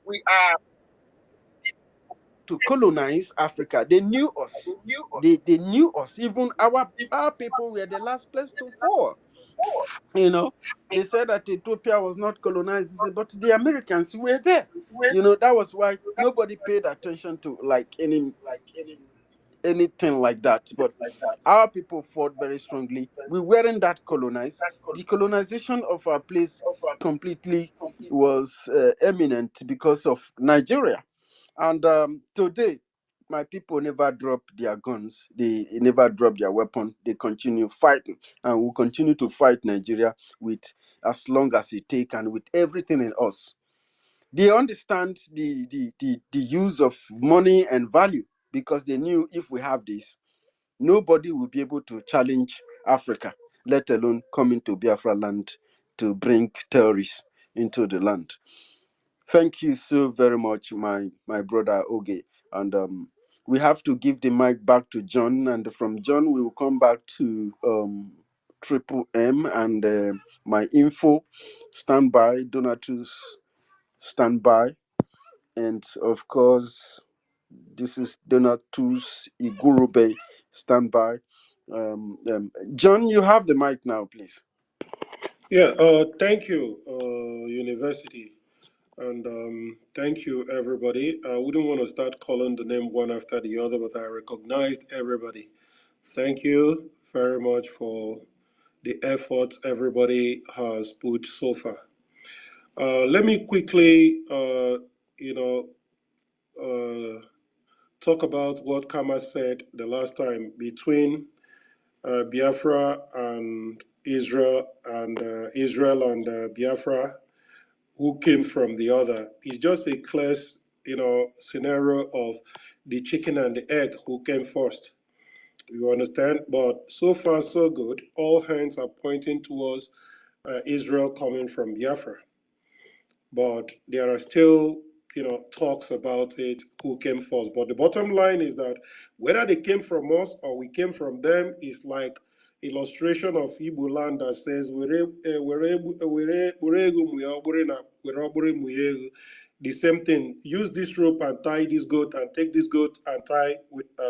We are to colonize Africa. They knew us. They knew us. Even our people were the last place to fall. You know, they said that Ethiopia was not colonized, but the Americans were there. That was why nobody paid attention to like anything like that. But our people fought very strongly. We weren't that colonized. The colonization of our place completely was eminent because of Nigeria. And today, my people never drop their guns. They never drop their weapon. They continue fighting, and will continue to fight Nigeria with as long as it take and with everything in us. They understand the use of money and value because they knew if we have this, nobody will be able to challenge Africa, let alone come into Biafra land to bring terrorists into the land. Thank you so very much, my brother Oge. And we have to give the mic back to John, and from John we will come back to Triple M and my info. Stand by, Donatus. Stand by, and of course, this is Donatus Igurube. Stand by. John, you have the mic now, please. Yeah. Thank you, University. And thank you, everybody. I wouldn't want to start calling the name one after the other, but I recognized everybody. Thank you very much for the efforts everybody has put so far. Let me quickly, talk about what Kama said the last time between Biafra and Israel and Biafra, who came from the other. It's just a clear, scenario of the chicken and the egg, who came first. You understand? But so far, so good. All hands are pointing towards Israel coming from Biafra. But there are still, talks about it, who came first. But the bottom line is that whether they came from us or we came from them is like illustration of Igbo land that says the same thing. Use this rope and tie this goat, and take this goat and tie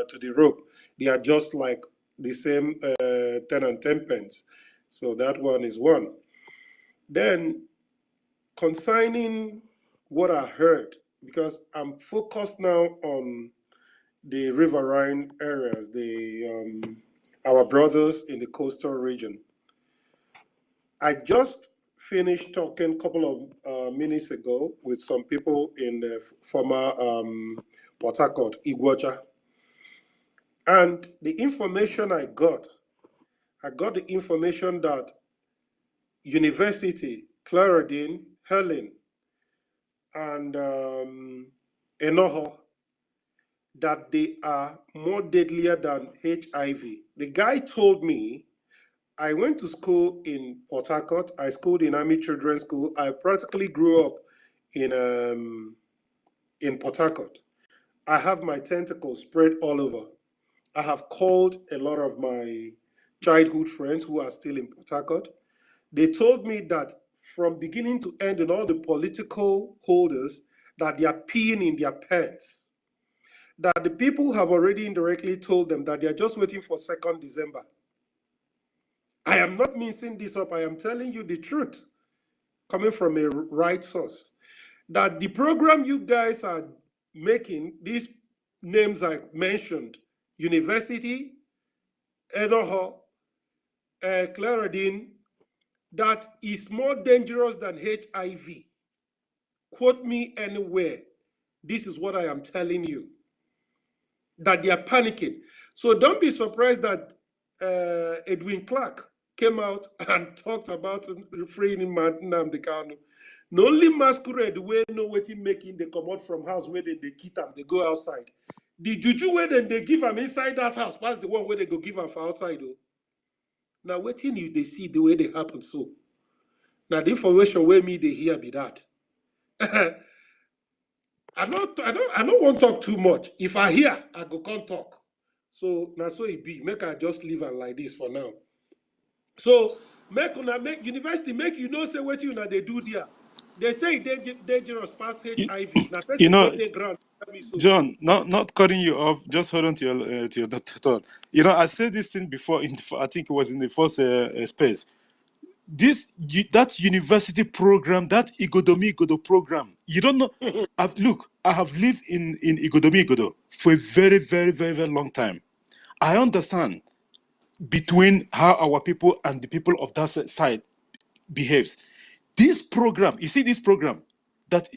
to the rope. They are just like the same 10 and 10 pence. So that one is one. Then concerning what I heard, because I'm focused now on the riverine areas, our brothers in the coastal region. I just finished talking a couple of minutes ago with some people in the former Port Harcourt, Iguacha. And the information I got the information that University, Clarendon, Helen, and Enoho, that they are more deadlier than HIV. The guy told me, I went to school in Port Harcourt. I schooled in Army Children's School. I practically grew up in Port Harcourt. I have my tentacles spread all over. I have called a lot of my childhood friends who are still in Port Harcourt. They told me that from beginning to end in all the political holders, that they are peeing in their pants. That the people have already indirectly told them that they are just waiting for 2nd December. I am not mixing this up. I am telling you the truth, coming from a right source. That the program you guys are making, these names I mentioned, University, Enoho, Clarendon, that is more dangerous than HIV. Quote me anywhere. This is what I am telling you. That they are panicking. So don't be surprised that Edwin Clark came out and talked about freeing Nnamdi Kanu. The only masquerade wey know wetin making they come out from house where they kit am, they go outside. The juju wey then they give them inside that house pass the one where they go give them for outside. Oh. Now wetin you they see the way they happen so. Now the information where me they hear be that. I don't want to talk too much. If I hear, I go can't talk. So now so it be. Make I just leave and like this for now. So make university make you know say what you know they do there. They say dangerous past HIV. Now, You person know, what they ground tell me so. John, not cutting you off. Just hold on to your thought. You know, I said this thing before. I think it was in the first space. That university program, that Igodo program. You don't know. I have lived in Igodo for a very, very, very, very long time. I understand between how our people and the people of that side behaves. This program, you see, this program that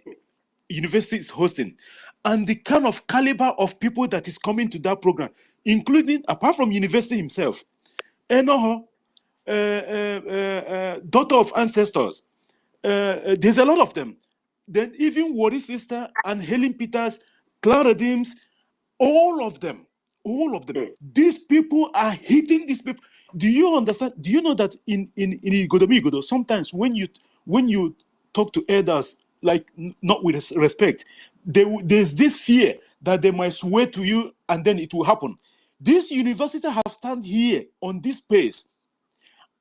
university is hosting, and the kind of caliber of people that is coming to that program, including apart from university himself, Enoho, daughter of ancestors. There's a lot of them. Then even Wari sister and Helen Peters, Clara Dims, all of them, all of them. These people are hitting these people. Do you understand? Do you know that in Igodo, sometimes when you talk to elders, like not with respect, there's this fear that they might swear to you and then it will happen. This university have stand here on this space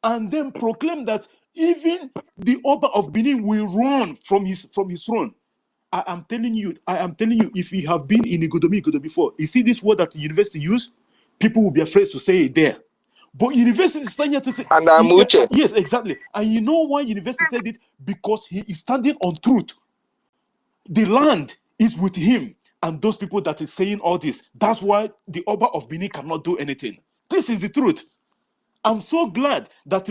and then proclaim that even the Oba of Benin will run from his throne. I am telling you, if you have been in Igodo before, you see this word that the university use, people will be afraid to say it there. But university is standing here to say, And I'm Uche. yes, exactly. And you know why university said it? Because he is standing on truth. The land is with him, and those people that is saying all this. That's why the Oba of Benin cannot do anything. This is the truth. I'm so glad that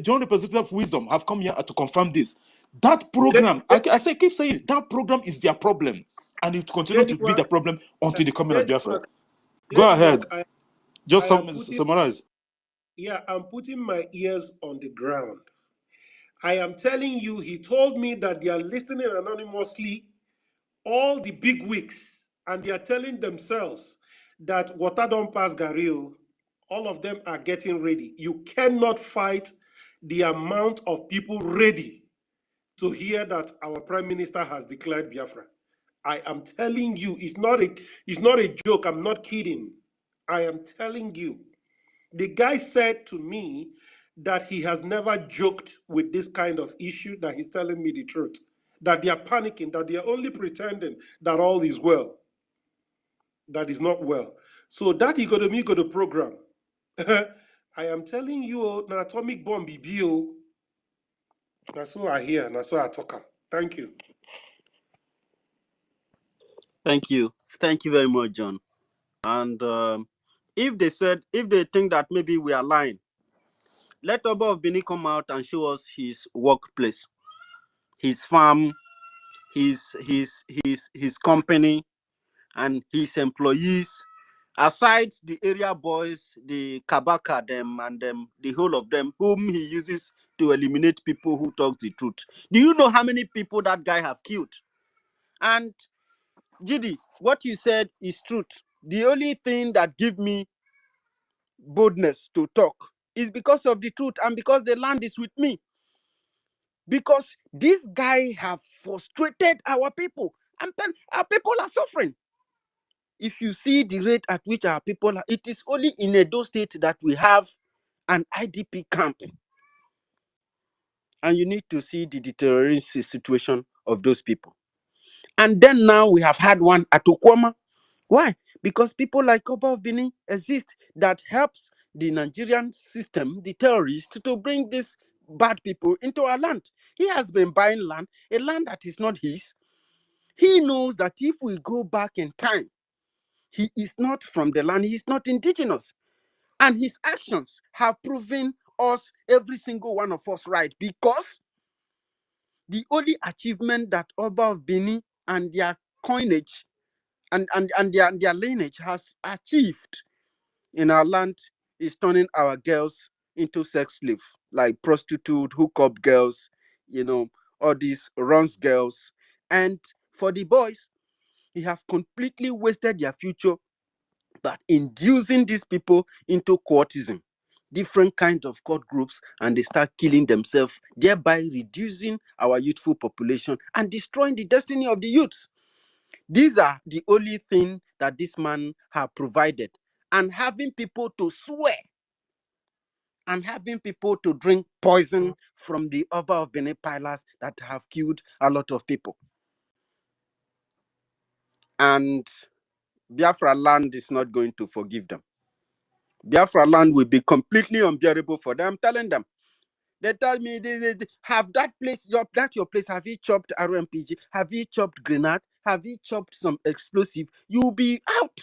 John Representative of Wisdom have come here to confirm this. That program, I keep saying, that program is their problem, and it will continue to be the problem until the coming of Biafra. Go ahead. Just summarize. Yeah, I'm putting my ears on the ground. I am telling you, he told me that they are listening anonymously, all the big wigs, and they are telling themselves that water don't pass Gario. All of them are getting ready. You cannot fight the amount of people ready to hear that our prime minister has declared Biafra. I am telling you, it's not a joke. I'm not kidding. I am telling you. The guy said to me that he has never joked with this kind of issue, that he's telling me the truth, that they are panicking, that they are only pretending that all is well. That is not well. So that Igodo program, I am telling you, an atomic bomb BBO. That's what I hear, that's what I talk. Thank you. Thank you. Thank you very much, John. And if they think that maybe we are lying, let Oba of Benin come out and show us his workplace, his farm, his company, and his employees. Aside the area boys, the Kabaka, them and them, the whole of them, whom he uses to eliminate people who talk the truth. Do you know how many people that guy have killed? And GD, what you said is truth. The only thing that give me boldness to talk is because of the truth and because the land is with me. Because this guy have frustrated our people, and then our people are suffering. If you see the rate at which our people are, it is only in Edo State that we have an IDP camp. And you need to see the deteriorating situation of those people. And then now we have had one at Okwama. Why? Because people like Oba of Benin exist that helps the Nigerian system, the terrorists, to bring these bad people into our land. He has been buying land, a land that is not his. He knows that if we go back in time, he is not from the land, he is not indigenous. And his actions have proven us, every single one of us, right. Because the only achievement that Oba of Benin and their coinage and their lineage has achieved in our land is turning our girls into sex slaves, like prostitute, hookup girls, all these runs girls. And for the boys, he have completely wasted their future by inducing these people into courtism, different kinds of court groups, and they start killing themselves, thereby reducing our youthful population and destroying the destiny of the youths. These are the only thing that this man have provided. And having people to swear and having people to drink poison from the Oba of Benin Palace that have killed a lot of people. And Biafra land is not going to forgive them. Biafra land will be completely unbearable for them. I'm telling them. They tell me, they have that place, your place. Have you chopped RMPG? Have you chopped grenade? Have you chopped some explosive? You'll be out.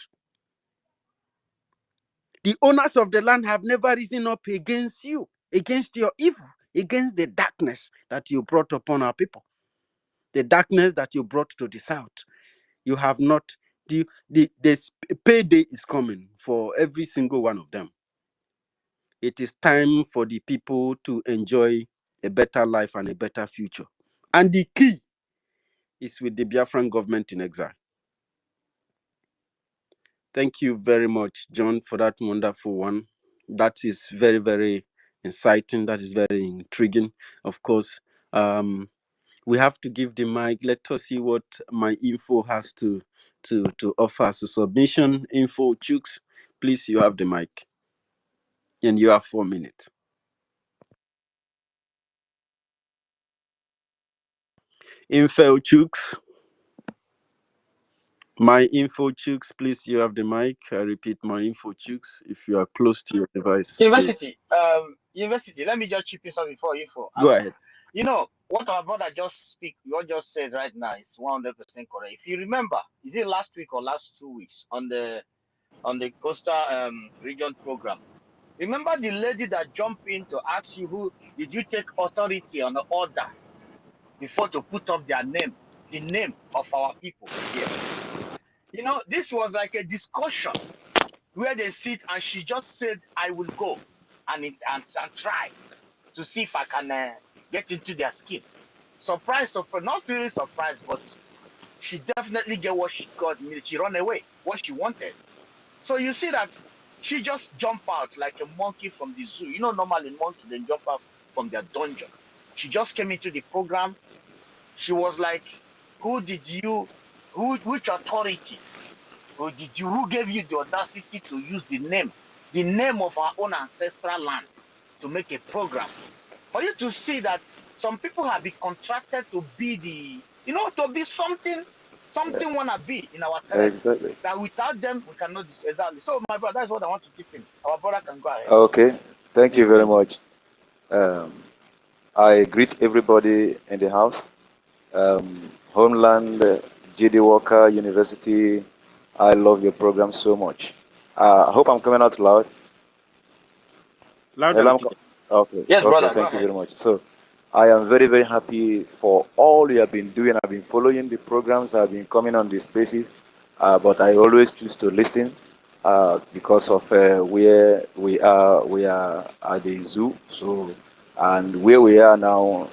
The owners of the land have never risen up against you, against your evil, against the darkness that you brought upon our people, the darkness that you brought to the south. You have not. The payday is coming for every single one of them. It is time for the people to enjoy a better life and a better future. And the key is with the Biafran government in exile. Thank you very much, John, for that wonderful one. That is very, very inciting. That is very intriguing. Of course, we have to give the mic. Let us see what my info has to offer as a submission. Info Chooks, please, you have the mic. And you have 4 minutes. Info Chooks. My info chooks, please, you have the mic. I repeat, my info chooks, if you are close to your device. University, university, let me just chip in something before info. Go ahead. You know, what our brother you just said right now is 100% correct. If you remember, is it last week or last 2 weeks on the coastal region program? Remember the lady that jumped in to ask you who did you take authority on the order before to put up their name, the name of our people here. You know, this was like a discussion where they sit and she just said, I will go and try to see if I can get into their skin. Surprise, not really surprised, but she definitely get what she got. She run away, what she wanted. So you see that she just jump out like a monkey from the zoo. You know, normally monkeys, they jump out from their dungeon. She just came into the program. She was like, which authority? Who gave you the audacity to use the name of our own ancestral land to make a program? For you to see that some people have been contracted to be to be something wanna be in our terrain. Exactly. That without them we cannot exactly. So my brother, that's what I want to keep in. Our brother can go ahead. Okay. Thank you very much. Um, I greet everybody in the house. Homeland, GD Walker University. I love your program so much. I hope I'm coming out loud. Loud Hello, and clear. okay. Yes, Okay. brother, go Thank you ahead. very much. So, I am very, very happy for all you have been doing. I've been following the programs. I've been coming on the spaces, but I always choose to listen because of where we are. We are at the zoo. So, and where we are now,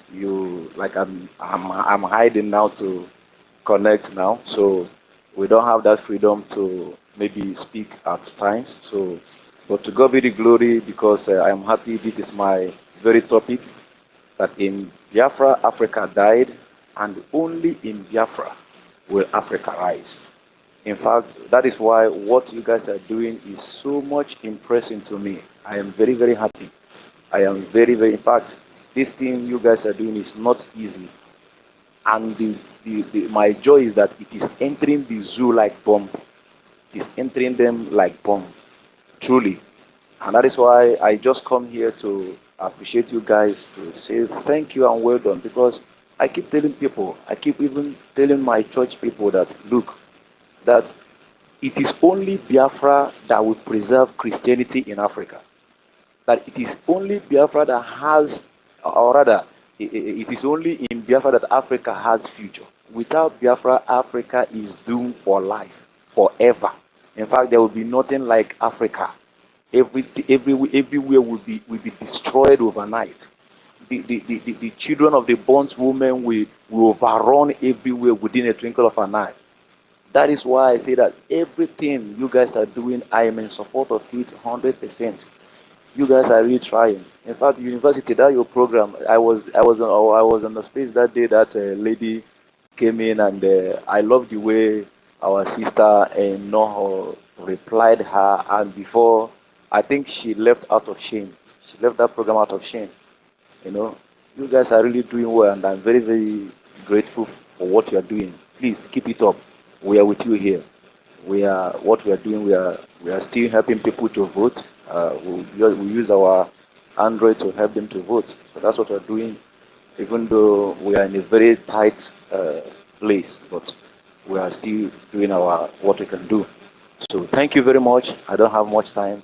I'm hiding now to connect now. So we don't have that freedom to maybe speak at times. So, but to God be the glory because I am happy. This is my very topic that in Biafra, Africa died, and only in Biafra will Africa rise. In fact, that is why what you guys are doing is so much impressive to me. I am very, very happy. I am very, very, in fact, this thing you guys are doing is not easy. And my joy is that it is entering the zoo like bomb. It is entering them like bomb, truly. And that is why I just come here to appreciate you guys, to say thank you and well done. Because I keep telling people, I keep even telling my church people that, look, that it is only Biafra that will preserve Christianity in Africa. That it is only Biafra that has, or rather, it is only in Biafra that Africa has future. Without Biafra, Africa is doomed for life, forever. In fact, there will be nothing like Africa. Everywhere will be destroyed overnight. The children of the burnt women will overrun everywhere within a twinkle of an eye. That is why I say that everything you guys are doing, I am in support of it 100%. You guys are really trying. In fact, university, that your program, I was on the space that day that lady came in, and I love the way our sister Noho replied her, and before I think she left out of shame. She left that program out of shame. You know, you guys are really doing well, and I'm very, very grateful for what you are doing. Please keep it up. We are with you here. We are what we are doing. We are still helping people to vote. We use our Android to help them to vote. So that's what we're doing. Even though we are in a very tight place, but we are still doing our what we can do. So thank you very much. I don't have much time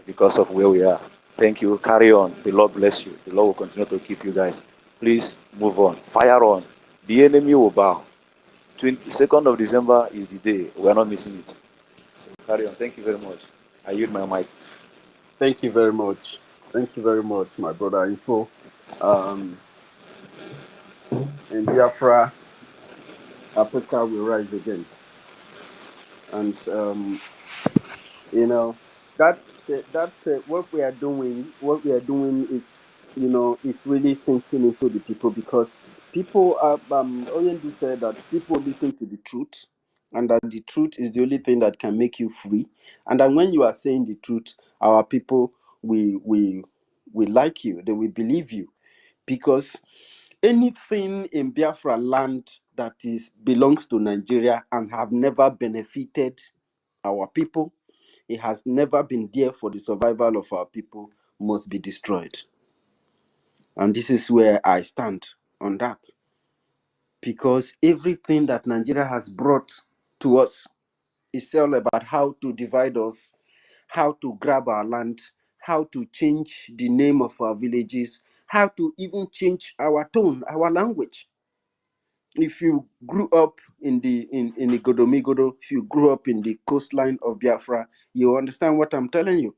because of where we are. Thank you. Carry on. The Lord bless you. The Lord will continue to keep you guys. Please move on. Fire on. The enemy will bow. 22nd of December is the day. We are not missing it. So carry on. Thank you very much. I yield my mic. Thank you very much. Thank you very much, my brother Info. In Biafra, Africa will rise again. And you know that what we are doing is, is really sinking into the people, because people are Oyendu said that people listen to the truth, and that the truth is the only thing that can make you free. And that when you are saying the truth, our people will like you, they will believe you, because anything in Biafra land that is belongs to Nigeria and have never benefited our people, it has never been there for the survival of our people, must be destroyed. And this is where I stand on that. Because everything that Nigeria has brought to us is all about how to divide us, how to grab our land, how to change the name of our villages, how to even change our tone, our language. If you grew up in the Godomigodo, if you grew up in the coastline of Biafra, you understand what I'm telling you.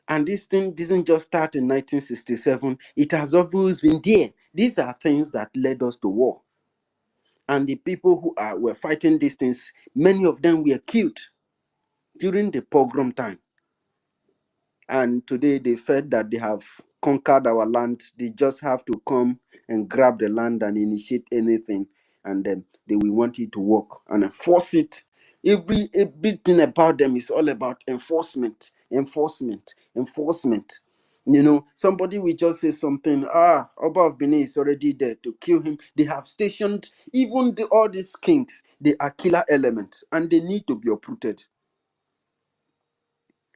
And this thing didn't just start in 1967. It has always been there. These are things that led us to war. And the people who were fighting these things, many of them were killed during the pogrom time. And today they felt that they have conquered our land. They just have to come and grab the land and initiate anything, and then they will want it to work and enforce it. Everything about them is all about enforcement, enforcement, enforcement. Somebody will just say something. Oba of Benin is already there to kill him. They have stationed even all these kings. They are killer elements, and they need to be uprooted.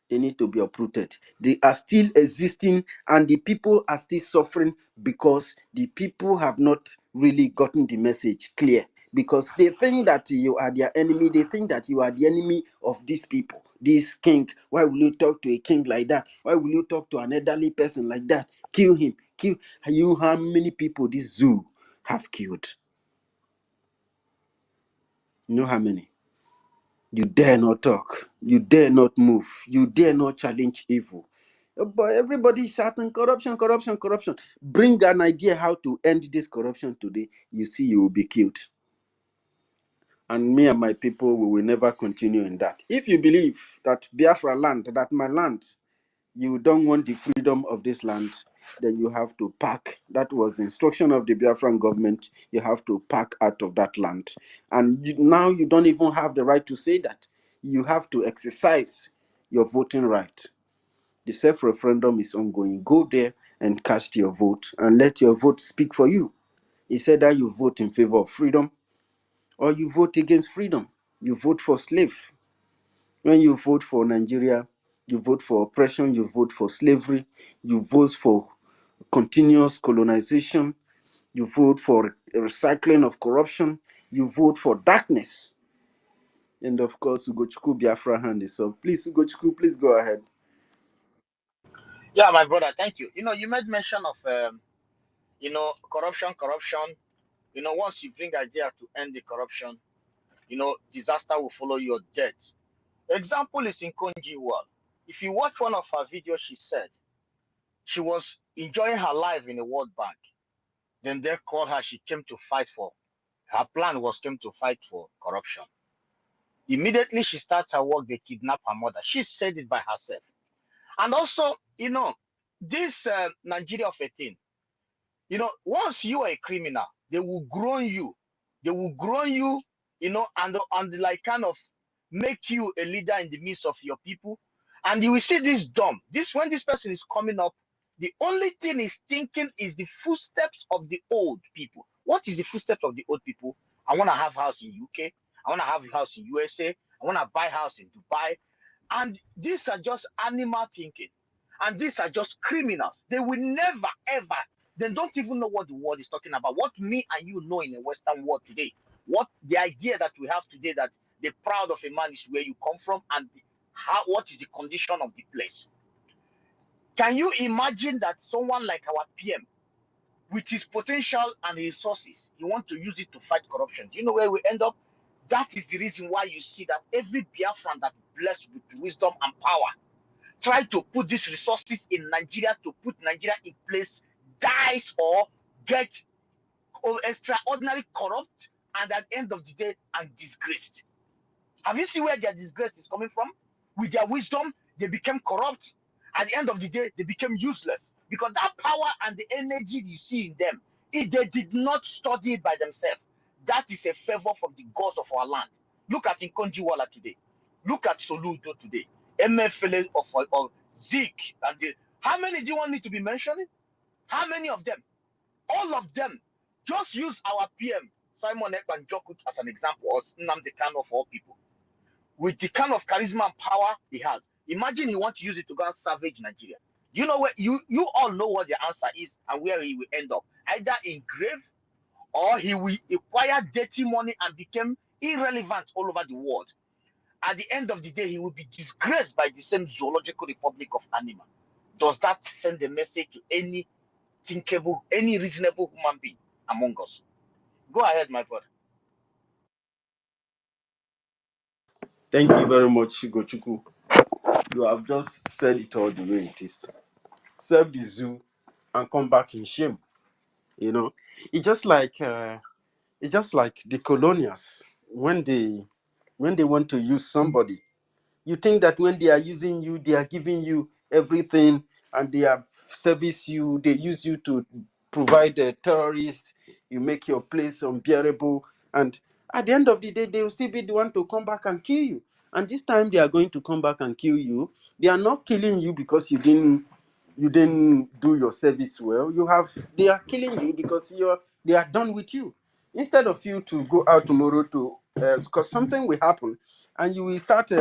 They need to be uprooted. They are still existing, and the people are still suffering because the people have not really gotten the message clear. Because they think that you are their enemy. They think that you are the enemy of these people, this king. Why will you talk to a king like that? Why will you talk to an elderly person like that? Kill him. Kill you. How many people this zoo have killed? You know how many? You dare not talk. You dare not move. You dare not challenge evil. But everybody shouting corruption, corruption, corruption. Bring an idea how to end this corruption today. You see, you will be killed. And me and my people, we will never continue in that. If you believe that Biafra land, that my land, you don't want the freedom of this land, then you have to pack. That was the instruction of the Biafran government. You have to pack out of that land. And now you don't even have the right to say that. You have to exercise your voting right. The self-referendum is ongoing. Go there and cast your vote and let your vote speak for you. It's either you vote in favor of freedom or you vote against freedom. You vote for slave. When you vote for Nigeria, you vote for oppression, you vote for slavery, you vote for continuous colonization, you vote for recycling of corruption, you vote for darkness. And of course, Ugochukwu Biafra hand is up. Please, Ugochukwu, please go ahead. Yeah, my brother, thank you. You made mention of corruption. Once you bring idea to end the corruption, disaster will follow your death. Example is in Konji World. If you watch one of her videos, she said she was enjoying her life in the World Bank. Then they called her. She came to fight for. Her plan was came to fight for corruption. Immediately she starts her work, they kidnap her mother. She said it by herself. And also, this Nigeria of 18, once you are a criminal, they will grow you. They will grow you, and like kind of make you a leader in the midst of your people. And you will see this dumb. This when this person is coming up, the only thing he's thinking is the footsteps of the old people. What is the footsteps of the old people? I want to have house in UK. I want to have a house in USA. I want to buy house in Dubai. And these are just animal thinking. And these are just criminals. They will never, ever, they don't even know what the world is talking about. What me and you know in the Western world today. What the idea that we have today that the proud of a man is where you come from and what is the condition of the place. Can you imagine that someone like our PM, with his potential and his resources, he wants to use it to fight corruption? Do you know where we end up? That is the reason why you see that every Biafran that is blessed with wisdom and power try to put these resources in Nigeria to put Nigeria in place, dies or get extraordinary corrupt, and at the end of the day, and disgraced. Have you seen where their disgrace is coming from? With their wisdom, they became corrupt. At the end of the day, they became useless. Because that power and the energy you see in them, if they did not study it by themselves, that is a favor from the gods of our land. Look at Nkonjiwala today. Look at Soludo today. MFLA of Zeke. How many do you want me to be mentioning? How many of them? All of them. Just use our PM, Simon Ekpan Jokut, as an example, or Nnamdi Kanu for all people. With the kind of charisma and power he has, imagine he wants to use it to go and savage Nigeria. Do you know where you all know what the answer is and where he will end up? Either in grave or he will acquire dirty money and become irrelevant all over the world. At the end of the day, he will be disgraced by the same zoological republic of animal. Does that send a message to any thinkable, any reasonable human being among us? Go ahead, my brother. Thank you very much, Gochuku. You have just said it all the way it is. Serve the zoo and come back in shame. You know, it's just like the colonials when they want to use somebody. You think that when they are using you, they are giving you everything and they have service you, they use you to provide the terrorists, you make your place unbearable, and at the end of the day, they will still be the one to come back and kill you. And this time they are going to come back and kill you. They are not killing you because you didn't do your service well. They are killing you because they are done with you. Instead of you to go out tomorrow to because something will happen and you will start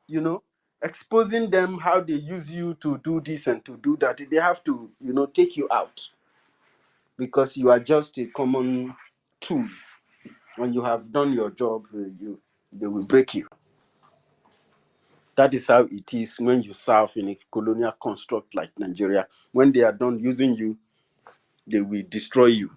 you know, exposing them how they use you to do this and to do that. They have to, take you out because you are just a common tool. When you have done your job, they will break you. That is how it is when you serve in a colonial construct like Nigeria. When they are done using you, they will destroy you.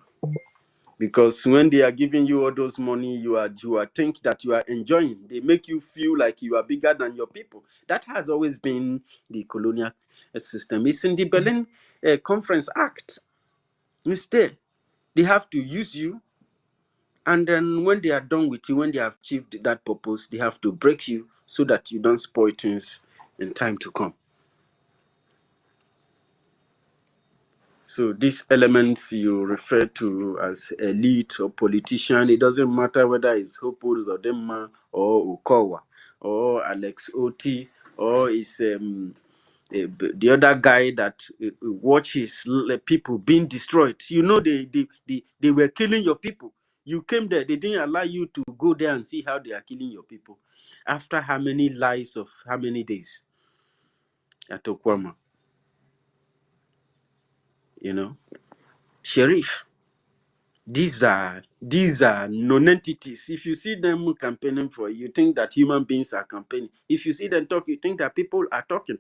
Because when they are giving you all those money, you are think that you are enjoying. They make you feel like you are bigger than your people. That has always been the colonial system. It's in the Berlin Conference Act. Instead, they have to use you, and then when they are done with you, when they have achieved that purpose, they have to break you so that you don't spoil things in time to come. So these elements you refer to as elite or politician, it doesn't matter whether it's Hopos or Demma or Ukowa or Alex Oti or is the other guy that watches people being destroyed. They were killing your people. You came there, they didn't allow you to go there and see how they are killing your people. After how many lies of how many days at Okwama, Sheriff. These are non-entities. If you see them campaigning for you, think that human beings are campaigning. If you see them talk, you think that people are talking.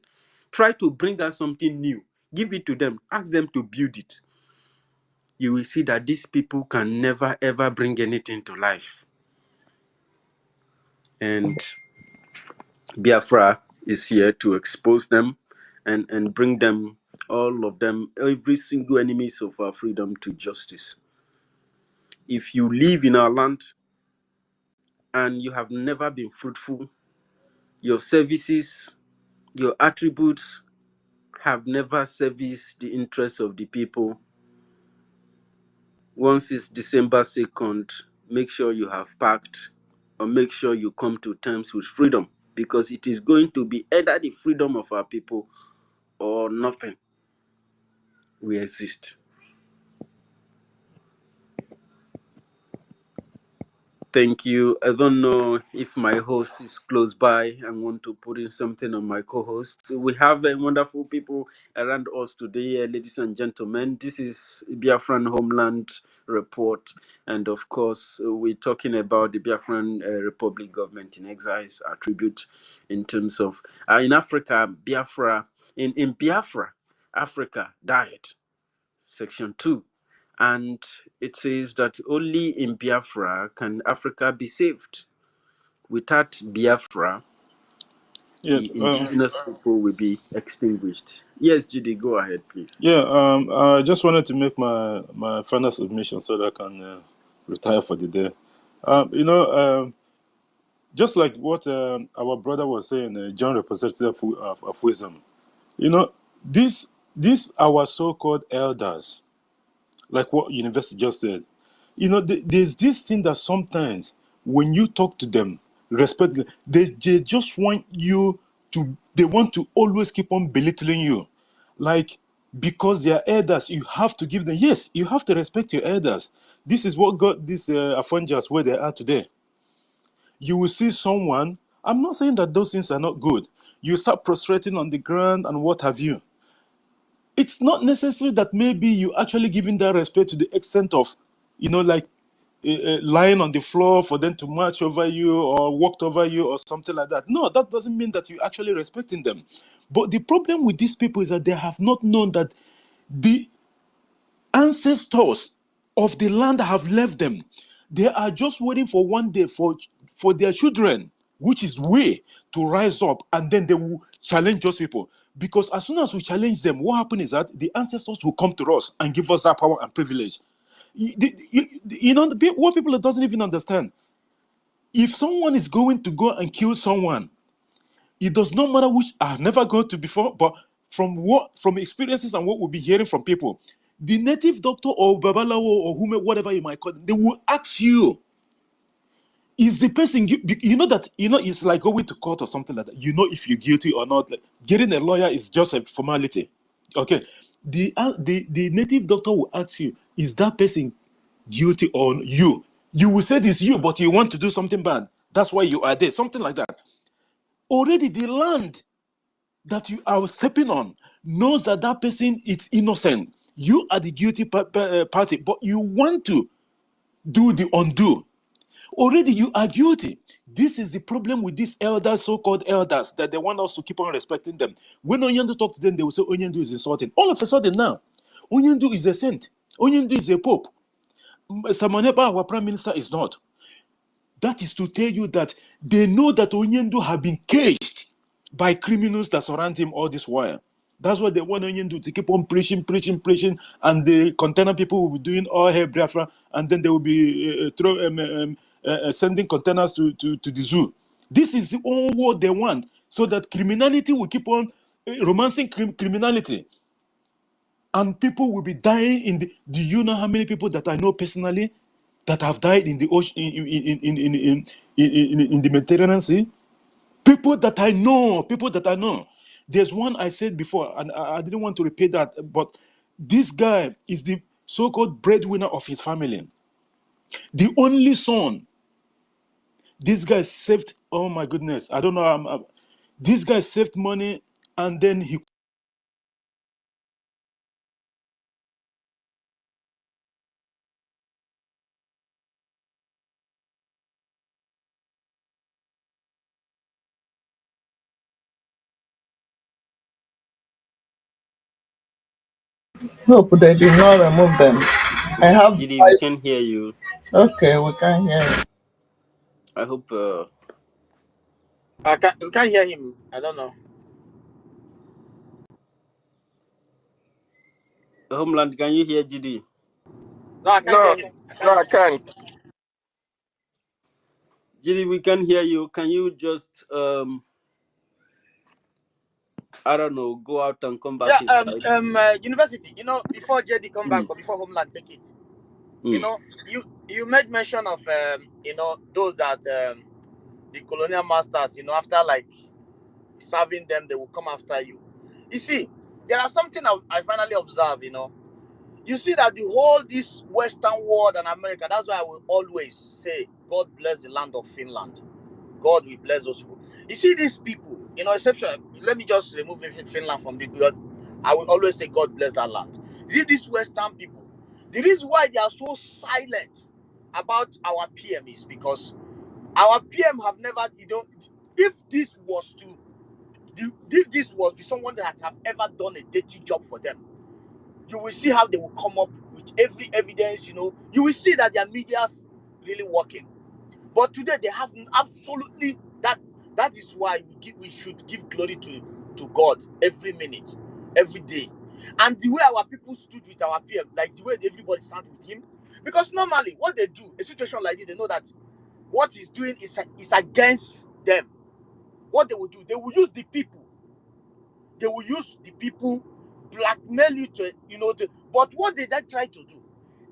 Try to bring out something new. Give it to them. Ask them to build it. You will see that these people can never ever bring anything to life. And Biafra is here to expose them and bring them, all of them, every single enemies of our freedom to justice. If you live in our land and you have never been fruitful, your services, your attributes have never serviced the interests of the people. Once it's December 2nd, make sure you have packed or make sure you come to terms with freedom. because it is going to be either the freedom of our people or nothing will exist. Thank you. I don't know if my host is close by and want to put in something on my co-host. We have wonderful people around us today, ladies and gentlemen. This is Biafran Homeland Report, and of course, we're talking about the Biafran Republic government in exile's attribute in terms of in Africa, Biafra in Biafra, Africa died. Section 2. And it says that only in Biafra can Africa be saved. Without Biafra, Yes. the indigenous people will be extinguished. Yes, Judy, go ahead, please. Yeah. I just wanted to make my final submission so that I can retire for the day. Just like what our brother was saying, John, representative of wisdom. This our so-called elders, like what University just said. There's this thing that sometimes when you talk to them, respect, they just want you to, they want to always keep on belittling you. Like, because they are elders, you have to give them, yes, you have to respect your elders. This is what got these Afanjas where they are today. You will see someone, I'm not saying that those things are not good. You start prostrating on the ground and what have you. It's not necessary that maybe you actually giving that respect to the extent of, like lying on the floor for them to march over you or walked over you or something like that. No, that doesn't mean that you're actually respecting them. But the problem with these people is that they have not known that the ancestors of the land have left them. They are just waiting for one day for their children, which is way to rise up, and then they will challenge those people. Because as soon as we challenge them, what happens is that the ancestors will come to us and give us that power and privilege. What people doesn't even understand. If someone is going to go and kill someone, it does not matter which I've never gone to before, but from experiences and what we'll be hearing from people, the native doctor or babalawo or whomever, whatever you might call them, they will ask you, is the person it's like going to court or something like that. If you're guilty or not. Like, getting a lawyer is just a formality. Okay. The native doctor will ask you, is that person guilty or you? You will say this you, but you want to do something bad. That's why you are there. Something like that. Already the land that you are stepping on knows that that person is innocent. You are the guilty party, but you want to do the undo. Already you are guilty. This is the problem with these elders, so-called elders, that they want us to keep on respecting them. When Onyendu talk to them, they will say Onyendu is insulting. All of a sudden now, Onyendu is a saint. Onyendu is a pope. Samaneba, our prime minister, is not. That is to tell you that they know that Onyendu have been caged by criminals that surround him all this while. That's what they want Onyendu to keep on preaching, and the container people will be doing all hair Biafra, and then they will be sending containers to the zoo. This is all what they want, so that criminality will keep on romancing criminality. And people will be dying in the. Do you know how many people that I know personally that have died in the ocean, in the Mediterranean Sea? People that I know. There's one I said before, and I didn't want to repeat that, but this guy is the so-called breadwinner of his family. The only son. This guy saved, oh my goodness, I don't know. This guy saved money, and then he Hope they did not remove them. I have Judy, we voice. can hear you. Okay, we can hear you. I hope. We can't hear him. I don't know. Homeland, can you hear Judy? No, I can't No, hear him. no, I can't. Judy, we can hear you. Can you just I don't know, go out and come back Yeah. inside? University. Before JD come back or before Homeland take it. You made mention of those that the colonial masters, after like serving them, they will come after you. You see, there are something I finally observe, You see that the whole this Western world and America, that's why I will always say, God bless the land of Finland. God will bless those people. You see these people, exception. Let me just remove Finland from the because I will always say God bless that land. You see these Western people. The reason why they are so silent about our PM is because our PM have never, if this was someone that have ever done a dirty job for them, you will see how they will come up with every evidence. You will see that their media's really working. But today they have absolutely that. That is why we should give glory to God every minute, every day, and the way our people stood with our PM, like the way everybody stand with him. Because normally, what they do, a situation like this, they know that what he's doing is against them. What they will do, they will use the people. They will use the people, blackmail you to, but what they then try to do,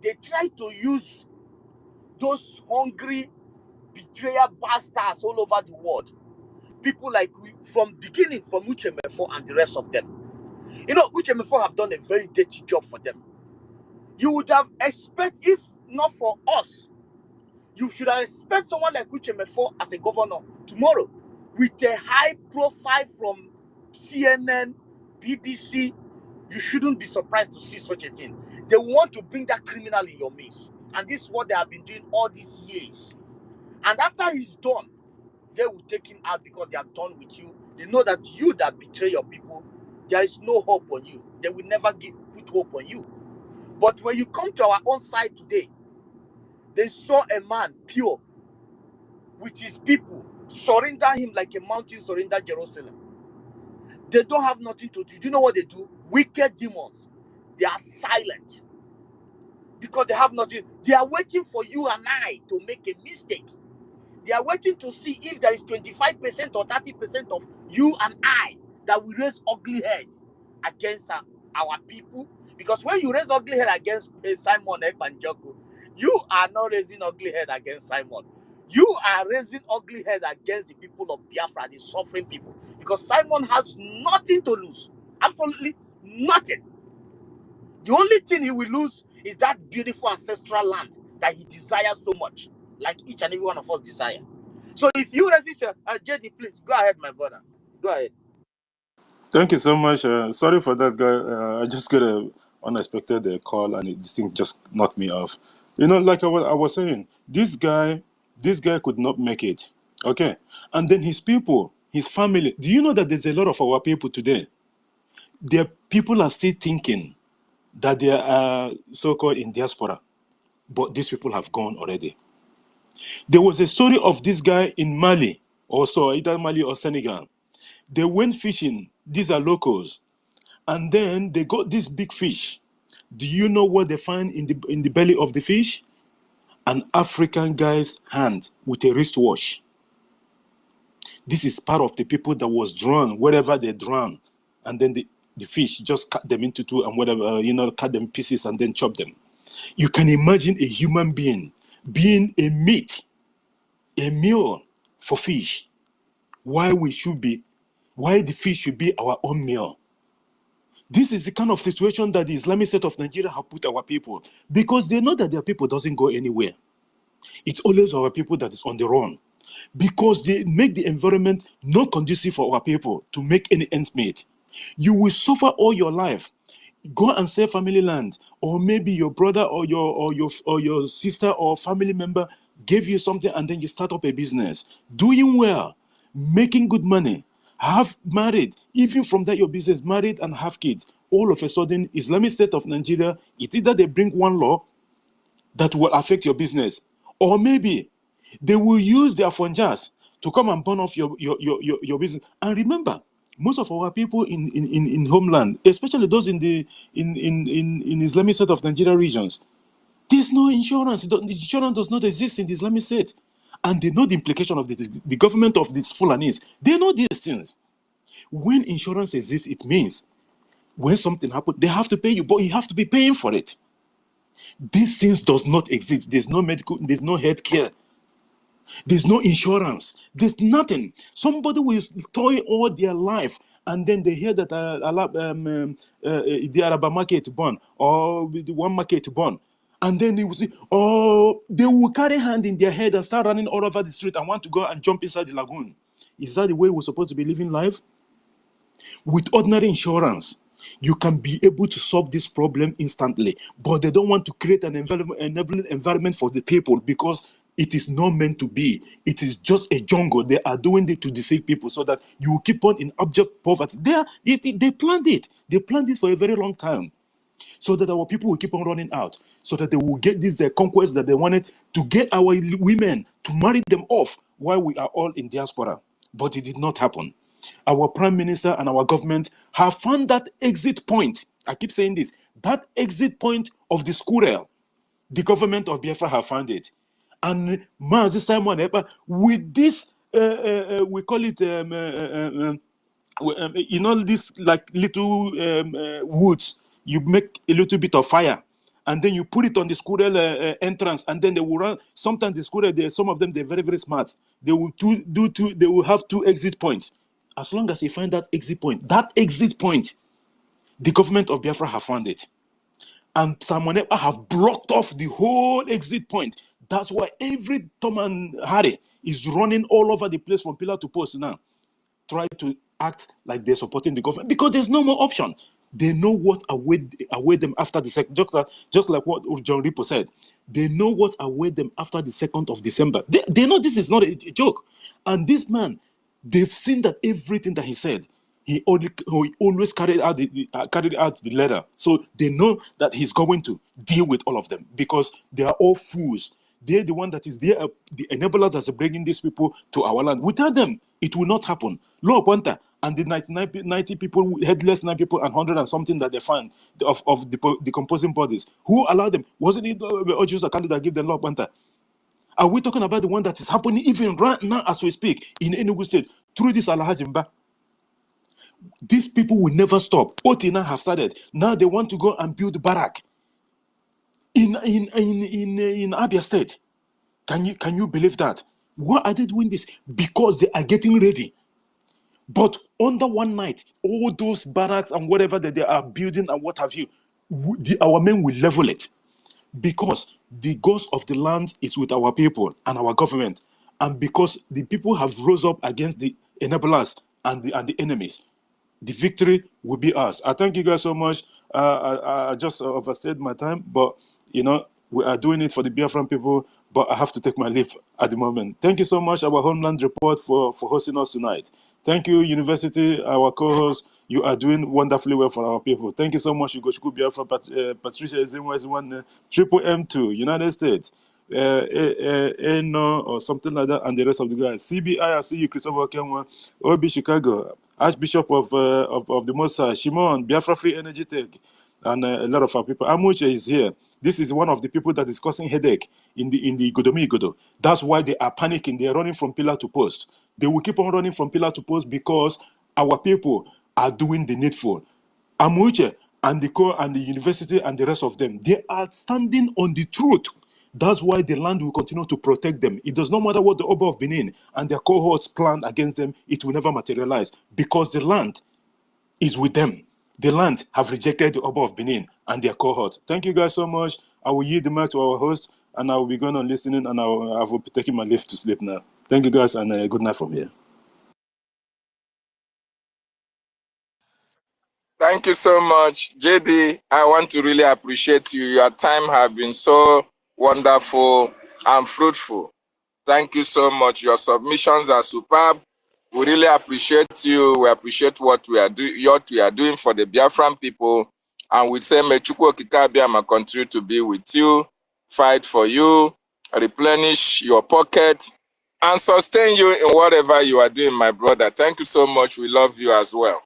they try to use those hungry betrayer bastards all over the world. People like from beginning, from Uchemefo and the rest of them. Uchemefo have done a very dirty job for them. You would have expected, if not for us, you should have expected someone like Uchemefo as a governor tomorrow with a high profile from CNN, BBC. You shouldn't be surprised to see such a thing. They want to bring that criminal in your midst. And this is what they have been doing all these years. And after he's done, they will take him out because they are done with you. They know that you that betray your people, there is no hope on you. They will never put hope on you. But when you come to our own side today, they saw a man pure with his people, surrender him like a mountain surrender Jerusalem. They don't have nothing to do. Do you know what they do? Wicked demons. They are silent because they have nothing. They are waiting for you and I to make a mistake. They are waiting to see if there is 25% or 30% of you and I that will raise ugly head against our people. Because when you raise ugly head against Simon Ekpanjoko, you are not raising ugly head against Simon. You are raising ugly head against the people of Biafra, the suffering people. Because Simon has nothing to lose. Absolutely nothing. The only thing he will lose is that beautiful ancestral land that he desires so much, like each and every one of us desire. So if you resist, JD, please go ahead, my brother. Go ahead. Thank you so much. Sorry for that, guy. I just got a unexpected call, and this thing just knocked me off. Like I was saying, this guy could not make it. Okay, and then his people, his family. Do you know that there's a lot of our people today? Their people are still thinking that they are so-called in diaspora, but these people have gone already. There was a story of this guy in Mali, also either Mali or Senegal. They went fishing. These are locals. And then they got this big fish. Do you know what they find in the belly of the fish? An African guy's hand with a wristwatch. This is part of the people that was drawn, wherever they drown. And then the fish just cut them into two and whatever, cut them pieces and then chop them. You can imagine a human being being a meal for fish. Why the fish should be our own meal. This is the kind of situation that the Islamic State of Nigeria have put our people, because they know that their people doesn't go anywhere. It's always our people that is on the run, because they make the environment not conducive for our people to make any ends meet. You will suffer all your life. Go and sell family land, or maybe your brother or your sister or family member gave you something, and then you start up a business, doing well, making good money, have married, even from that your business, married and have kids. All of a sudden, Islamic State of Nigeria, it's either they bring one law that will affect your business, or maybe they will use their funjas to come and burn off your business. And remember, most of our people in homeland, especially those in Islamic State of Nigeria regions, there's no insurance. The insurance does not exist in the Islamic State. And they know the implication of the government of these Fulanis. They know these things. When insurance exists, it means when something happens, they have to pay you, but you have to be paying for it. These things does not exist. There's no medical, there's no health care. There's no insurance. There's nothing. Somebody will toil all their life, and then they hear that the Arab market burn or the one market burn. And then they will say, oh, they will carry hand in their head and start running all over the street and want to go and jump inside the lagoon. Is that the way we're supposed to be living life? With ordinary insurance, you can be able to solve this problem instantly, but they don't want to create an enabling environment for the people because it is not meant to be. It is just a jungle. They are doing it to deceive people so that you will keep on in abject poverty. They planned it. They planned this for a very long time so that our people will keep on running out, so that they will get this conquest that they wanted to get our women to marry them off while we are all in diaspora. But it did not happen. Our prime minister and our government have found that exit point. I keep saying this, that exit point of the squirrel. The government of Biafra have found it. And Mazi Simon Epa, with this, we call it this like little woods, you make a little bit of fire and then you put it on the squirrel entrance, and then they will run. Sometimes the squirrel, some of them, they're very, very smart. They will they will have two exit points. As long as you find that exit point, the government of Biafra have found it. And Samonepa have blocked off the whole exit point. That's why every Tom and Harry is running all over the place from pillar to post now, try to act like they're supporting the government because there's no more option. They know what await them after the second, just like what John Ripo said. They know what await them after the 2nd of December. They know this is not a joke. And this man, they've seen that everything that he said, he always carried out the letter. So they know that he's going to deal with all of them because they are all fools. They're the one that is there, the enablers that's bringing these people to our land. Without them, it will not happen. Law Quanta and the 90 people, headless 9 people and 100 and something that they find of the decomposing bodies. Who allowed them? Wasn't it Ojus Akandi that gave them Law Quanta? Are we talking about the one that is happening even right now as we speak in Enugu State through this Alhajimba? These people will never stop. Otina have started. Now they want to go and build barrack in Abia State. Can you believe that? Why are they doing this? Because they are getting ready. But under one night, all those barracks and whatever that they are building and what have you, our men will level it. Because the ghost of the land is with our people and our government. And because the people have rose up against the enablers and the enemies, the victory will be ours. I thank you guys so much. I just overstayed my time, but we are doing it for the Biafran people, but I have to take my leave at the moment. Thank you so much, our Homeland Report, for hosting us tonight. Thank you, University, our co-host. You are doing wonderfully well for our people. Thank you so much, Ugochukwu Biafra, Patricia Ezinwa, Triple M2, United States, Eno, or something like that, and the rest of the guys. CBI, I see you, Christopher Kenwa, OB Chicago, Archbishop of the Mosa, Shimon, Biafra Free Energy Tech, and a lot of our people. Amuche is here. This is one of the people that is causing headache in the Godomi Godo. That's why they are panicking. They are running from pillar to post. They will keep on running from pillar to post because our people are doing the needful. Amuche and the core and the university and the rest of them, they are standing on the truth. That's why the land will continue to protect them. It does not matter what the Oba of Benin and their cohorts plan against them, it will never materialize because the land is with them. The land have rejected the Oba of Benin and their cohorts. Thank you guys so much. I will yield the mic to our host and I will be going on listening and I will be taking my leave to sleep now. Thank you guys and good night from here. Thank you so much, JD. I want to really appreciate you. Your time has been so wonderful and fruitful. Thank you so much. Your submissions are superb. We really appreciate you. We appreciate what we are doing for the Biafran people. And we say, may Chukwu Okike continue to be with you, fight for you, replenish your pocket, and sustain you in whatever you are doing, my brother. Thank you so much. We love you as well.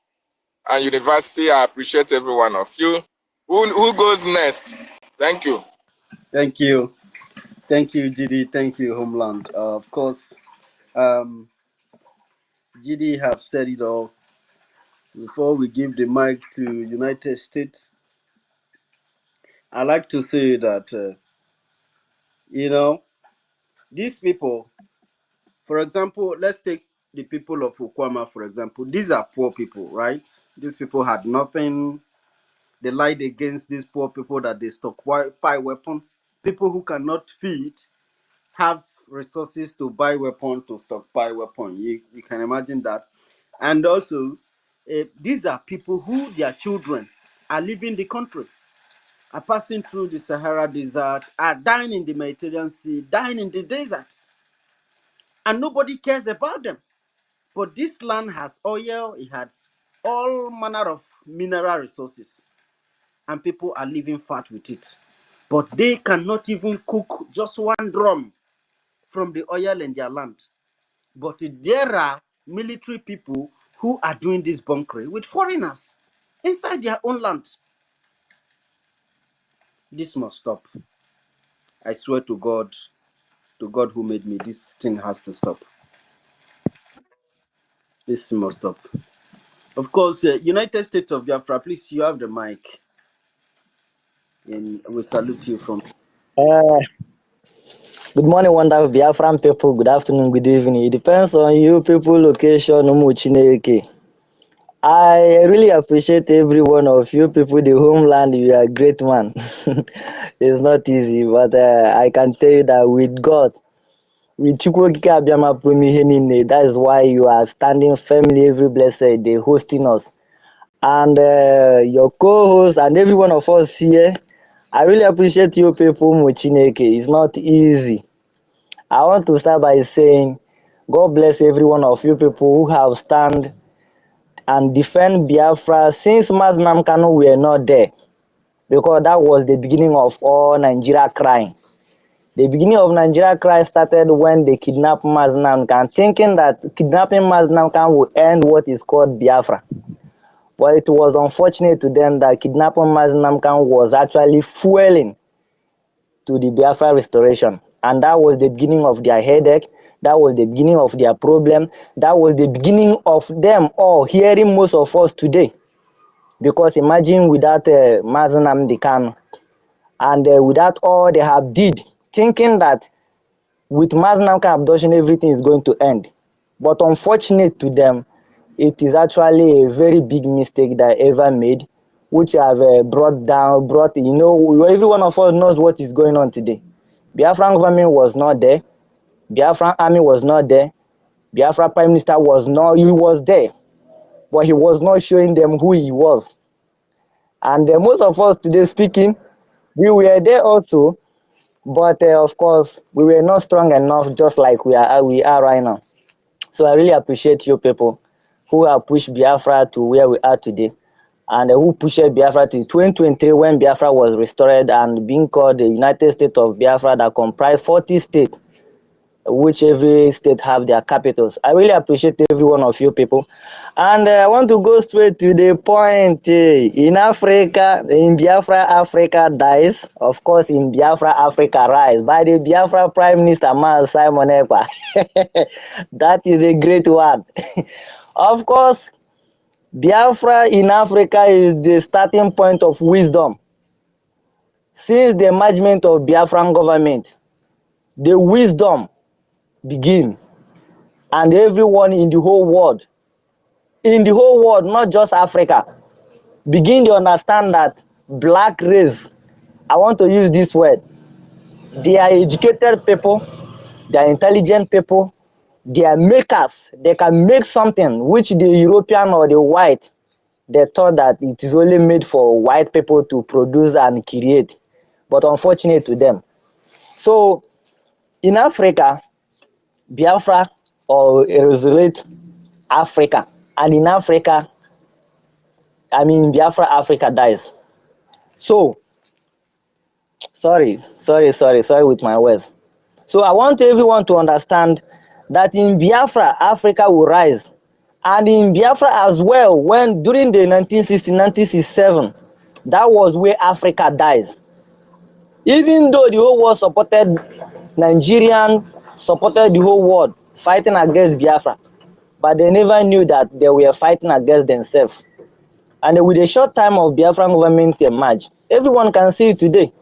And University, I appreciate every one of you. Who goes next? Thank you. Thank you. Thank you, GD. Thank you, Homeland. Of course, GD have said it all. Before we give the mic to United States, I like to say that, these people, For example, let's take the people of Okwama, for example. These are poor people, right? These people had nothing. They lied against these poor people that they stockpile weapons. People who cannot feed have resources to buy weapons, to stockpile weapons. You can imagine that. And also, these are people who their children are leaving the country, are passing through the Sahara Desert, are dying in the Mediterranean Sea, dying in the desert, and nobody cares about them. But this land has oil, it has all manner of mineral resources, and people are living fat with it. But they cannot even cook just one drum from the oil in their land. But there are military people who are doing this bunkering with foreigners inside their own land. This must stop. I swear to God who made me, this thing has to stop. This must stop. Of course, United States of Biafra, please, you have the mic. And we salute you from. Uh, Good morning, wonderful Biafran people. Good afternoon, good evening. It depends on you people, location, Umuchineke. I really appreciate every one of you people, the homeland. You are a great man. It's not easy, but I can tell you that with God, with Chukwokike Abiyama Pumi, that is why you are standing firmly every blessed day, hosting us. And your co-host and every one of us here, I really appreciate you people, Muchineke. It's not easy. I want to start by saying, God bless every one of you people who have stand and defend Biafra since Maznam Kanu were not there, because that was the beginning of all Nigeria crime. The beginning of Nigeria crime started when they kidnapped Maznam Kanu, thinking that kidnapping Maznam Kanu would end what is called Biafra. But it was unfortunate to them that kidnapping Maznam Kanu was actually fueling to the Biafra restoration. And that was the beginning of their headache. That was the beginning of their problem. That was the beginning of them all hearing most of us today. Because imagine without Mazen Amdi Kanu and without all they have did, thinking that with Mazen Amdi abduction everything is going to end. But unfortunate to them, it is actually a very big mistake that I ever made, which have brought, every one of us knows what is going on today. Biafran government was not there. Biafran army was not there. Biafra prime minister he was there, but he was not showing them who he was. And most of us today speaking, we were there also, but of course, we were not strong enough just like we are right now. So I really appreciate you people who have pushed Biafra to where we are today, and who pushed Biafra to 2023 when Biafra was restored and being called the United States of Biafra that comprised 40 states, which every state have their capitals. I really appreciate every one of you people. And I want to go straight to the point. In Africa, in Biafra, Africa dies. Of course, in Biafra, Africa rise. By the Biafra Prime Minister, Man Simon Ekpa. That is a great one. Of course, Biafra in Africa is the starting point of wisdom. Since the emergence of Biafran government, the wisdom begin. And everyone in the whole world, not just Africa, begin to understand that black race, I want to use this word, they are educated people, they are intelligent people, they are makers, they can make something which the European or the white, they thought that it is only made for white people to produce and create, but unfortunate to them. So in Africa, Biafra or isolate Africa, and in Africa, Biafra Africa dies. So, sorry with my words. So I want everyone to understand that in Biafra, Africa will rise. And in Biafra as well, when during the 1960, 1967, that was where Africa dies. Even though the whole world supported Nigerian, supported the whole world fighting against Biafra, but they never knew that they were fighting against themselves. And with a short time of Biafran government emerge, everyone can see it today.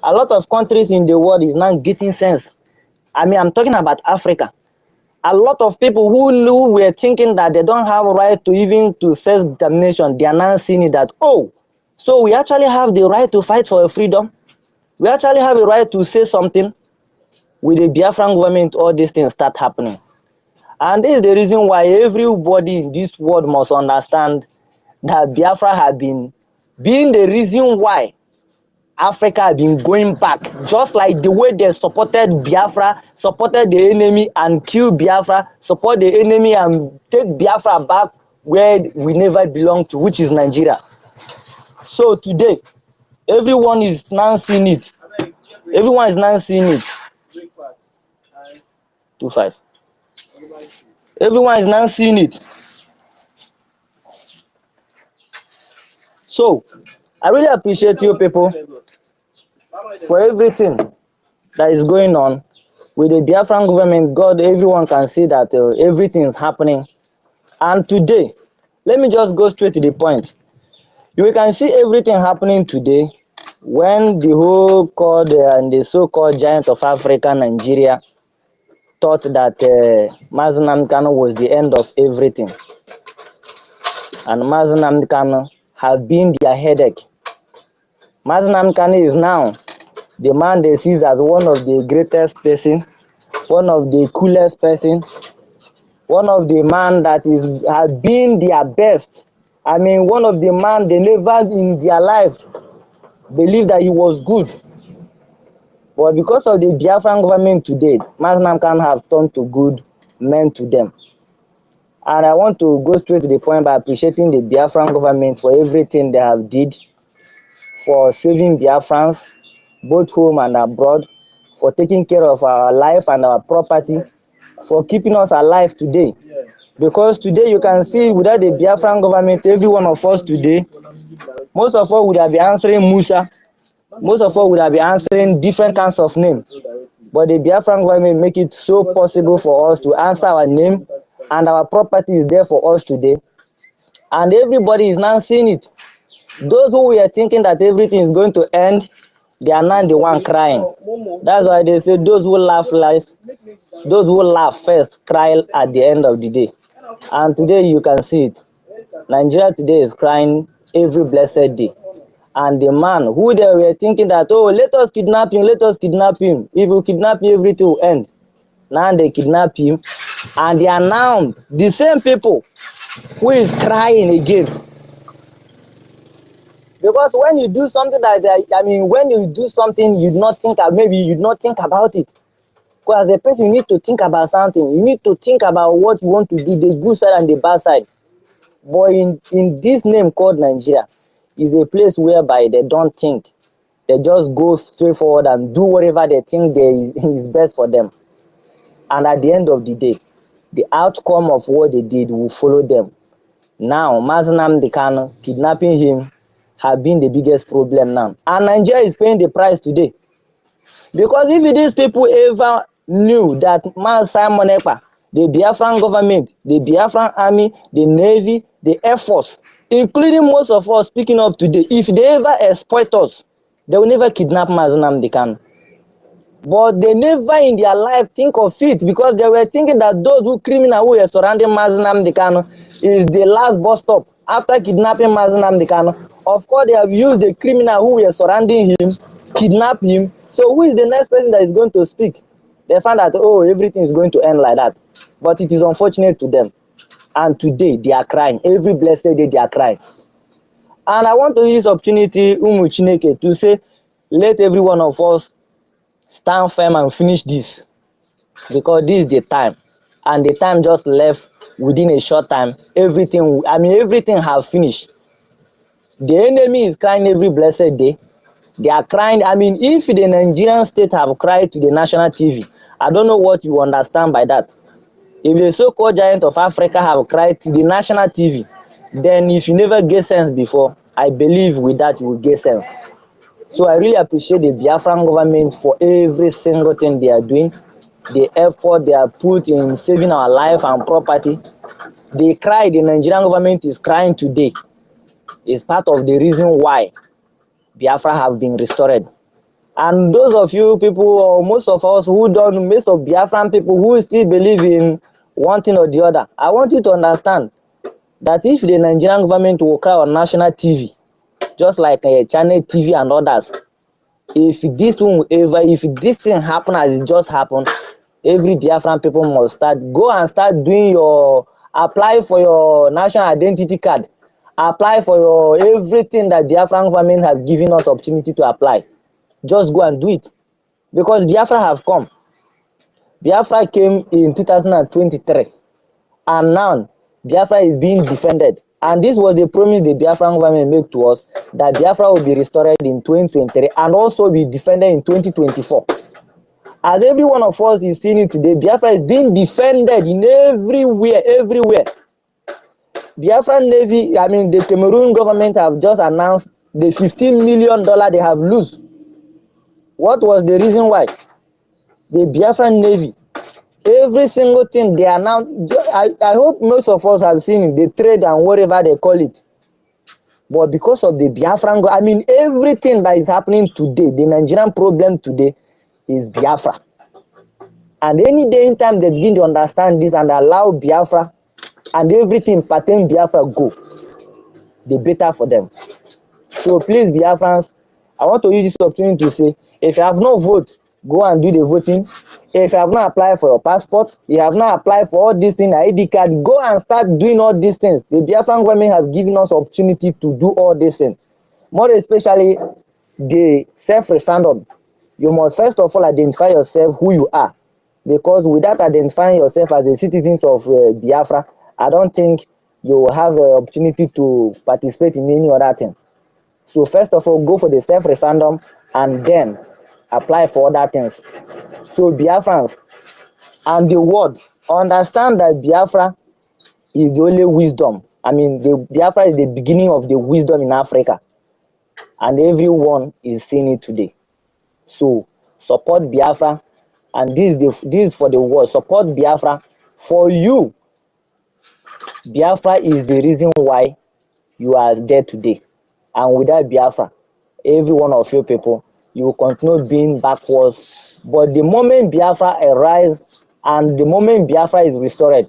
A lot of countries in the world is now getting sense. I'm talking about Africa. A lot of people who were thinking that they don't have a right to even to self-determination, they are now seeing it that, oh, so we actually have the right to fight for freedom. We actually have a right to say something. With the Biafran government, all these things start happening. And this is the reason why everybody in this world must understand that Biafra has been being the reason why Africa has been going back, just like the way they supported Biafra, supported the enemy and killed Biafra, support the enemy and take Biafra back where we never belonged to, which is Nigeria. So today, everyone is now seeing it. Everyone is now seeing it. 2-5. Everyone is now seeing it. So, I really appreciate you people for everything that is going on with the Biafran government. God, everyone can see that everything is happening. And today, let me just go straight to the point. You can see everything happening today when the whole called and the so-called giant of Africa, Nigeria, thought that Mazi Nnamdi Kanu was the end of everything. And Mazi Nnamdi Kanu have been their headache. Mazi Nnamdi Kanu is now the man they see as one of the greatest person, one of the coolest person, one of the man that has been their best. I mean, one of the man they never in their life believed that he was good. But because of the Biafran government today, Mazi Nnamdi Kanu have turned to good men to them. And I want to go straight to the point by appreciating the Biafran government for everything they have did, for saving Biafrans, both home and abroad, for taking care of our life and our property, for keeping us alive today. Because today you can see without the Biafran government, every one of us today, most of us would have been answering Musa, most of us would have been answering different kinds of names. But the Biafran government make it so possible for us to answer our name, and our property is there for us today. And everybody is now seeing it. Those who were thinking that everything is going to end, they are not the one crying. That's why they say those who laugh last, those who laugh first cry at the end of the day. And today you can see it. Nigeria today is crying every blessed day. And the man who they were thinking that, oh, let us kidnap him, let us kidnap him. If we kidnap him, everything will end. Now they kidnap him. And they are now the same people who is crying again. Because when you do something like that, I mean, when you do something you not think of, maybe you not think about it. Because as a person, you need to think about something. You need to think about what you want to do, the good side and the bad side. But in this name called Nigeria, is a place whereby they don't think. They just go straight forward and do whatever they think is best for them. And at the end of the day, the outcome of what they did will follow them. Now, Mazi Nnamdi Kanu, kidnapping him, have been the biggest problem now. And Nigeria is paying the price today. Because if these people ever knew that Simon Ekpa, the Biafran government, the Biafran army, the navy, the air force, including most of us speaking up today, if they ever exploit us, they will never kidnap Mazi Nnamdi Kanu. But they never in their life think of it, because they were thinking that those criminals who were surrounding Mazi Nnamdi Kanu is the last bus stop. After kidnapping Mazi Nnamdi Kanu, of course they have used the criminal who were surrounding him, kidnap him. So who is the next person that is going to speak? They found that, oh, everything is going to end like that. But it is unfortunate to them. And today they are crying. Every blessed day they are crying. And I want to use this opportunity, Chineke, to say, let every one of us stand firm and finish this, because this is the time, and the time just left within a short time. Everything have finished. The enemy is crying every blessed day. They are crying. I mean, if the Nigerian state have cried to the national TV, I don't know what you understand by that. If the so-called giant of Africa have cried to the national TV, then if you never get sense before, I believe with that you will get sense. So I really appreciate the Biafran government for every single thing they are doing, the effort they are put in saving our life and property. They cry, the Nigerian government is crying today. It's part of the reason why Biafra have been restored. And those of you people, or most of us who don't, most of Biafran people who still believe in one thing or the other. I want you to understand that if the Nigerian government will cry on national TV, just like Channel TV and others, if this thing happen as it just happened, every Biafran people must go and start doing apply for your national identity card, apply for your everything that Biafran government has given us opportunity to apply. Just go and do it, because Biafra have come. Biafra came in 2023, and now Biafra is being defended. And this was the promise the Biafran government made to us, that Biafra will be restored in 2023 and also be defended in 2024. As every one of us is seeing it today, Biafra is being defended in everywhere. Biafran Navy, the Cameroon government have just announced the $15 million they have lost. What was the reason why? The Biafran Navy. Every single thing they announced, I hope most of us have seen it, the trade and whatever they call it. But because of the Biafran, everything that is happening today, the Nigerian problem today is Biafra. And any day in time they begin to understand this and allow Biafra and everything pertaining Biafra go, the better for them. So please, Biafrans, I want to use this opportunity to say, if you have no vote, go and do the voting. If you have not applied for your passport, you have not applied for all these things, ID card, go and start doing all these things. The Biafran government has given us opportunity to do all these things. More especially the self-referendum. You must first of all identify yourself who you are, because without identifying yourself as a citizen of Biafra, I don't think you will have an opportunity to participate in any other thing. So first of all, go for the self-referendum and then apply for other things. So Biafrans and the world, understand that Biafra is the only wisdom. The Biafra is the beginning of the wisdom in Africa, and everyone is seeing it today. So support Biafra, and this is for the world. Support Biafra. For you, Biafra is the reason why you are there today, and without Biafra, every one of you people, you will continue being backwards. But the moment Biafra arises and the moment Biafra is restored,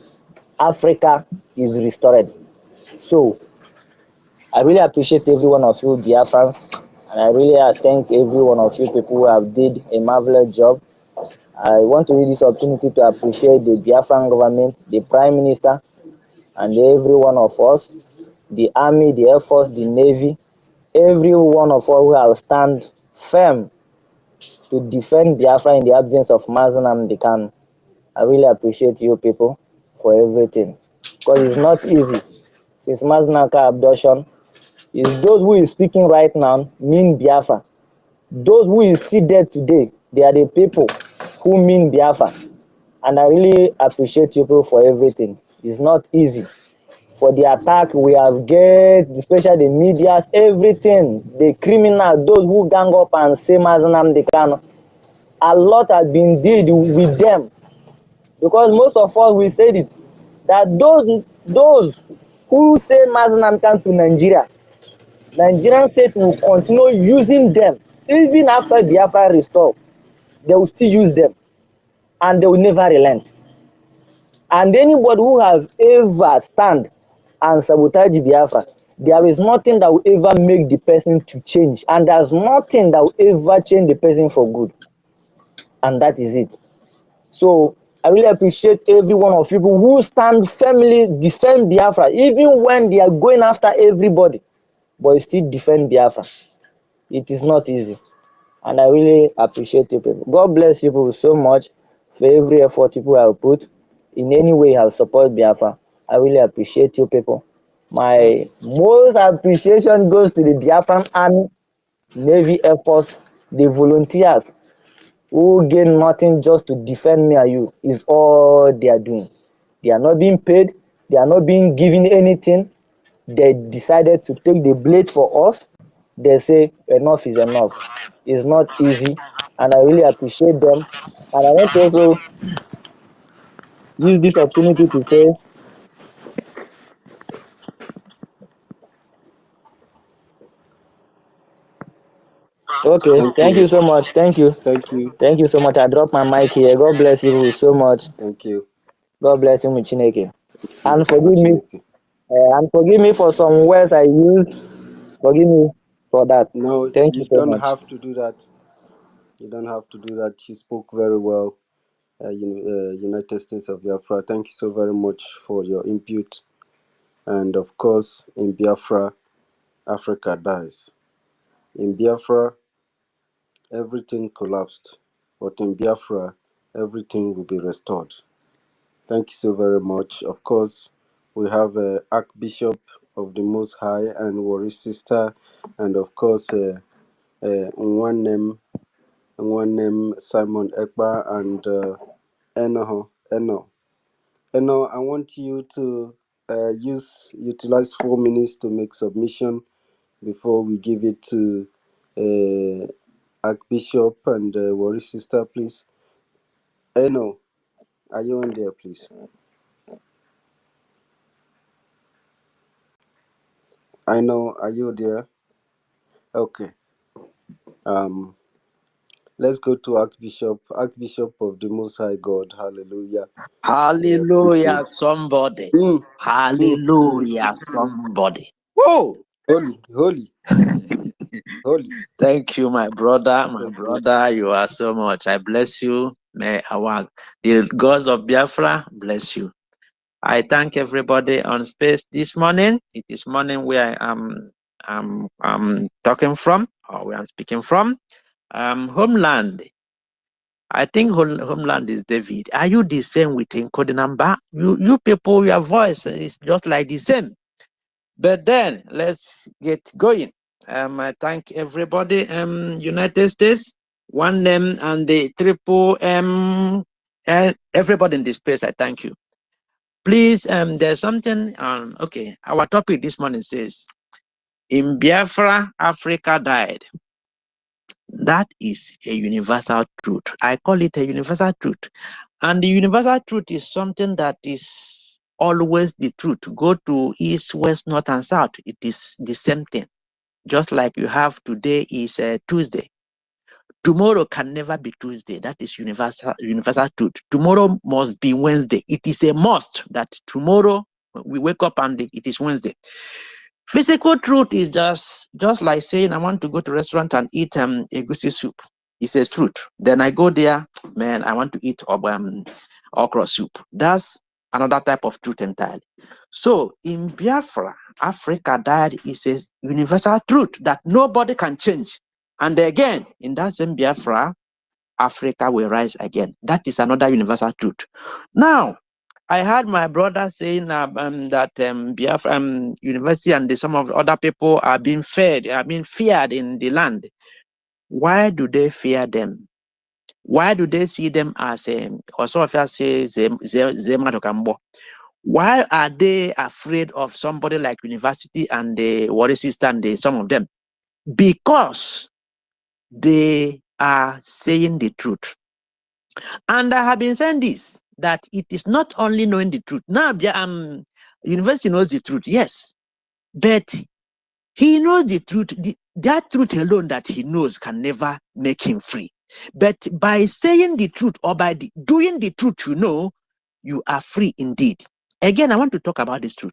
Africa is restored. So I really appreciate every one of you Biafrans, and I really thank every one of you people who have did a marvelous job. I want to use this opportunity to appreciate the Biafran government, the Prime Minister, and every one of us, the Army, the Air Force, the Navy, every one of us who have stand firm to defend Biafra in the absence of Mazen Amdekan. I really appreciate you people for everything, because it's not easy. Since Mazenaka abduction, it's those who is speaking right now mean Biafra. Those who is still there today, they are the people who mean Biafra. And I really appreciate you people for everything. It's not easy. For the attack we have get, especially the media, everything, the criminals, those who gang up and say Mazen Amdekan, a lot has been did with them, because most of us we said it, that those who say Mazen Amdekan to Nigeria, Nigerian state will continue using them even after Biafra restore. They will still use them, and they will never relent. And anybody who has ever stand and sabotage Biafra, there is nothing that will ever make the person to change, and there's nothing that will ever change the person for good, and that is it. So I really appreciate every one of you who stand firmly, defend Biafra, even when they are going after everybody, but still defend Biafra. It is not easy, and I really appreciate you people. God bless you people so much for every effort people have put in any way have supported Biafra. I really appreciate you people. My most appreciation goes to the Biafran Army, Navy, Air Force, the volunteers who gain nothing just to defend me and you. Is all they are doing. They are not being paid. They are not being given anything. They decided to take the blade for us. They say enough is enough. It's not easy, and I really appreciate them. And I want to also use this opportunity to say, okay, Thank thank you you. so much. Thank you. Thank you. Thank you so much. I dropped my mic here. God bless you so much. Thank you. God bless you, Muchineke. And Ndokwa forgive me, Chineke. for some words I used. Forgive me for that. No, Thank you you so don't much. have to do that. You don't have to do that. You spoke very well. United States of Biafra. Thank you so very much for your input. And of course, in Biafra, Africa dies. In Biafra, everything collapsed. But in Biafra, everything will be restored. Thank you so very much. Of course, we have Archbishop of the Most High and Warri Sister, and of course, one name Simon Ekpa and Eno. Eno, I want you to utilize 4 minutes to make submission before we give it to Archbishop and Warri Sister, please. Eno, are you on there, please? I know, are you there? Okay. Let's go to Archbishop of the Most High God. Hallelujah. Please go. Hallelujah, somebody. Mm, mm, mm. Hallelujah, somebody. Whoa! Holy, holy, holy. Thank you, my brother. My Thank you. brother, you are so much. I bless you. May the gods of Biafra bless you. I thank everybody on space this morning. It is morning where I'm talking from, or where I'm speaking from. Homeland. I think Homeland is David. Are you the same with encoding number? You people, your voice is just like the same. But then let's get going. I thank everybody. United States, one name and the triple everybody in this space. I thank you. Please, there's something. Okay, our topic this morning says, "In Biafra, Africa died." That is a universal truth. I call it a universal truth. And the universal truth is something that is always the truth. Go to east, west, north, and south. It is the same thing. Just like you have today is Tuesday. Tomorrow can never be Tuesday. That is universal truth. Tomorrow must be Wednesday. It is a must that tomorrow we wake up and it is Wednesday. Physical truth is just like saying I want to go to a restaurant and eat egusi soup. It's a truth. Then I go there, man, I want to eat okra soup. That's another type of truth entirely. So in Biafra, Africa died is a universal truth that nobody can change. And again, in that same Biafra, Africa will rise again. That is another universal truth. Now, I heard my brother saying that Biafra University and some of the other people are being feared in the land. Why do they fear them? Why do they see them as also if I say Zematokambo? Why are they afraid of somebody like University and the Warri Sister and some of them? Because they are saying the truth. And I have been saying this, that it is not only knowing the truth. Now, University knows the truth, yes. But he knows the truth. That truth alone that he knows can never make him free. But by saying the truth or by doing the truth, you are free indeed. Again, I want to talk about this truth.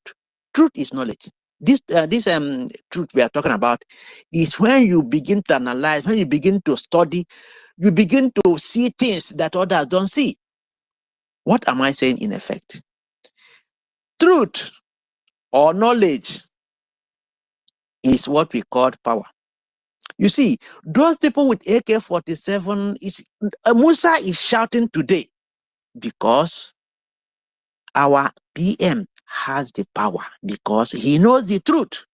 Truth is knowledge. This truth we are talking about is when you begin to analyze, when you begin to study, you begin to see things that others don't see. What am I saying in effect? Truth or knowledge is what we call power. You see, those people with AK-47, Musa is shouting today because our PM has the power, because he knows the truth.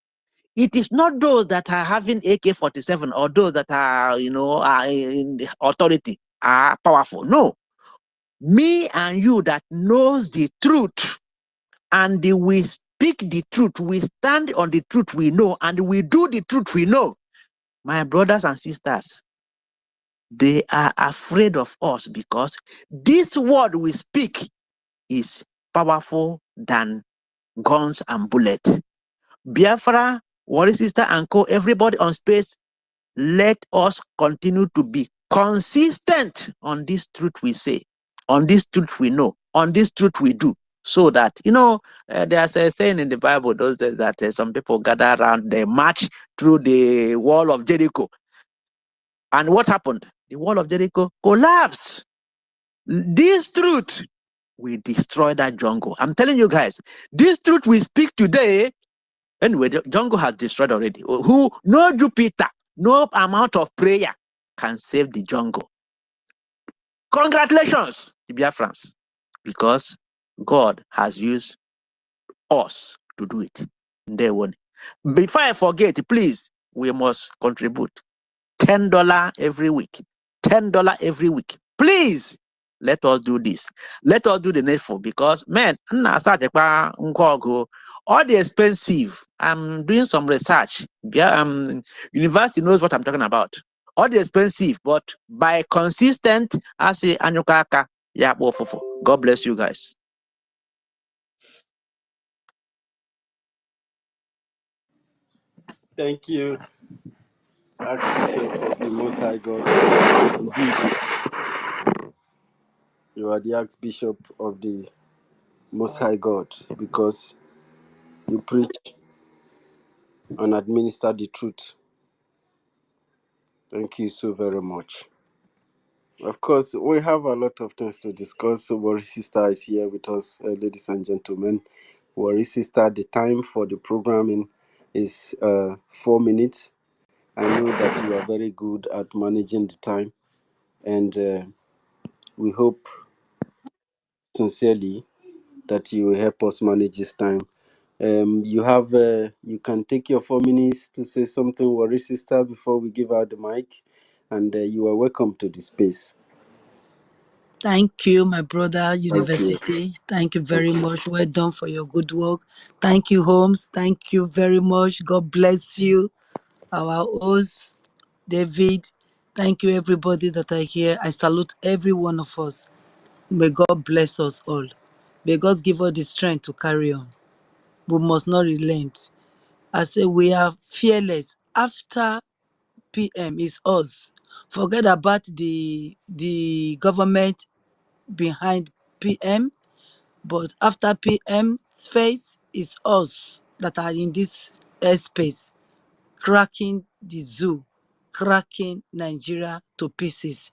It is not those that are having AK-47 or those that are, are in the authority are powerful. No. Me and you that knows the truth, and we speak the truth, we stand on the truth we know, and we do the truth we know. My brothers and sisters, they are afraid of us because this word we speak is powerful than guns and bullets. Biafra, Warri Sister and Co, everybody on space, let us continue to be consistent on this truth we say, on this truth we know. on this truth we do. So that, there's a saying in the Bible, those days, that some people gather around, they march through the wall of Jericho. And what happened? The wall of Jericho collapsed. This truth will destroy that jungle. I'm telling you guys, this truth we speak today, anyway, the jungle has destroyed already. No Jupiter, no amount of prayer can save the jungle. Congratulations, the Biafrans, because God has used us to do it. Day one. Before I forget, please, we must contribute $10 every week. $10 every week. Please, let us do this. Let us do the needful, because, man, all the expensive. I'm doing some research. University knows what I'm talking about. All the expensive, but by consistent, I say, Anyukaka, yeah, God bless you guys. Thank you, Archbishop of the Most High God. Indeed, you are the Archbishop of the Most High God, because you preach and administer the truth. Thank you so very much. Of course, we have a lot of things to discuss. So, Worry Sister is here with us, ladies and gentlemen. Worry Sister, the time for the programming is 4 minutes. I know that you are very good at managing the time, and we hope sincerely that you will help us manage this time. You can take your 4 minutes to say something, Worry Sister, before we give out the mic, and you are welcome to the space. Thank you, my brother, Thank you. University. Thank you very much. Well done for your good work. Thank you, Holmes. Thank you very much. God bless you. Our host, David. Thank you, everybody that are here. I salute every one of us. May God bless us all. May God give us the strength to carry on. We must not relent. I say we are fearless. After PM is us. Forget about the government behind PM, but after PM's face is us that are in this airspace, cracking the zoo, cracking Nigeria to pieces,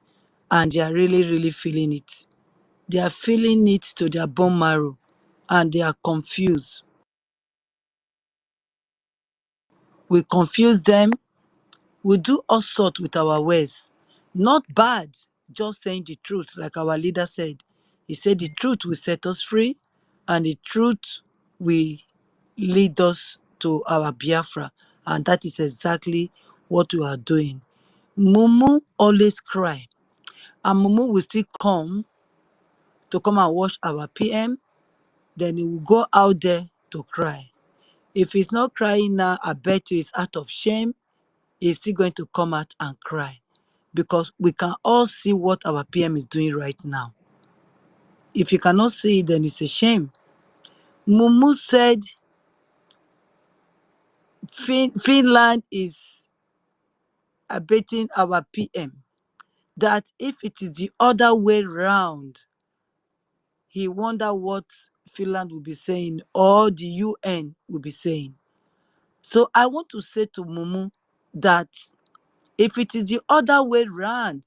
and they are really, really feeling it. They are feeling it to their bone marrow, and they are confused. We confuse them. We do all sorts with our words. Not bad, just saying the truth, like our leader said. He said the truth will set us free, and the truth will lead us to our Biafra. And that is exactly what we are doing. Mumu always cry. And Mumu will still come to come and watch our PM. Then he will go out there to cry. If he's not crying now, I bet you it's out of shame. He's still going to come out and cry, because we can all see what our PM is doing right now. If you cannot see it, then it's a shame. Mumu said Finland is abating our PM. That if it is the other way round, he wonder what Finland will be saying, or the UN will be saying. So I want to say to Mumu that if it is the other way round,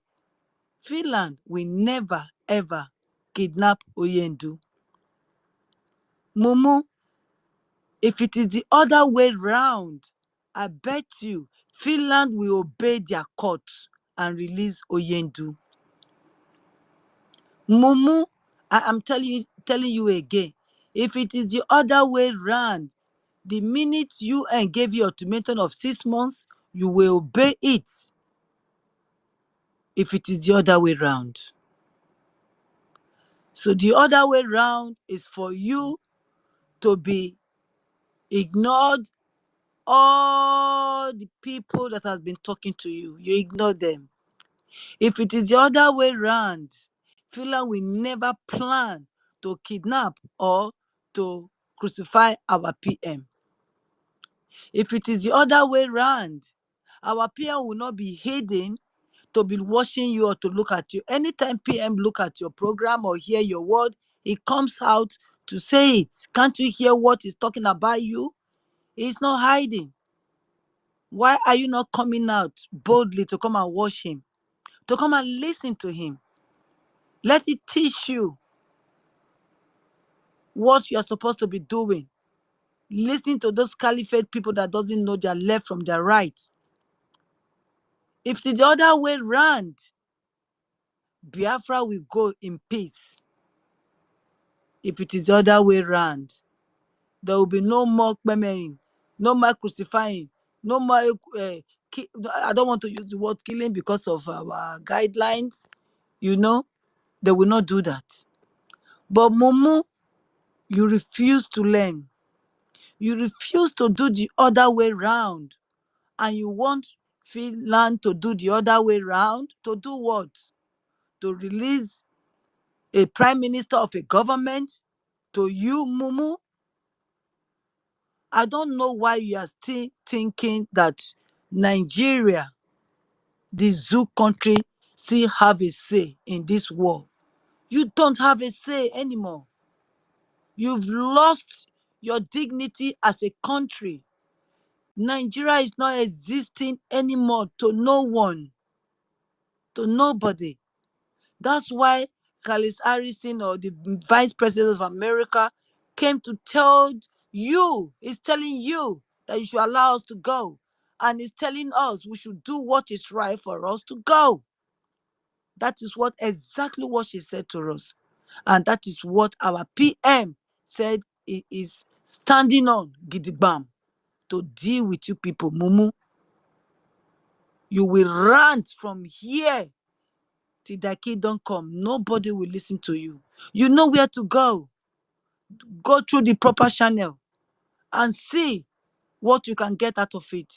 Finland will never ever kidnap Oyendu. Mumu, if it is the other way round, I bet you Finland will obey their court and release Oyendu. Mumu, I am telling you again, if it is the other way round, the minute UN gave you ultimatum of 6 months, you will obey it. If it is the other way round. So the other way round is for you to be ignored. All the people that has been talking to you, you ignore them. If it is the other way round, Finland will never plan to kidnap or to crucify our PM. If it is the other way round, our PM will not be hidden to be watching you or to look at you. Anytime PM look at your program or hear your word, He comes out to say it. Can't you hear what he's talking about you? He's not hiding. Why are you not coming out boldly to come and watch him? To come and listen to him? Let it teach you what you're supposed to be doing. Listening to those caliphate people that doesn't know their left from their right. If it's the other way round, Biafra will go in peace. If it is the other way round, there will be no more murmuring, no more crucifying, no more. I don't want to use the word killing because of our guidelines. You know, they will not do that. But Mumu, you refuse to learn. You refuse to do the other way round. And you want Finland to do the other way round? To do what? To release a prime minister of a government to you, Mumu? I don't know why you are still thinking that Nigeria, the zoo country, still have a say in this war. You don't have a say anymore. You've lost your dignity as a country. Nigeria is not existing anymore to no one, to nobody. That's why Carlos Harrison, or the Vice President of America, came to tell you, he's telling you that you should allow us to go. And he's telling us we should do what is right for us to go. That is exactly what she said to us. And that is what our PM said he is standing on, Gidigam, to deal with you people. Mumu, you will rant from here till that kid don't come. Nobody will listen to you. You know where to go. Go through the proper channel and see what you can get out of it.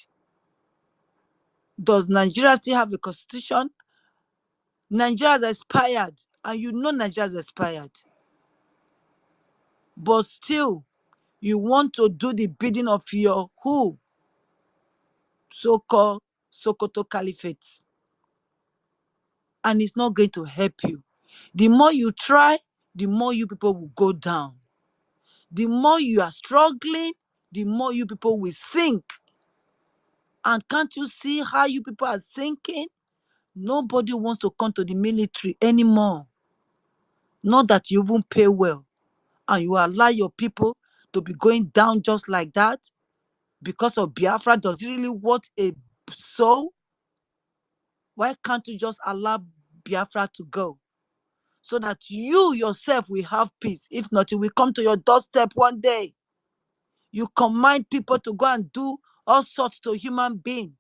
Does Nigeria still have a constitution? Nigeria has expired, and you know Nigeria has expired. But still, you want to do the bidding of your who? So-called Sokoto Caliphate. And it's not going to help you. The more you try, the more you people will go down. The more you are struggling, the more you people will sink. And can't you see how you people are sinking? Nobody wants to come to the military anymore. Not that you even pay well. And you allow your people to be going down just like that because of Biafra. Does it really want a soul? Why can't you just allow Biafra to go? So that you yourself will have peace. If not, it will come to your doorstep one day. You command people to go and do all sorts to human beings,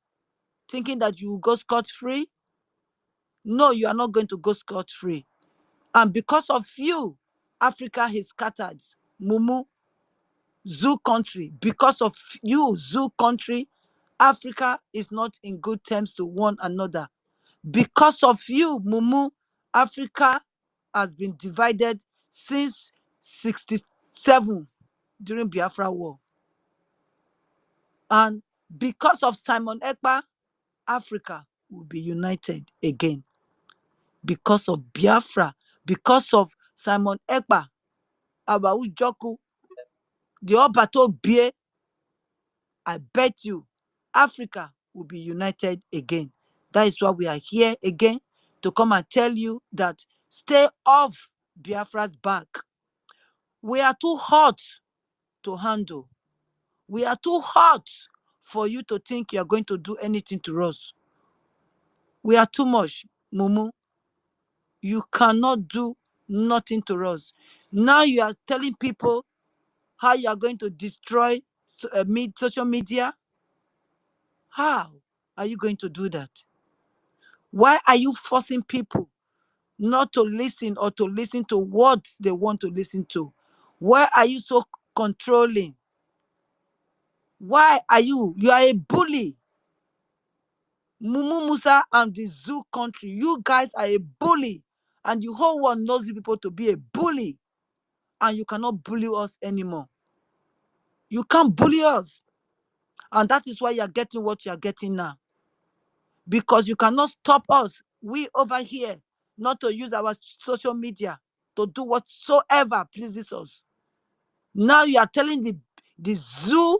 thinking that you will go scot-free. No, you are not going to go scot-free. And because of you, Africa is scattered. Mumu, zoo country. Because of you, zoo country, Africa is not in good terms to one another. Because of you, Mumu, Africa has been divided since 67 during Biafra War. And because of Simon Ekpa, Africa will be united again. Because of Biafra, because of Simon Ekpa, Abawu Joku, the Obato Bie, I bet you Africa will be united again. That is why we are here again, to come and tell you that stay off Biafra's back. We are too hot to handle. We are too hot for you to think you are going to do anything to us. We are too much, Mumu. You cannot do nothing to us. Now you are telling people how you are going to destroy social media. How are you going to do that? Why are you forcing people not to listen, or to listen to what they want to listen to? Why are you so controlling? Why are you are a bully. Mumu Musa and the zoo country, you guys are a bully. And the whole world knows you people to be a bully. And you cannot bully us anymore. You can't bully us. And that is why you are getting what you are getting now. Because you cannot stop us, we over here, not to use our social media. to do whatsoever pleases us. Now you are telling the zoo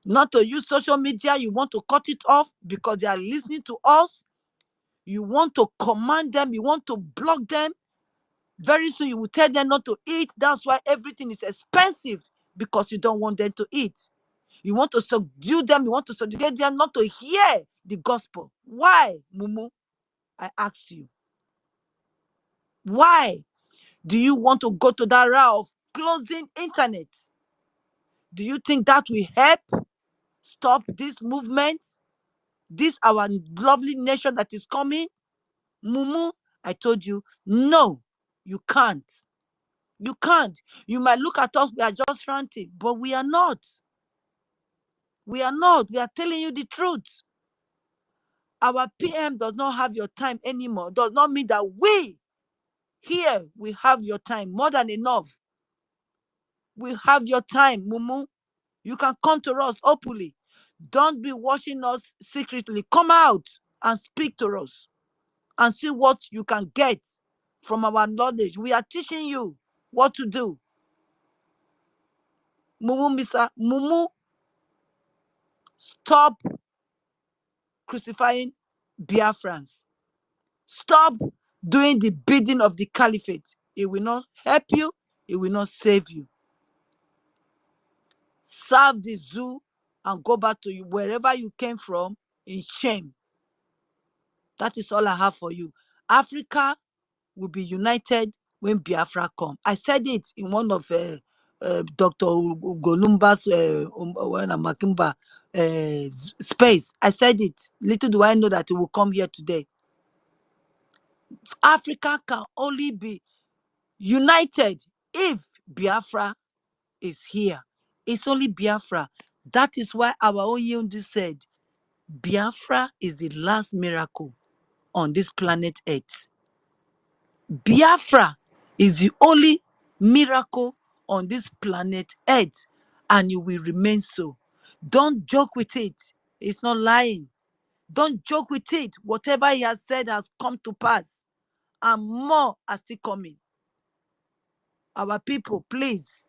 not to use social media. You want to cut it off because they are listening to us. You want to command them. You want to block them. Very soon you will tell them not to eat. That's why everything is expensive, because you don't want them to eat. You want to subdue them. You want to subjugate them not to hear the gospel. Why, Mumu? I asked you. Why do you want to go to that route of closing internet? Do you think that will help stop this movement? This our lovely nation that is coming? Mumu, I told you, no, you can't. You can't. You might look at us, we are just ranting, but we are not. We are not. We are telling you the truth. Our PM does not have your time anymore. Does not mean that we here, we have your time more than enough. We have your time, Mumu. You can come to us openly. Don't be watching us secretly. Come out and speak to us and see what you can get from our knowledge. We are teaching you what to do. Mumu, Misa, Mumu, stop crucifying Biafrans. Stop doing the bidding of the caliphate. It will not help you. It will not save you. Serve the zoo and go back to you wherever you came from in shame. That is all I have for you. Africa will be united when Biafra come. I said it in one of Dr. Golumba's Makimba space. I said it. Little do I know that it will come here today. Africa can only be united if Biafra is here. It's only Biafra. That is why our own Yundi said, Biafra is the last miracle on this planet Earth. Biafra is the only miracle on this planet Earth, and you will remain so. Don't joke with it. It's not lying. Don't joke with it. Whatever he has said has come to pass, and more are still coming. Our people, please,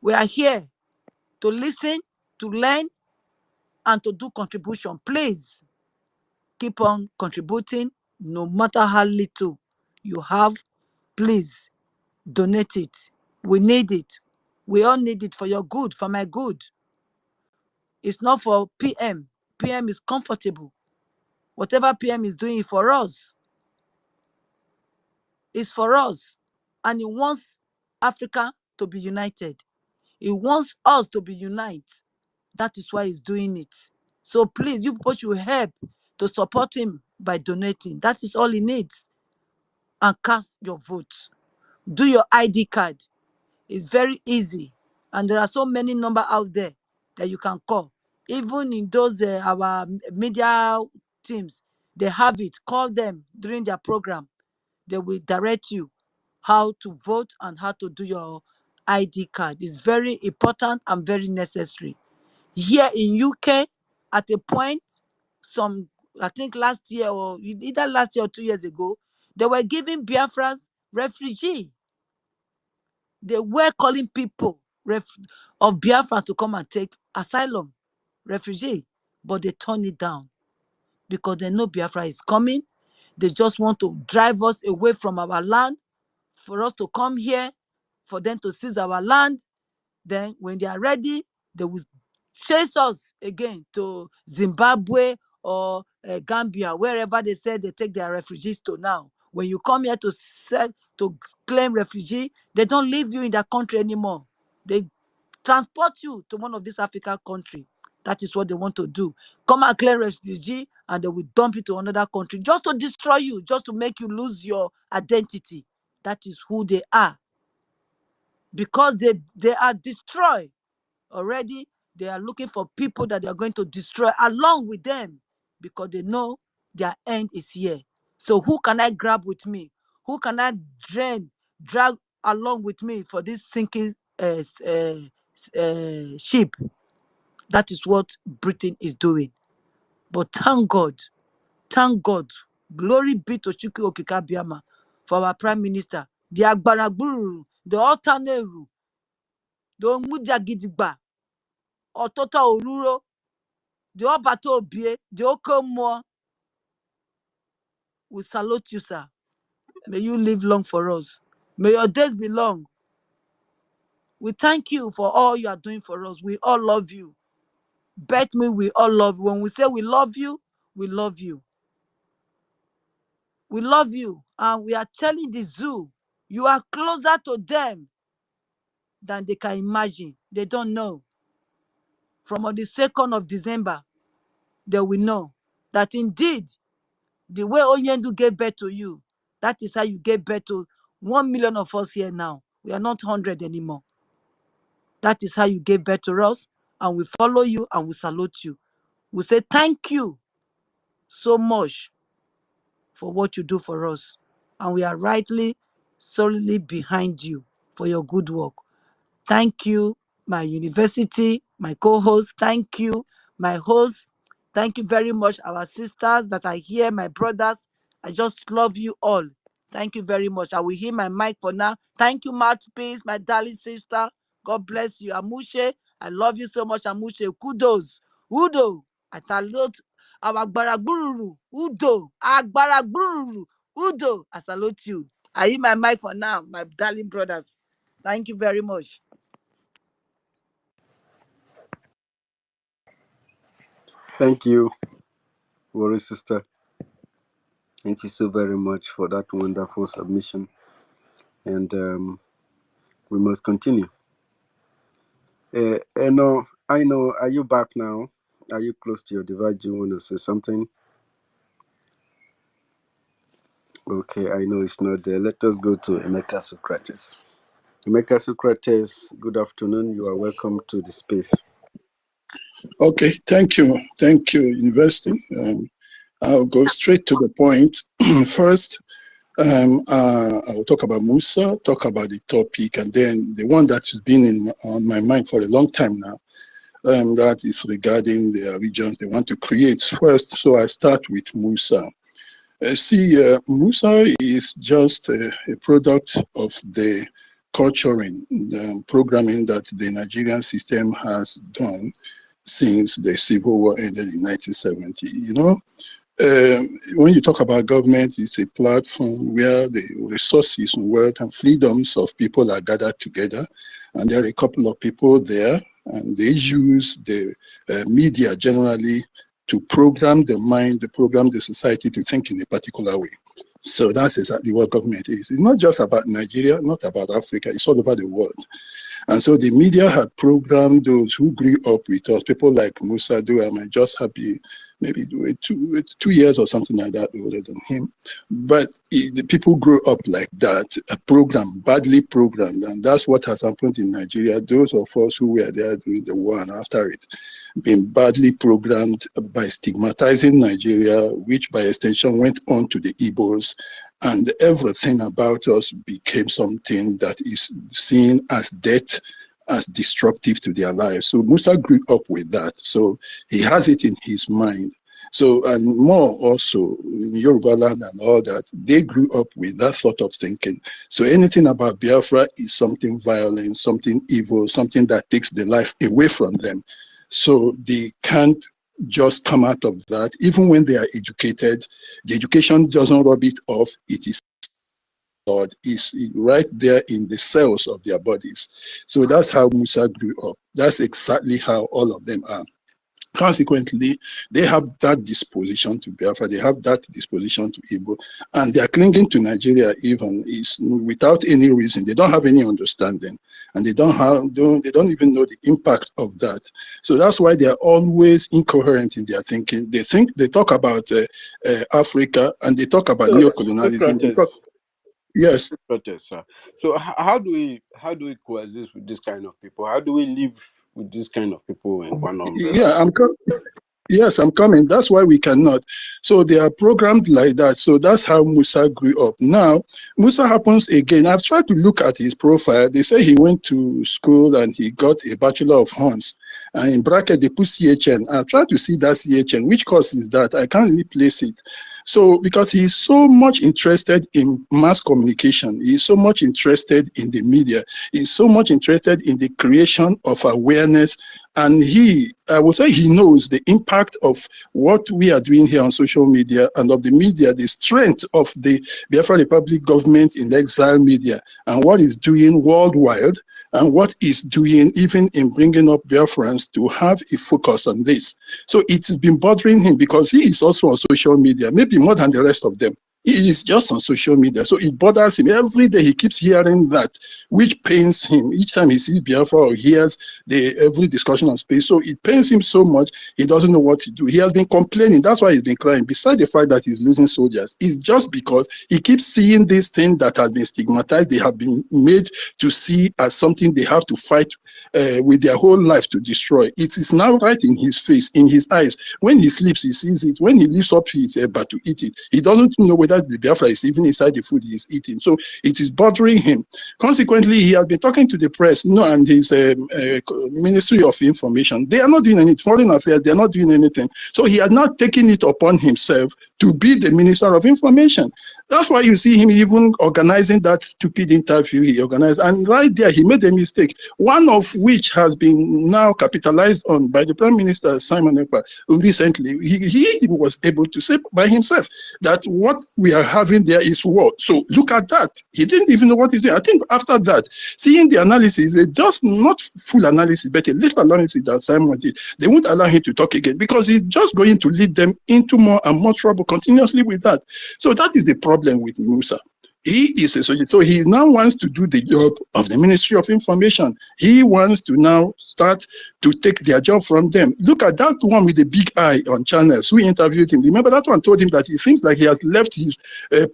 we are here to listen, to learn, and to do contribution. Please keep on contributing, no matter how little you have. Please donate it. We need it. We all need it for your good, for my good. It's not for PM. PM is comfortable. Whatever PM is doing for us, is for us. And he wants Africa to be united. He wants us to be united. That is why he's doing it. So please, you people should help to support him by donating. That is all he needs. And cast your votes. Do your ID card. It's very easy. And there are so many numbers out there that you can call. Even in those, our media teams, they have it. Call them during their program. They will direct you how to vote and how to do your ID card. It's very important and very necessary. Here in UK, at a point, I think last year or either last year or 2 years ago, they were giving Biafrans refugee. They were calling people of Biafra to come and take asylum, refugee, but they turned it down because they know Biafra is coming. They just want to drive us away from our land, for us to come here, for them to seize our land. Then when they are ready, they will chase us again to Zimbabwe or Gambia, wherever they say they take their refugees to now. When you come here to claim refugee, they don't leave you in that country anymore. They transport you to one of these African countries. That is what they want to do. Come and claim refugee, and they will dump you to another country just to destroy you, just to make you lose your identity. That is who they are. Because they are destroyed already, they are looking for people that they are going to destroy along with them, because they know their end is here. So who can I grab with me? Who can I drag along with me for this sinking ship? That is what Britain is doing. But thank God, glory be to Chukwu Okike Abiyama for our Prime Minister, the Agbaragburu, the Otaneru, the Omudiagidigba, Otota Oruro, the Obato Obie, the Okomo. We salute you, sir. May you live long for us. May your days be long. We thank you for all you are doing for us. We all love you. Bet me we all love you. When we say we love you, we love you. We love you. And we are telling the zoo, you are closer to them than they can imagine. They don't know. From on the 2nd of December, they will know that indeed, the way Onyendu gave birth to you, that is how you gave birth to 1 million of us here now. We are not 100 anymore. That is how you gave birth to us, and we follow you and we salute you. We say thank you so much for what you do for us. And we are rightly, solely behind you for your good work. Thank you, my university, my co-host. Thank you, my host. Thank you very much, our sisters that are here, my brothers. I just love you all. Thank you very much. I will hear my mic for now. Thank you, Mouthpiece, my darling sister. God bless you. Amushe, I love you so much, Amushe. Kudos. Udo. I salute our Agbaragburu. Udo. Agbaragburu. Udo. I salute you. I hear my mic for now, my darling brothers. Thank you very much. Thank you, Warri sister. Thank you so very much for that wonderful submission. And we must continue. I know, are you back now? Are you close to your device? Do you want to say something? Okay, I know it's not there. Let us go to Emeka Socrates. Emeka Socrates, good afternoon. You are welcome to the space. Okay, thank you, University. I'll go straight to the point. First, I'll talk about Musa, talk about the topic, and then the one that has been on my mind for a long time now. That is regarding the regions they want to create first. So I start with Musa. Musa is just a product of the culturing, the programming that the Nigerian system has done since the Civil War ended in 1970. You know, when you talk about government, it's a platform where the resources, wealth, and freedoms of people are gathered together, and there are a couple of people there, and they use the media generally to program the mind, to program the society to think in a particular way. So that's exactly what government is. It's not just about Nigeria, not about Africa, it's all over the world. And so the media had programmed those who grew up with us, people like Musa Do. I might just happy, maybe 2 years or something like that older than him. But the people grew up like that, badly programmed. And that's what has happened in Nigeria. Those of us who were there during the war and after it, been badly programmed by stigmatizing Nigeria, which by extension went on to the Igbos. And everything about us became something that is seen as death, as destructive to their lives. So Musa grew up with that. So he has it in his mind. So, and more also in Yoruba land and all that, they grew up with that sort of thinking. So anything about Biafra is something violent, something evil, something that takes the life away from them. So they can't just come out of that. Even when they are educated, the education doesn't rub it off. It is right there in the cells of their bodies. So that's how Musa grew up. That's exactly how all of them are. Consequently, they have that disposition to Biafra, they have that disposition to Igbo, and they are clinging to Nigeria even is without any reason. They don't have any understanding, and they don't even know the impact of that. So that's why they are always incoherent in their thinking. They talk about Africa, and they talk about neocolonialism. Yes. So how do we coexist with this kind of people? How do we live with this kind of people in one umbrella? Yeah, I'm coming. That's why we cannot. So they are programmed like that. So that's how Musa grew up. Now, Musa happens again. I've tried to look at his profile. They say he went to school and he got a Bachelor of Arts. And in bracket, they put CHN. I've tried to see that CHN. Which course is that? I can't really place it. So, because he is so much interested in mass communication, he is so much interested in the media, he is so much interested in the creation of awareness, and I would say he knows the impact of what we are doing here on social media and of the media, the strength of the Biafra Republic government in exile media, and what it's doing worldwide, and what it's doing even in bringing up Biafrans to have a focus on this. So it's been bothering him because he is also on social media, maybe more than the rest of them. He is just on social media. So it bothers him. Every day he keeps hearing that, which pains him. Each time he sees Biafra or hears every discussion on space. So it pains him so much, he doesn't know what to do. He has been complaining. That's why he's been crying. Besides the fact that he's losing soldiers, it's just because he keeps seeing this thing that has been stigmatized. They have been made to see as something they have to fight with their whole life to destroy. It is now right in his face, in his eyes. When he sleeps, he sees it. When he lifts up his but to eat it, he doesn't know whether the Biafra is even inside the food he is eating. So it is bothering him. Consequently, he has been talking to the press, and his Ministry of Information. They are not doing anything. Foreign Affairs, they are not doing anything. So he has not taken it upon himself to be the Minister of Information. That's why you see him even organizing that stupid interview he organized. And right there, he made a mistake, one of which has been now capitalized on by the Prime Minister, Simon Ekpa, recently. He was able to say by himself that what we are having there is war. So look at that. He didn't even know what he's doing. I think after that, seeing the analysis, just not full analysis, but a little analysis that Simon did, they won't allow him to talk again because he's just going to lead them into more and more trouble continuously with that. So that is the problem with Musa. He is a soldier, so he now wants to do the job of the Ministry of Information. He wants to now start to take their job from them. Look at that one with the big eye on channels. We interviewed him. Remember that one told him that he thinks like he has left his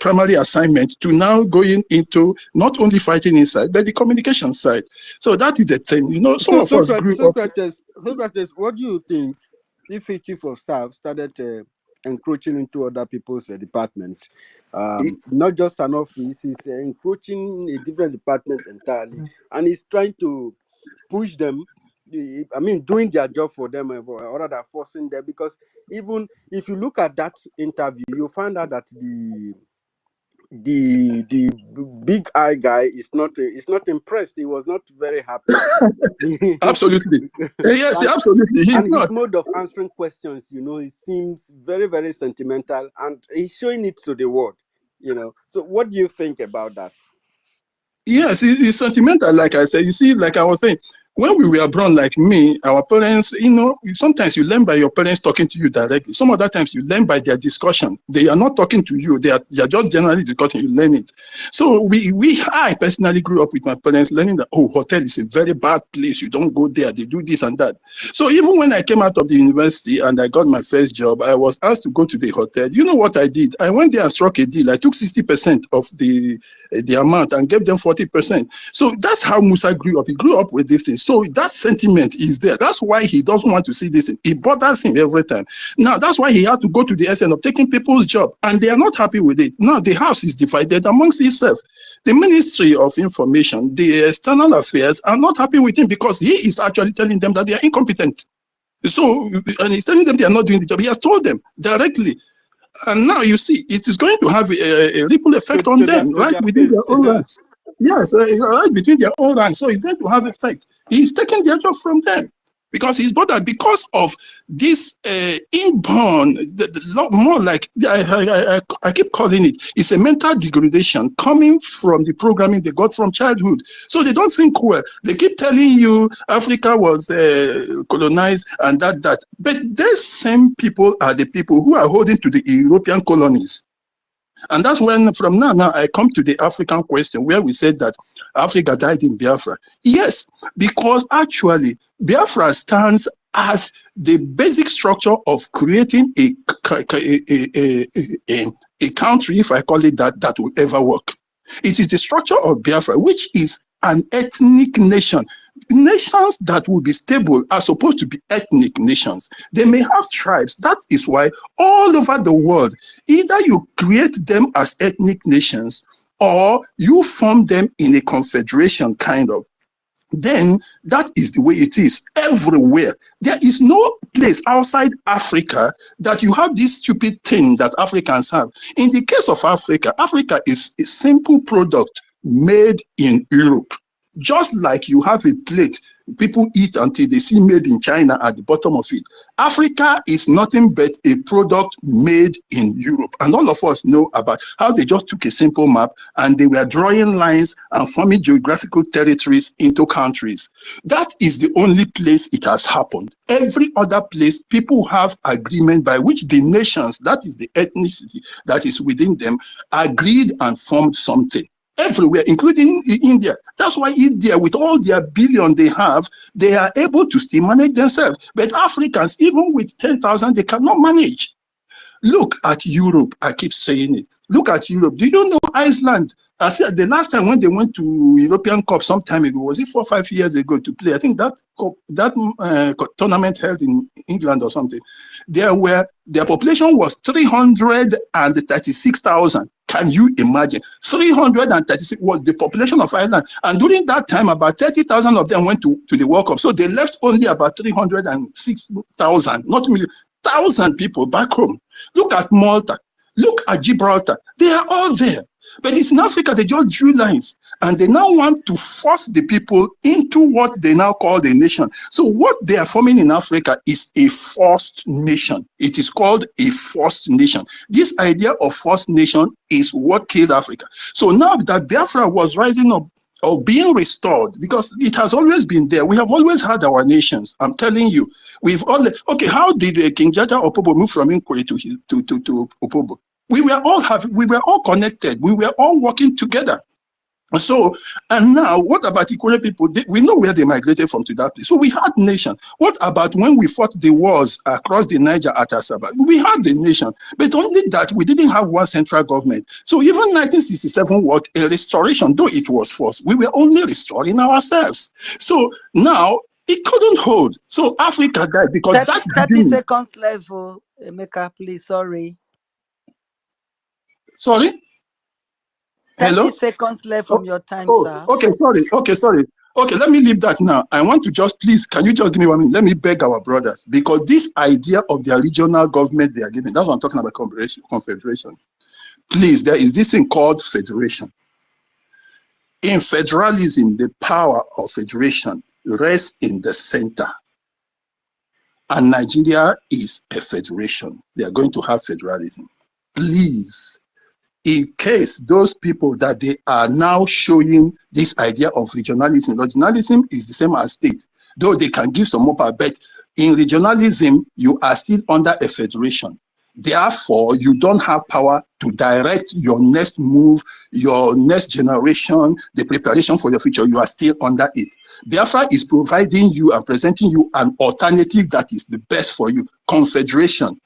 primary assignment to now going into not only fighting inside, but the communication side. So that is the thing. Some So of us grew up. Socrates, what do you think if a chief of staff started encroaching into other people's department? Not just an office, he's encroaching a different department entirely, and he's trying to push them. I mean, doing their job for them, or rather forcing them. Because even if you look at that interview, you'll find out that the big eye guy is not impressed. He was not very happy. Absolutely. Yes, and, absolutely. He's and his not. mode of answering questions, he seems very, very sentimental, and he's showing it to the world. So what do you think about that? Yes, it's sentimental, like I said. You see, like I was saying, when we were born, like me, our parents, sometimes you learn by your parents talking to you directly. Some other times you learn by their discussion. They are not talking to you. They are just generally discussing, you learn it. So I personally grew up with my parents learning that, hotel is a very bad place. You don't go there. They do this and that. So even when I came out of the university and I got my first job, I was asked to go to the hotel. You know what I did? I went there and struck a deal. I took 60% of the amount and gave them 40%. So that's how Musa grew up. He grew up with this thing. So that sentiment is there. That's why he doesn't want to see this thing. It bothers him every time. Now, that's why he had to go to the extent of taking people's job, and they are not happy with it. Now, the house is divided amongst itself. The Ministry of Information, the External Affairs are not happy with him because he is actually telling them that they are incompetent. So, and he's telling them they are not doing the job. He has told them directly. And now you see, it is going to have a ripple effect on them, To right their within their face. own ranks. Yes, right between their own ranks. So it's going to have effect. He's taking their job from them because he's bothered because of this inborn, more like I keep calling it. It's a mental degradation coming from the programming they got from childhood. So they don't think well. They keep telling you Africa was colonized and that. But these same people are the people who are holding to the European colonies. And that's when, from now, I come to the African question, where we said that Africa died in Biafra. Yes, because actually, Biafra stands as the basic structure of creating a country, if I call it that, that will ever work. It is the structure of Biafra, which is an ethnic nation. Nations that will be stable are supposed to be ethnic nations. They may have tribes. That is why all over the world, either you create them as ethnic nations or you form them in a confederation kind of. then that is the way it is everywhere. There is no place outside Africa that you have this stupid thing that Africans have. In the case of Africa, Africa is a simple product made in Europe. Just like you have a plate people eat until they see made in China at the bottom of it. Africa is nothing but a product made in Europe. And all of us know about how they just took a simple map and they were drawing lines and forming geographical territories into countries. That is the only place it has happened. Every other place, people have agreement by which the nations, that is the ethnicity that is within them, agreed and formed something. Everywhere, including India. That's why India, with all their billion they have, they are able to still manage themselves. But Africans, even with 10,000, they cannot manage. Look at Europe. I keep saying it. Look at Europe. Do you know Iceland? I think the last time when they went to European Cup some time ago, was it 4 or 5 years ago to play? I think that tournament held in England or something. Their population was 336,000. Can you imagine? 336 was the population of Ireland. And during that time, about 30,000 of them went to the World Cup. So they left only about 306,000, not million, 1,000 people back home. Look at Malta. Look at Gibraltar. They are all there. But it's in Africa, they just drew lines. And they now want to force the people into what they now call the nation. So what they are forming in Africa is a forced nation. It is called a forced nation. This idea of forced nation is what killed Africa. So now that Biafra was rising up, or being restored, because it has always been there. We have always had our nations. I'm telling you, we've all. Okay, how did King Jaja Opobo move from Nkwe to Opobo? We were all connected. We were all working together. So, and now, what about Ikore people? We know where they migrated from to that place. So we had nation. What about when we fought the wars across the Niger at Asaba? We had the nation, but only that we didn't have one central government. So even 1967 was a restoration, though it was forced. We were only restoring ourselves. So now it couldn't hold. So Africa died because 30 seconds left, Emeka, please. Sorry. Sorry? 30 Hello? seconds left from your time, sir. Okay, sorry. Okay, let me leave that now. I want to just, please, can you just give me 1 minute? Let me beg our brothers, because this idea of their regional government they are giving, that's what I'm talking about, confederation. Please, there is this thing called federation. In federalism, the power of federation rests in the center. And Nigeria is a federation. They are going to have federalism. Please, in case those people that they are now showing this idea of regionalism is the same as state, though they can give some more power, but in regionalism, you are still under a federation. Therefore, you don't have power to direct your next move, your next generation, the preparation for your future. You are still under it. Biafra is providing you and presenting you an alternative that is the best for you. Confederation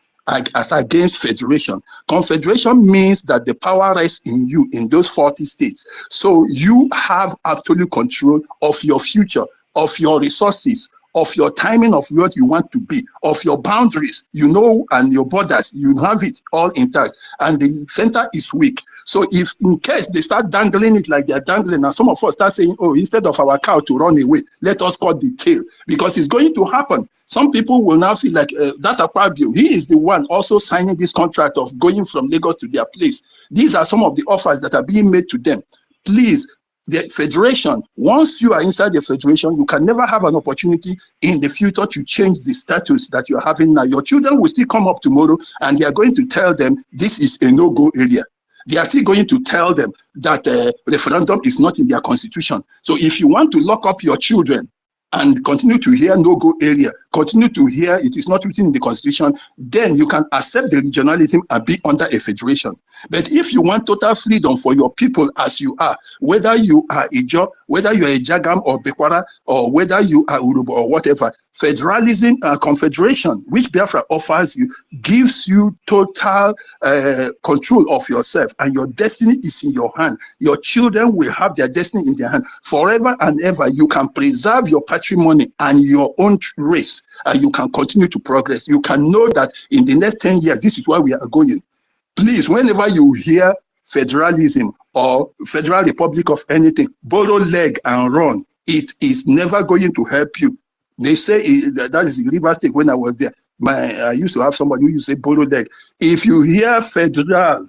as against federation. Confederation means that the power rests in you in those 40 states. So you have absolute control of your future, of your resources, of your timing of what you want to be, of your boundaries, you know, and your borders, you have it all intact, and the center is weak. So if in case they start dangling it like they're dangling, and some of us start saying, oh, instead of our cow to run away, let us cut the tail, because it's going to happen. Some people will now feel like that Akpabio, he is the one also signing this contract of going from Lagos to their place. These are some of the offers that are being made to them. Please, the federation, once you are inside the federation, you can never have an opportunity in the future to change the status that you're having now. Your children will still come up tomorrow and they are going to tell them this is a no-go area. They are still going to tell them that referendum is not in their constitution. So if you want to lock up your children and continue to hear no-go area, continue to hear it is not written in the constitution, then you can accept the regionalism and be under a federation. But if you want total freedom for your people as you are, whether you are Ijo, whether you are a Jagam or Bekwara, or whether you are Urubu or whatever, federalism and confederation, which Biafra offers you, gives you total control of yourself, and your destiny is in your hand. Your children will have their destiny in their hand. Forever and ever, you can preserve your patrimony and your own race, and you can continue to progress. You can know that in the next 10 years, this is where we are going. Please, whenever you hear federalism or Federal Republic of anything, borrow leg and run. It is never going to help you. They say that is River State. When I was there, I used to have somebody who used to say borrow leg. If you hear federal,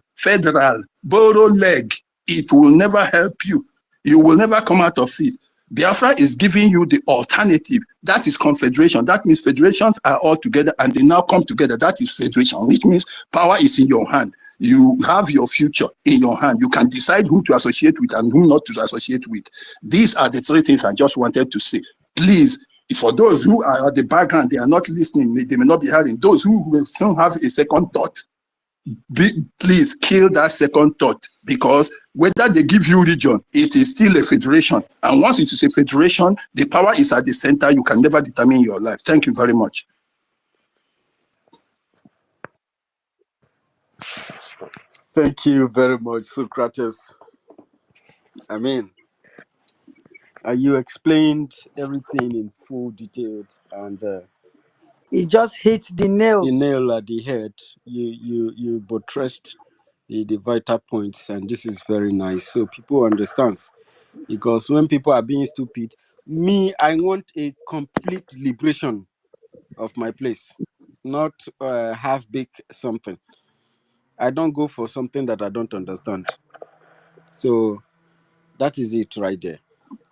borrow leg, it will never help you. You will never come out of it. Biafra is giving you the alternative. That is confederation. That means federations are all together and they now come together. That is federation, which means power is in your hand. You have your future in your hand. You can decide who to associate with and who not to associate with. These are the three things I just wanted to say. Please, for those who are at the background, they are not listening, they may not be hearing. Those who will soon have a second thought, please kill that second thought, because whether they give you region, it is still a federation. And once it is a federation, the power is at the center. You can never determine your life. Thank you very much. Thank you very much, Socrates. I mean, you explained everything in full detail, and It just hits the nail. the nail at the head. You buttressed the vital points, and this is very nice, so people understand. Because when people are being stupid, I want a complete liberation of my place, not half baked something. I don't go for something that I don't understand. So that is it right there.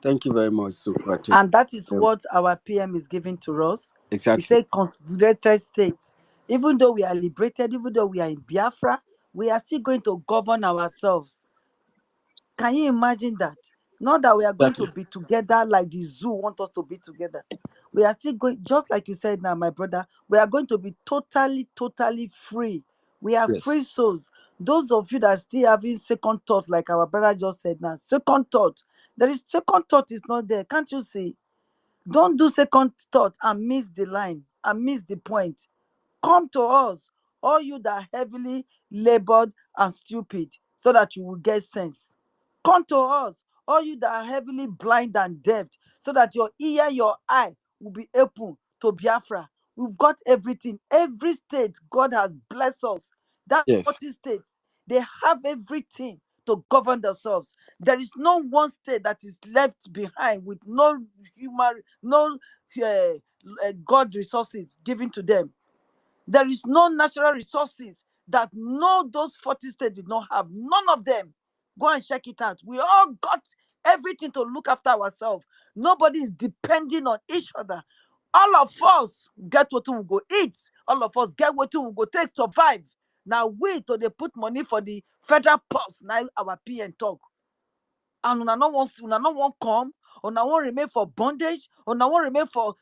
Thank you very much, Socrates. And that is what our PM is giving to us. Exactly. He said confederated states. Even though we are liberated, even though we are in Biafra, we are still going to govern ourselves. Can you imagine that? Not that we are going to be together like the zoo want us to be together. We are still going, just like you said now, my brother, we are going to be totally free. We are free souls. Those of you that are still having second thought, like our brother just said now, second thought. There is second thought is not there. Can't you see? Don't do second thought and miss the line and miss the point. Come to us, all you that are heavily labored and stupid, so that you will get sense. Come to us, all you that are heavily blind and deaf, so that your ear, your eye will be open to Biafra. We've got everything. Every state, God has blessed us. That 40 states, they have everything to govern themselves. There is no one state that is left behind with no God resources given to them. There is no natural resources that those 40 states did not have. None of them. Go and check it out. We all got everything to look after ourselves. Nobody is depending on each other. All of us get what we go eat. All of us get what we go take to survive. Now we they put money for the federal post. Now our PN talk. And una no want come, una want remain for bondage, una want remain for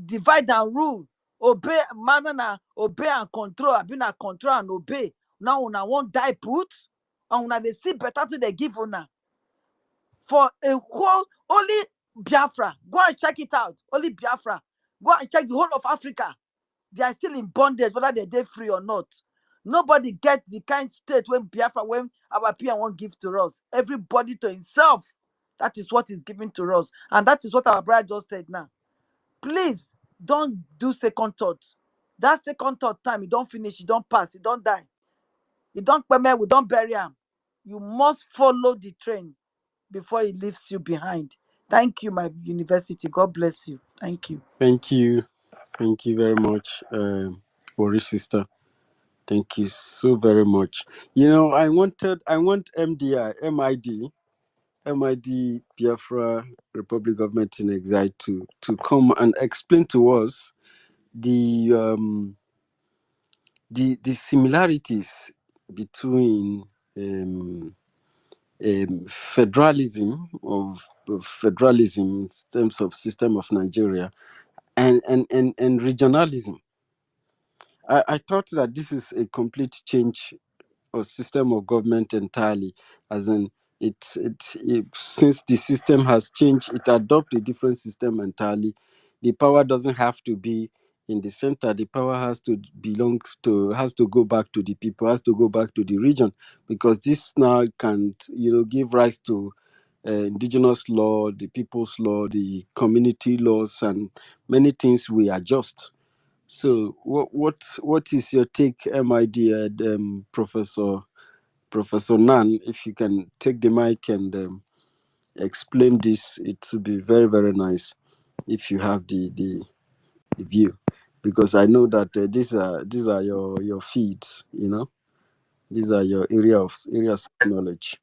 divide and rule, obey manana, obey and control, abi na control and obey. Now una want die put, and una dey see better to they give una for a whole only Biafra. Go and check it out. Only Biafra. Go and check the whole of Africa. They are still in bondage, whether they're free or not. Nobody gets the kind state when Biafra, when our PM won't give to us. Everybody to himself. That is what is given to us. And that is what our brother just said now. Please don't do second thought. That second thought time, you don't finish, you don't pass, you don't die. You don't permit, we don't bury him. You must follow the train before it leaves you behind. Thank you, my university. God bless you. Thank you. Thank you. Thank you very much, Boris sister. Thank you so very much. I want MID, Biafra Republic Government in Exile to come and explain to us the similarities between federalism in terms of system of Nigeria and regionalism. I thought that this is a complete change or system of government entirely, as in it since the system has changed, it adopts a different system entirely. The power doesn't have to be in the center. The power has to go back to the people, has to go back to the region, because this now can give rise to indigenous law, the people's law, the community laws, and many things we adjust. So what is your take, MID, Professor Nan, if you can take the mic and explain this, it would be very, very nice if you have the view, because I know that these are your feeds, these are your areas of knowledge.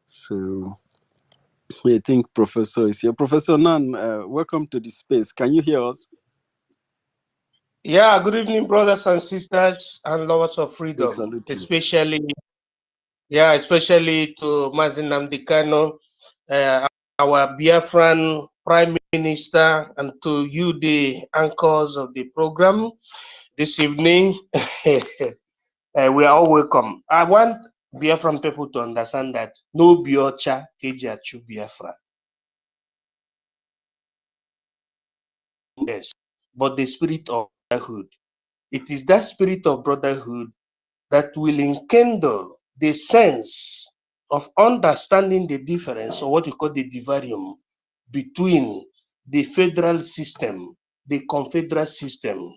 So I think Professor is here. Professor Nan, welcome to the space. Can you hear us? Yeah, good evening, brothers and sisters and lovers of We freedom, salute you. especially to Mazin Nnamdi Kanu, our Biafran Prime Minister, and to you, the anchors of the program this evening. We are all welcome. I want Biafran people to understand that no Biocha Kejiachu Biafra. Yes, but the spirit of brotherhood. It is that spirit of brotherhood that will enkindle the sense of understanding the difference, or what you call the divarium, between the federal system, the confederal system,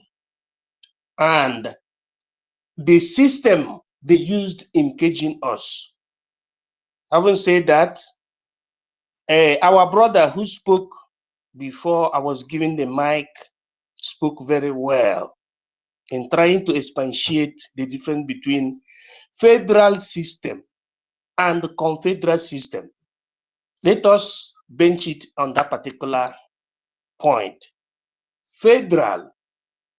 and the system they used in caging us. Having said that, our brother who spoke before I was given the mic spoke very well in trying to expatiate the difference between federal system and confederal system. Let us bench it on that particular point. Federal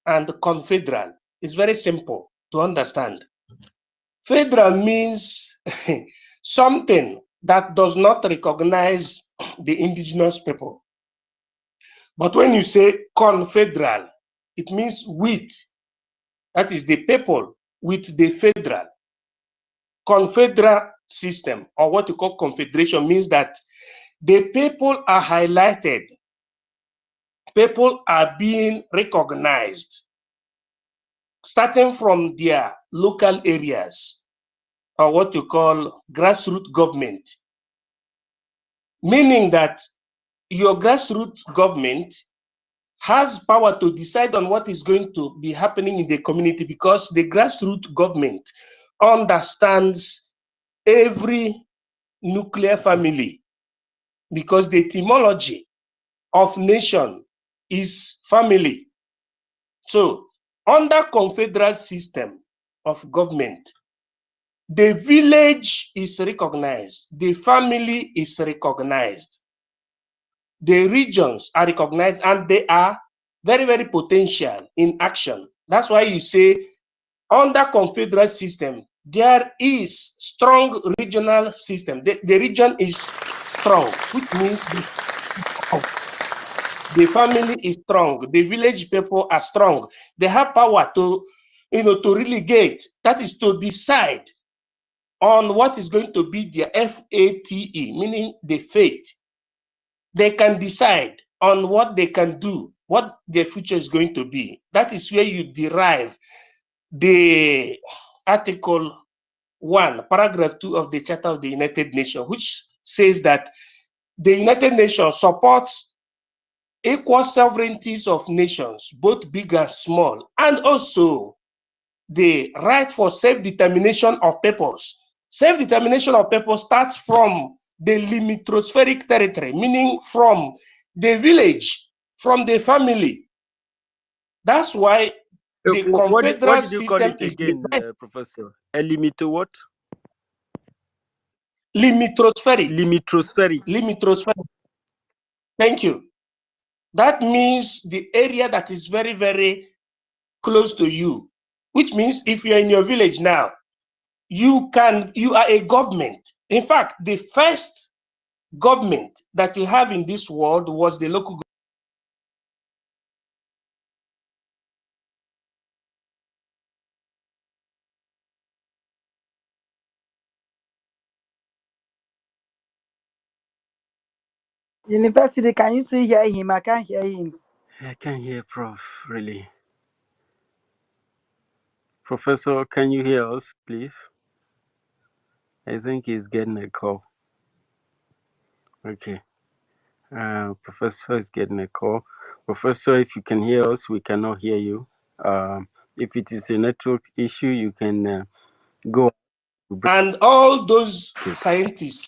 and confederal is very simple to understand. Federal means something that does not recognize the indigenous people. But when you say confederal, it means with, that is the people with the federal. Confederal system, or what you call confederation, means that the people are highlighted. People are being recognized, starting from their local areas, or what you call grassroots government. Meaning that your grassroots government has power to decide on what is going to be happening in the community, because the grassroots government understands every nuclear family, because the etymology of nation is family. So under confederal system of government, the village is recognized, the family is recognized, the regions are recognized, and they are very, very potential in action. That's why you say under confederal system, there is strong regional system. The region is strong, which means the family is strong, the village people are strong. They have power to, to relegate, that is to decide on what is going to be their FATE, meaning the fate. They can decide on what they can do, what their future is going to be. That is where you derive the Article 1, Paragraph 2 of the Charter of the United Nations, which says that the United Nations supports equal sovereignties of nations, both big and small, and also the right for self-determination of peoples. Self-determination of people starts from the limitrospheric territory, meaning from the village, from the family. That's why the What confederal did you call system it is again, designed. Professor? A limito what? Limitrospheric. Limitrospheric. Limitrospheric. Thank you. That means the area that is very, very close to you, which means if you're in your village now, you are a government. In fact, the first government that you have in this world was the local government. University, can you still hear him? I can't hear him. I can hear Prof. Really. Professor, can you hear us, please? I think he's getting a call. Okay. Professor is getting a call. Professor, if you can hear us, we cannot hear you. If it is a network issue, you can go. And all those scientists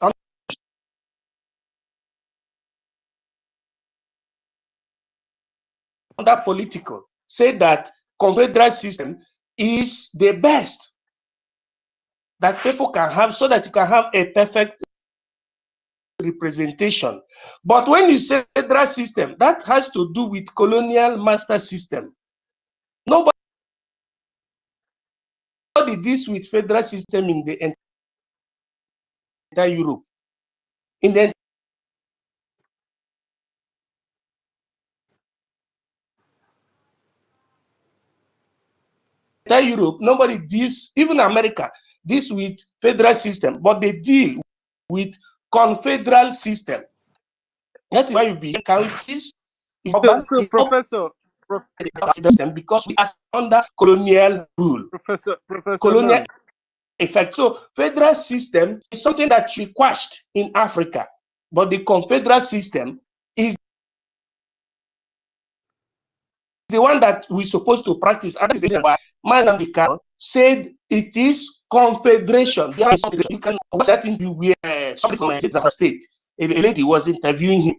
under political, say that confederal system is the best that people can have so that you can have a perfect representation. But when you say federal system, that has to do with colonial master system. Nobody did this with federal system in the entire Europe. In the entire Europe, nobody deals, even America, deals with federal system, but they deal with confederal system. That's why you be counties. So, Professor, Because we are under colonial rule, Professor colonial Nang, effect. So federal system is something that should be quashed in Africa, but the confederal system is the one that we're supposed to practice. And that is the reason why Nnamdi Kanu said it is confederation. You can watch that interview where somebody from the state, a lady was interviewing him.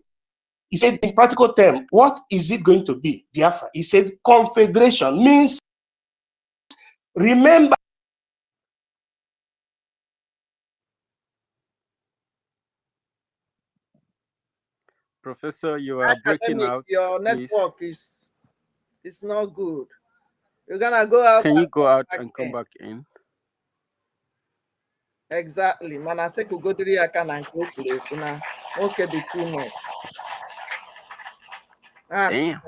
He said, in practical terms, what is it going to be, Biafra? He said, confederation means, remember, Professor, you are breaking Academic, out, your please. network is not good. You're gonna go out. Can you and go come out back and come in. back in? Exactly. Mana se kugodiri aka na nke okpuru na nwoke dị too much. Damn.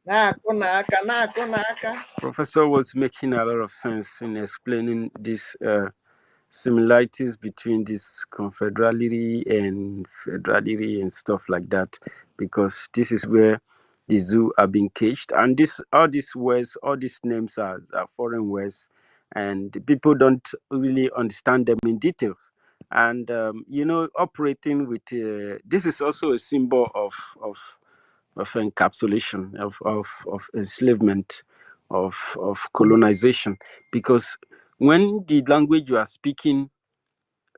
Na-akụ n'aka. Professor was making a lot of sense in explaining these similarities between this confederality and federality and stuff like that, because this is where the zoo are being caged, and all these words, all these names are foreign words, and people don't really understand them in details. And operating with this is also a symbol of encapsulation, of enslavement, of colonization, because when the language you are speaking,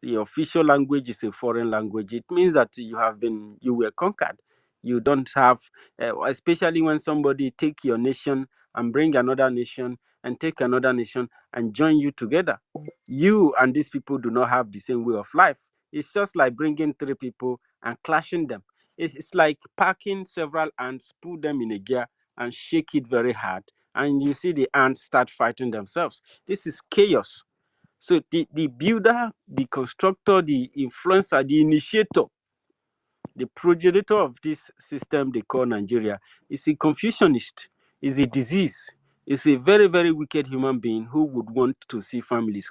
the official language, is a foreign language, it means that you were conquered. You don't have, especially when somebody take your nation and bring another nation and take another nation and join you together. You and these people do not have the same way of life. It's just like bringing three people and clashing them. It's like packing several ants, put them in a gear and shake it very hard, and you see the ants start fighting themselves. This is chaos. So the builder, the constructor, the influencer, the initiator, the progenitor of this system they call Nigeria is a Confucianist, is a disease, is a very, very wicked human being who would want to see families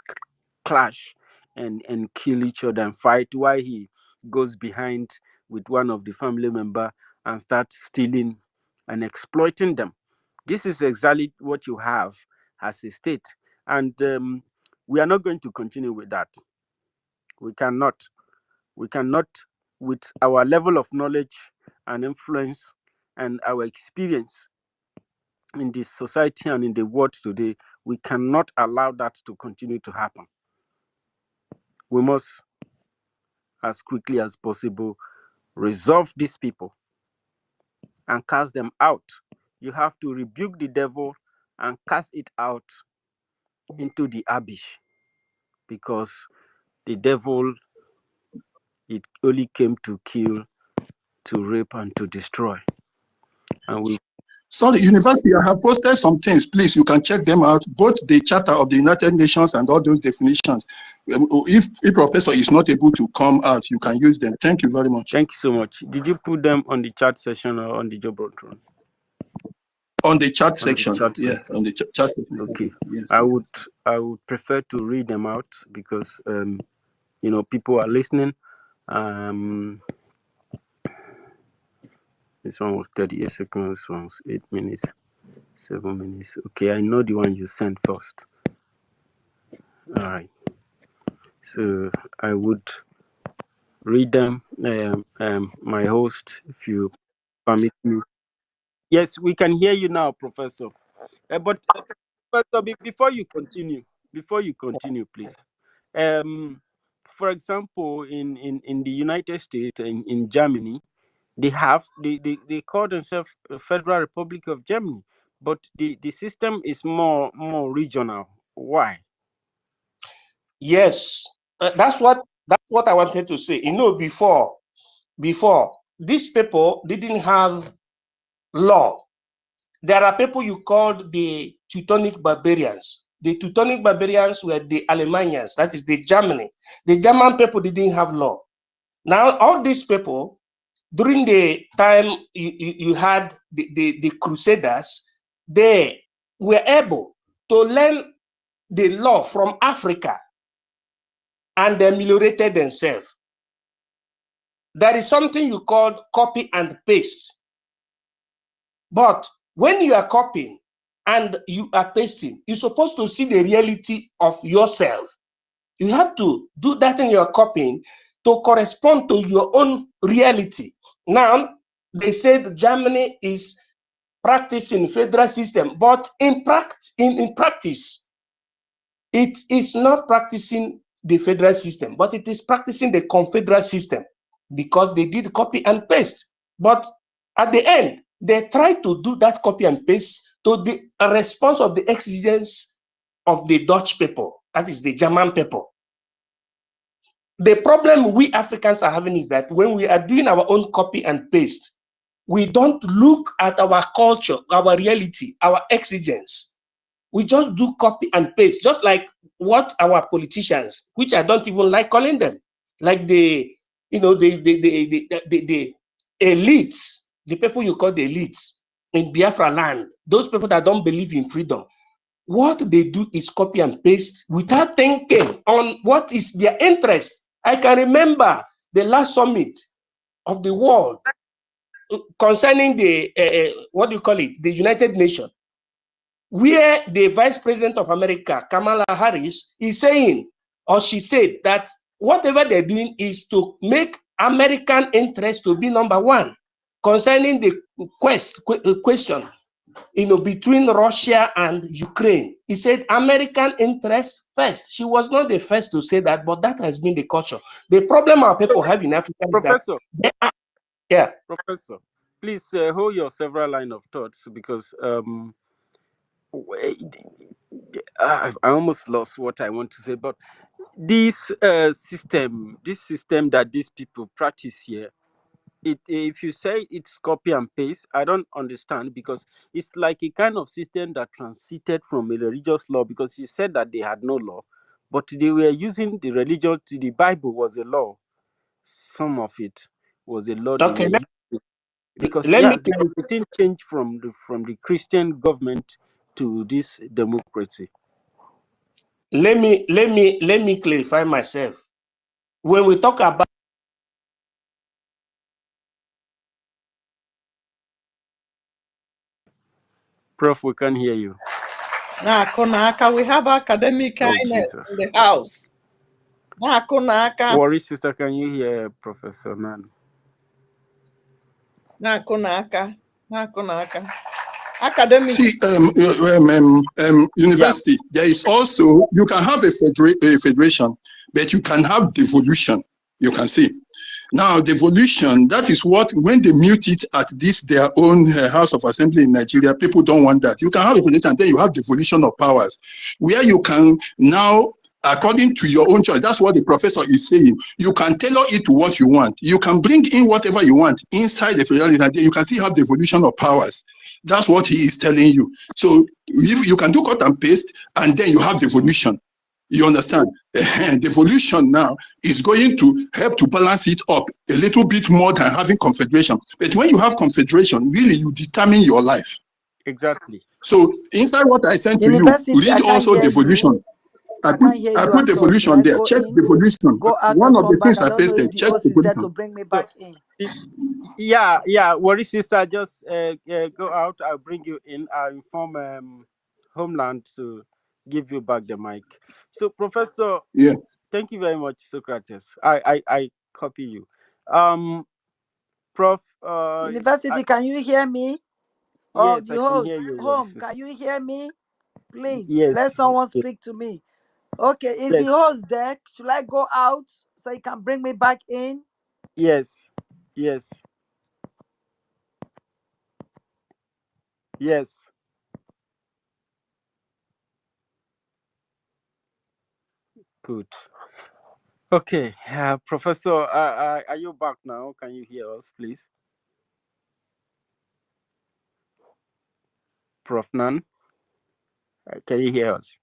clash and kill each other and fight, while he goes behind with one of the family member and starts stealing and exploiting them. This is exactly what you have as a state. And we are not going to continue with that. We cannot. We cannot, with our level of knowledge and influence and our experience in this society and in the world today, we cannot allow that to continue to happen. We must, as quickly as possible, resolve these people and cast them out. You have to rebuke the devil and cast it out into the abyss, because the devil, it only came to kill, to rape, and to destroy. And we Sorry, University, I have posted some things. Please, you can check them out, both the Charter of the United Nations and all those definitions. If a professor is not able to come out, you can use them. Thank you very much. Thank you so much. Did you put them on the chat session or on the job run? On the chat section. On the chat section. Okay. Yes, I would prefer to read them out, because people are listening. This one was 38 seconds. This one was 8 minutes, 7 minutes. Okay, I know the one you sent first. All right. So I would read them. My host, if you permit me. Yes, we can hear you now, Professor. But Professor, before you continue, please. For example, in the United States, in Germany, They call themselves Federal Republic of Germany, but the system is more regional. Why? Yes, that's what I wanted to say. Before these people didn't have law. There are people you called the Teutonic barbarians. The Teutonic barbarians were the Alemannians, that is the Germany. The German people didn't have law. Now, all these people, during the time you had the Crusaders, they were able to learn the law from Africa and they ameliorated themselves. There is something you call copy and paste. But when you are copying and you are pasting, you're supposed to see the reality of yourself. You have to do that in your copying to correspond to your own reality. Now, they said Germany is practicing federal system, but in practice, it is not practicing the federal system, but it is practicing the confederal system because they did copy and paste. But at the end, they try to do that copy and paste to the response of the exigence of the Dutch people, that is the German people. The problem we Africans are having is that when we are doing our own copy and paste, we don't look at our culture, our reality, our exigence. We just do copy and paste, just like what our politicians, which I don't even like calling them, like the elites, the people you call the elites in Biafra land, those people that don't believe in freedom. What they do is copy and paste without thinking on what is their interest. I can remember the last summit of the world concerning the what do you call it, the United Nations, where the Vice President of America, Kamala Harris, is saying, or she said, that whatever they're doing is to make American interest to be number one concerning the question, between Russia and Ukraine. He said American interest first. She was not the first to say that, but that has been the culture. The problem our people have in Africa is that Professor, they are, yeah. Professor, please hold your several line of thoughts because I almost lost what I want to say. But this system that these people practice here, if you say it's copy and paste, I don't understand because it's like a kind of system that transited from a religious law because you said that they had no law, but they were using the religion. The Bible was a law. Some of it was a law they were Okay, using because let me because the thing changed from the Christian government to this democracy. let me clarify myself. When we talk about Prof, we can't hear you. Now, Konaka, we have academic Oh kindness in Jesus. the house. Now, Konaka, Worry sister, can you hear Professor Man? now, Konaka, now, Konaka. Academic. See, university, there is also, you can have a federation, but you can have devolution. You can see. Now, devolution, that is what, when they mute it at their own House of Assembly in Nigeria, people don't want that. You can have a federation, and then you have devolution of powers, where you can now, according to your own choice, that's what the professor is saying. You can tailor it to what you want. You can bring in whatever you want inside the federalism, and then you can still have devolution of powers. That's what he is telling you. So if you can do cut and paste, and then you have devolution. You understand? Devolution now is going to help to balance it up a little bit more than having confederation. But when you have confederation, really you determine your life. Exactly. So inside what I sent to you, University, I read can't also hear you. devolution. I can't hear I you put at all. Should devolution I there. go Check in, devolution. go out One and of the come back? things I I don't know if pasted, the check host is there to devolution. bring me So back in. yeah, worry sister, just go out. I'll bring you in. I'll inform Homeland to give you back the mic. So Professor, Yeah. thank you very much, Socrates. I copy you. Um, Prof. University, can you hear me? Oh, Yes, the I can hear host, you, worry home, sister. can you hear me? Please, Yes, let someone speak to me. Okay, is the yes, host there? Should I go out so you can bring me back in? yes, yes. Yes. Good. Okay. Professor, are you back now? Can you hear us, please? Prof. Nan, can you hear us?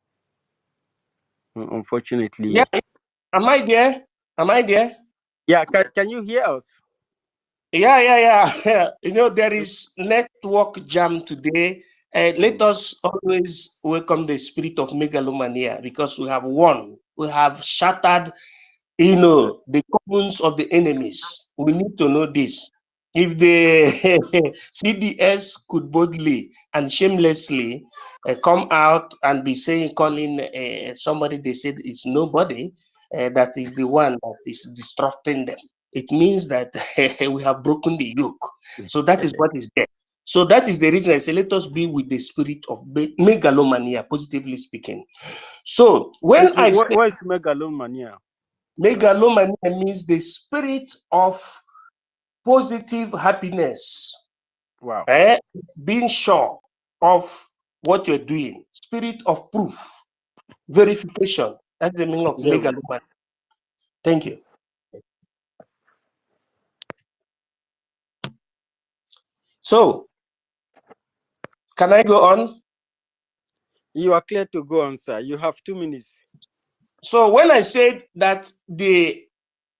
Yeah, Unfortunately. am I there? Am I there? Yeah, can you hear us? Yeah. You know, there is network jam today. Let us always welcome the spirit of megalomania because we have won. We have shattered, you Exactly. know, the commons of the enemies. We need to know this. If the CDS could boldly and shamelessly come out and be saying, calling somebody they said it's nobody, that is the one that is disrupting them. It means that we have broken the yoke. So that is what is there. So that is the reason I say, let us be with the spirit of megalomania, positively speaking. So when I say What is megalomania? megalomania means the spirit of positive happiness, Wow. being sure of what you're doing, spirit of proof, verification. That's the meaning of Yes. megalomania. Thank you. So, can I go on? You are clear to go on, sir. You have 2 minutes. So, when I said that the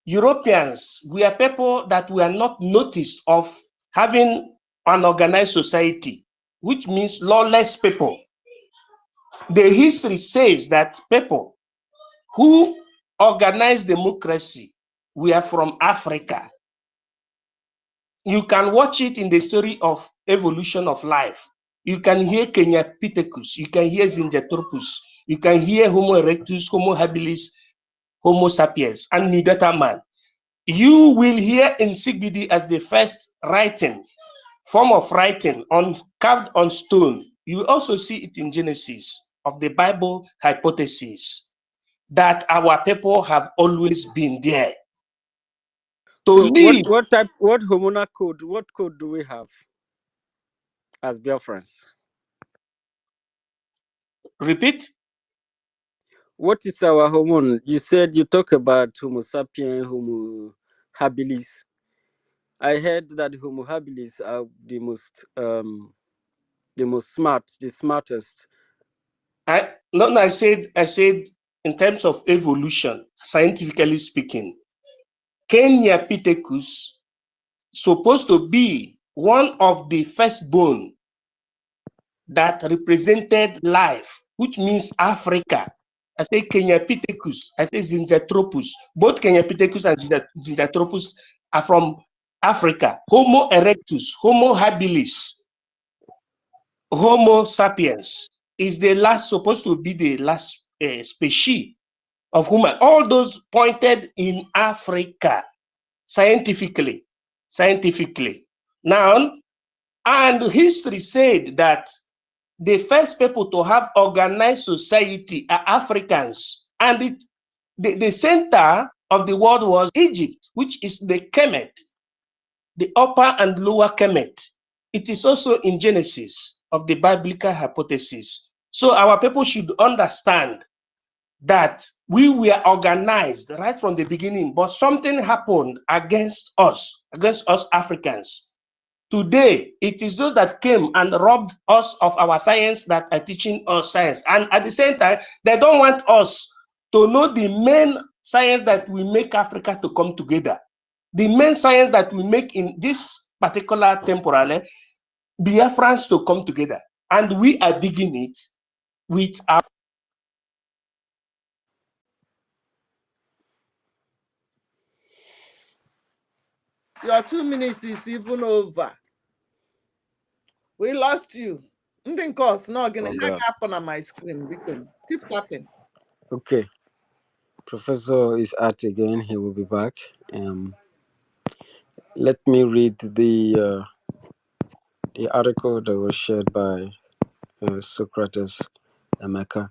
Europeans were people that were not noticed of having an organized society, which means lawless people. The history says that people who organized democracy were from Africa. You can watch it in the story of evolution of life. You can hear Kenya Pithecus, you can hear Zinjanthropus, you can hear Homo erectus, Homo habilis, Homo sapiens, and Neanderthal man. You will hear Encyclopedia as the first writing, form of writing carved on stone. You will also see it in Genesis of the Bible hypothesis that our people have always been there to So live. what hormonal code, what code do we have as Biafrans? Repeat. What is our hormone? You said you talk about Homo sapien, Homo habilis. I heard that Homo habilis are the most smart, the smartest. I said in terms of evolution, scientifically speaking, Kenya Pithecus supposed to be one of the firstborn that represented life, which means Africa. I say Kenya Pithecus, I say Zinjanthropus. Both Kenya Pithecus and Zinjanthropus are from Africa. Homo erectus, Homo habilis, Homo sapiens is the last, supposed to be the last species of human. All those pointed in Africa, scientifically. Now, and history said that the first people to have organized society are Africans. And the center of the world was Egypt, which is the Kemet, the upper and lower Kemet. It is also in Genesis of the biblical hypothesis. So our people should understand that we were organized right from the beginning, but something happened against us Africans. Today, it is those that came and robbed us of our science that are teaching us science. And at the same time, they don't want us to know the main science that will make Africa to come together. The main science that we make in this particular temporale, Biafrans to come together. And we are digging it with our. Your 2 minutes is even over. We lost you. Nothing cause not gonna Oh hang God. up on my screen. Because keep tapping. Okay. Professor is at again. He will be back. Let me read the article that was shared by Socrates Emeka.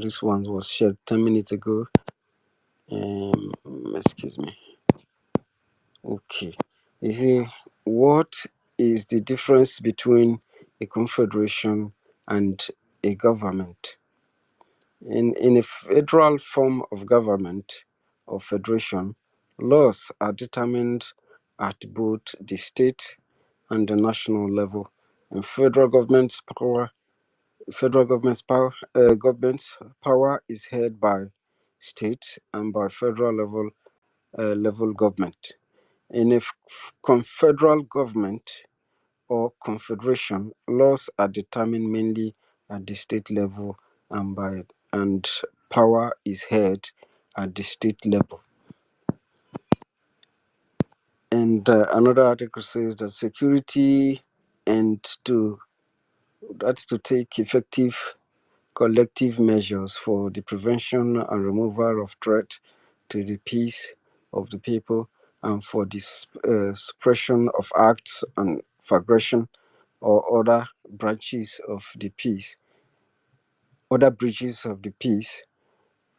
This one was shared 10 minutes ago. Excuse me. Okay. You see, what is the difference between a confederation, and a government. In a federal form of government or federation, laws are determined at both the state and the national level. And government's power is held by state and by federal level government. In a confederal government or confederation, laws are determined mainly at the state level and power is held at the state level. And another article says that security and to take effective collective measures for the prevention and removal of threat to the peace of the people and for the suppression of acts of aggression or other breaches of the peace,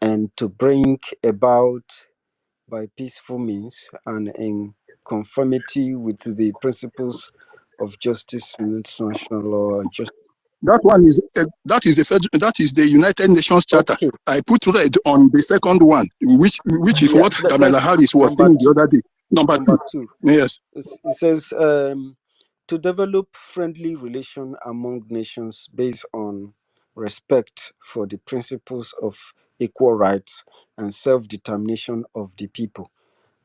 and to bring about by peaceful means and in conformity with the principles of justice and international law and justice. That is the United Nations Charter. Okay. I put red on the second one, which is Yeah, what Kamala Harris was number saying the two. other day. Number Number two. two. Yes. It says to develop friendly relation among nations based on respect for the principles of equal rights and self-determination of the people,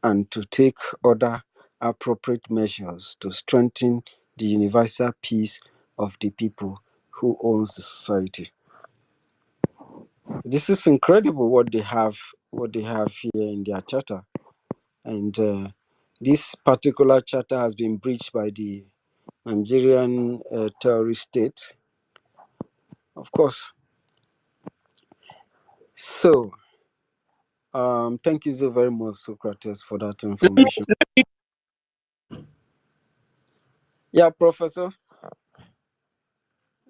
and to take other appropriate measures to strengthen the universal peace of the people who owns the society. This is incredible what they have here in their charter, and this particular charter has been breached by the Nigerian terrorist state, of course. So, thank you so very much, Socrates, for that information. Yeah, Professor.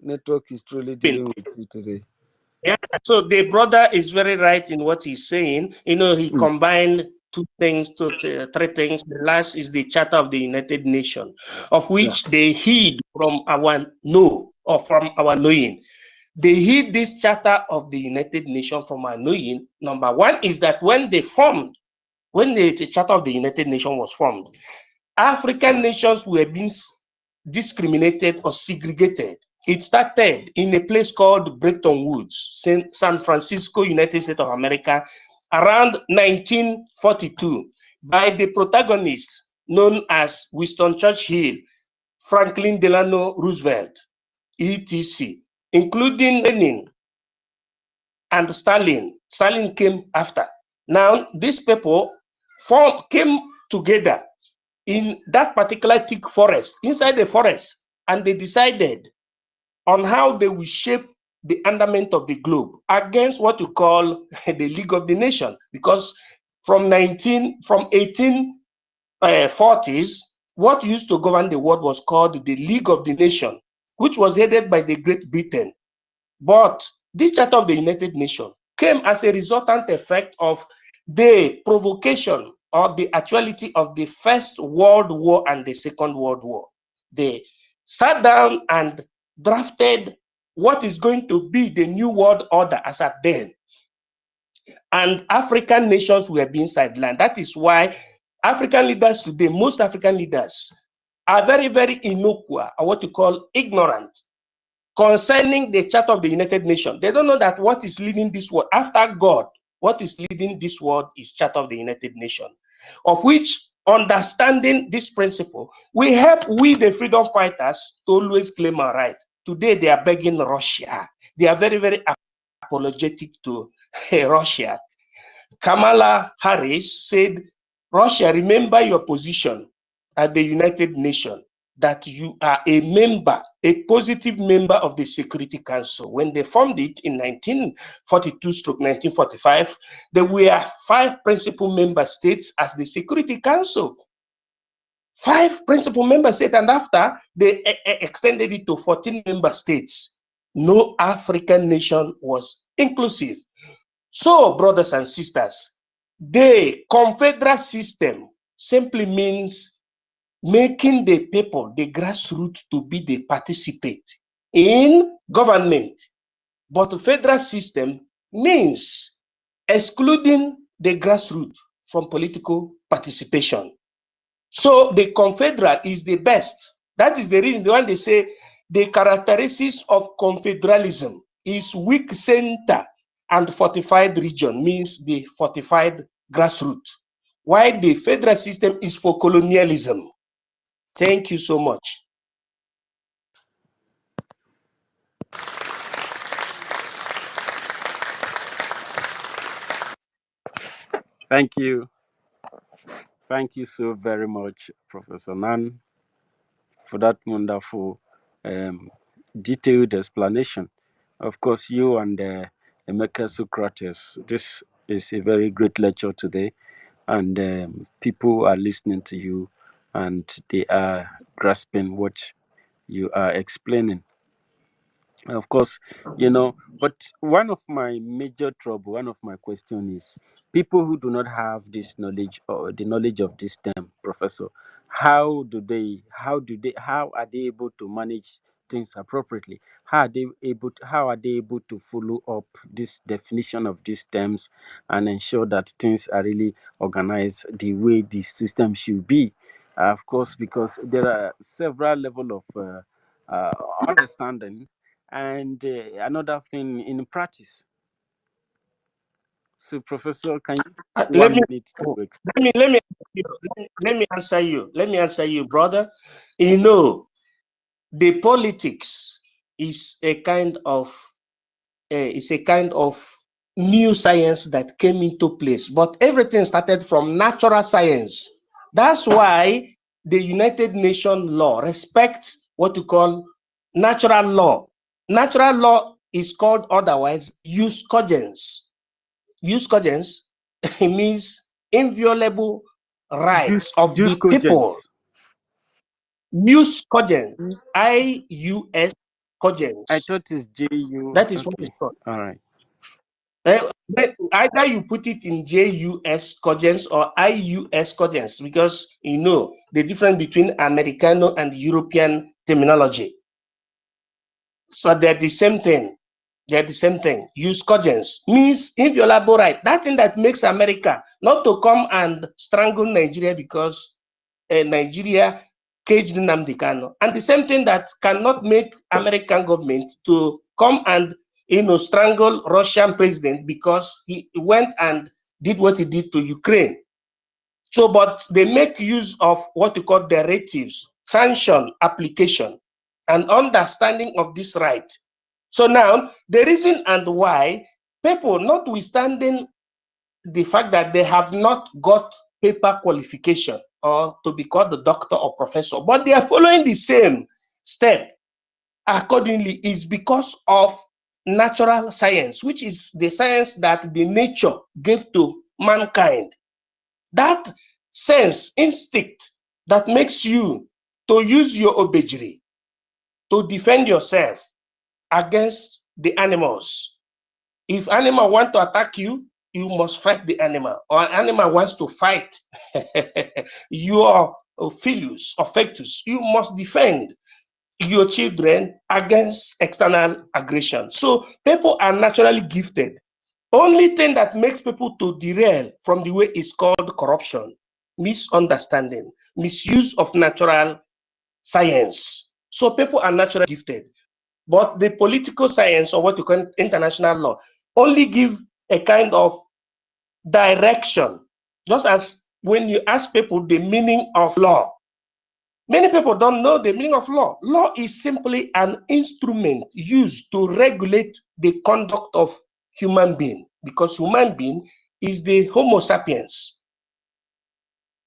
Network is truly dealing with you today. Yeah, so the brother is very right in what he's saying. You know, he combined three things. The last is the Charter of the United Nations, of which they hid from our know or from our knowing. They hid this Charter of the United Nations from our knowing. Number one is that when the Charter of the United Nations was formed, African nations were being discriminated or segregated. It started in a place called Bretton Woods, San Francisco, United States of America, around 1942, by the protagonists known as Winston Churchill, Franklin Delano Roosevelt, etc., including Lenin and Stalin. Stalin came after. Now, these people came together in that particular thick forest, inside the forest, and they decided on how they will shape the andament of the globe against what you call the League of the Nations, because from 1840s, what used to govern the world was called the League of the Nations, which was headed by the Great Britain. But this Charter of the United Nations came as a resultant effect of the provocation or the actuality of the First World War and the Second World War. They sat down and drafted what is going to be the new world order as at then. And African nations were being sidelined. That is why African leaders today, most African leaders, are very, very innocua, or what you call ignorant, concerning the Charter of the United Nations. They don't know that what is leading this world, after God, what is leading this world is Charter of the United Nations, of which understanding this principle will help we, the freedom fighters, to always claim our right. Today, they are begging Russia. They are very, very apologetic to Russia. Kamala Harris said, Russia, remember your position at the United Nations, that you are a member, a positive member of the Security Council. When they formed it in 1942-1945, there were 5 principal member states as the Security Council. 5 principal member states, and after they extended it to 14 member states. No African nation was inclusive. So, brothers and sisters, the confederal system simply means making the people, the grassroots, to be the participate in government. But the federal system means excluding the grassroots from political participation. So the confederal is the best. That is the reason why they say the characteristics of confederalism is weak center and fortified region, means the fortified grassroots, while the federal system is for colonialism. Thank you so much. Thank you. Thank you so very much, Professor Nan, for that wonderful, um, detailed explanation. Of course, you and Emeka Socrates, this is a very great lecture today, and people are listening to you and they are grasping what you are explaining. Of course, but one of my major trouble, one of my question is people who do not have this knowledge or the knowledge of this term, Professor, how are they able to manage things appropriately? How are they able to follow up this definition of these terms and ensure that things are really organized the way the system should be? Of course, because there are several level of uh, understanding and another thing in practice. So, Professor, can you take Let me 1 minute to explain? let me answer you. Let me answer you, brother. You know, the politics is a kind of new science that came into place, but everything started from natural science. That's why the United Nations law respects what you call natural law. Natural law is called otherwise use cogens. Use cogens means inviolable rights of Juice the people. cogents. Use cogens, IUS I cogens. thought it's JU. That is what it's Okay. called. All right. Either you put it in JUS cogens or IUS cogens, because you know the difference between Americano and European terminology. So they're the same thing. They're the same thing. Use cogens means inviolable right. That thing that makes America not to come and strangle Nigeria because Nigeria caged Nnamdi Kanu, and the same thing that cannot make American government to come and strangle Russian president because he went and did what he did to Ukraine. So, but they make use of what we call directives, sanction, application, and understanding of this right. So now the reason and why people, notwithstanding the fact that they have not got paper qualification or to be called the doctor or professor, but they are following the same step accordingly, is because of natural science, which is the science that the nature gave to mankind. That sense, instinct that makes you to use your obejiri to defend yourself against the animals. If animal want to attack you, you must fight the animal. Or animal wants to fight your filius or fectus, you must defend your children against external aggression. So people are naturally gifted. Only thing that makes people to derail from the way is called corruption, misunderstanding, misuse of natural science. So people are naturally gifted. But the political science, or what you call international law, only give a kind of direction. Just as when you ask people the meaning of law, many people don't know the meaning of law. Law is simply an instrument used to regulate the conduct of human being, because human being is the Homo sapiens.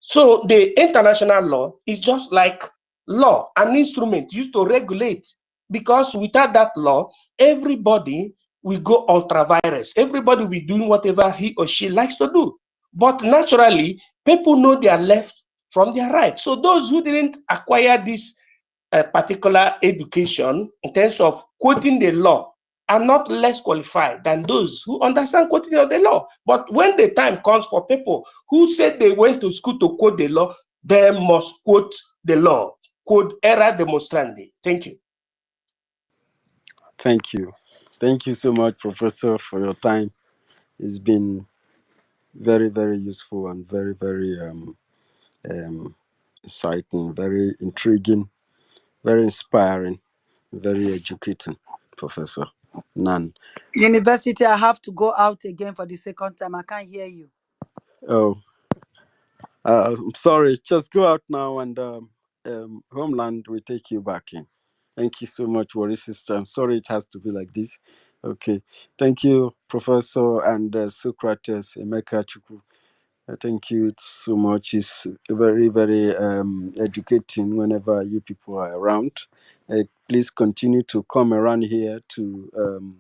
So the international law is just like law, an instrument used to regulate, because without that law, everybody will go ultra-virus. Everybody will be doing whatever he or she likes to do. But naturally, people know their left from their right. So those who didn't acquire this particular education in terms of quoting the law are not less qualified than those who understand quoting of the law. But when the time comes for people who said they went to school to quote the law, they must quote the law. Quod era demonstrandi. Thank you. Thank you. Thank you so much, Professor, for your time. It's been very, very useful and very, very um, exciting, very intriguing, very inspiring, very educating, Professor Nan. University, I have to go out again for the second time. I can't hear you. Oh, I'm sorry. Just go out now, and Homeland will take you back in. Thank you so much, Worry Sister. I'm sorry it has to be like this. Okay. Thank you, Professor and Socrates, Emeka Chukwu. Thank you so much. It's very, very educating whenever you people are around. Please continue to come around here to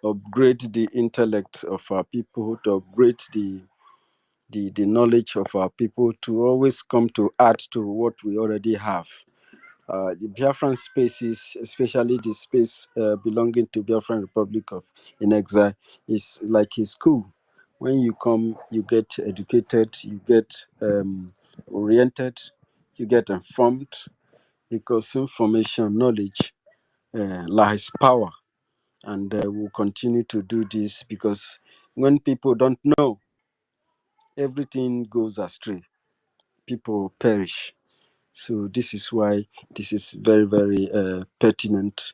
upgrade the intellect of our people, to upgrade the knowledge of our people, to always come to add to what we already have. The Biafran spaces, especially the space belonging to Biafran Republic of in Exile, is like a school. When you come, you get educated, you get oriented, you get informed, because information, knowledge lies power, and we'll continue to do this because when people don't know, everything goes astray. People perish. So this is why this is very, very pertinent.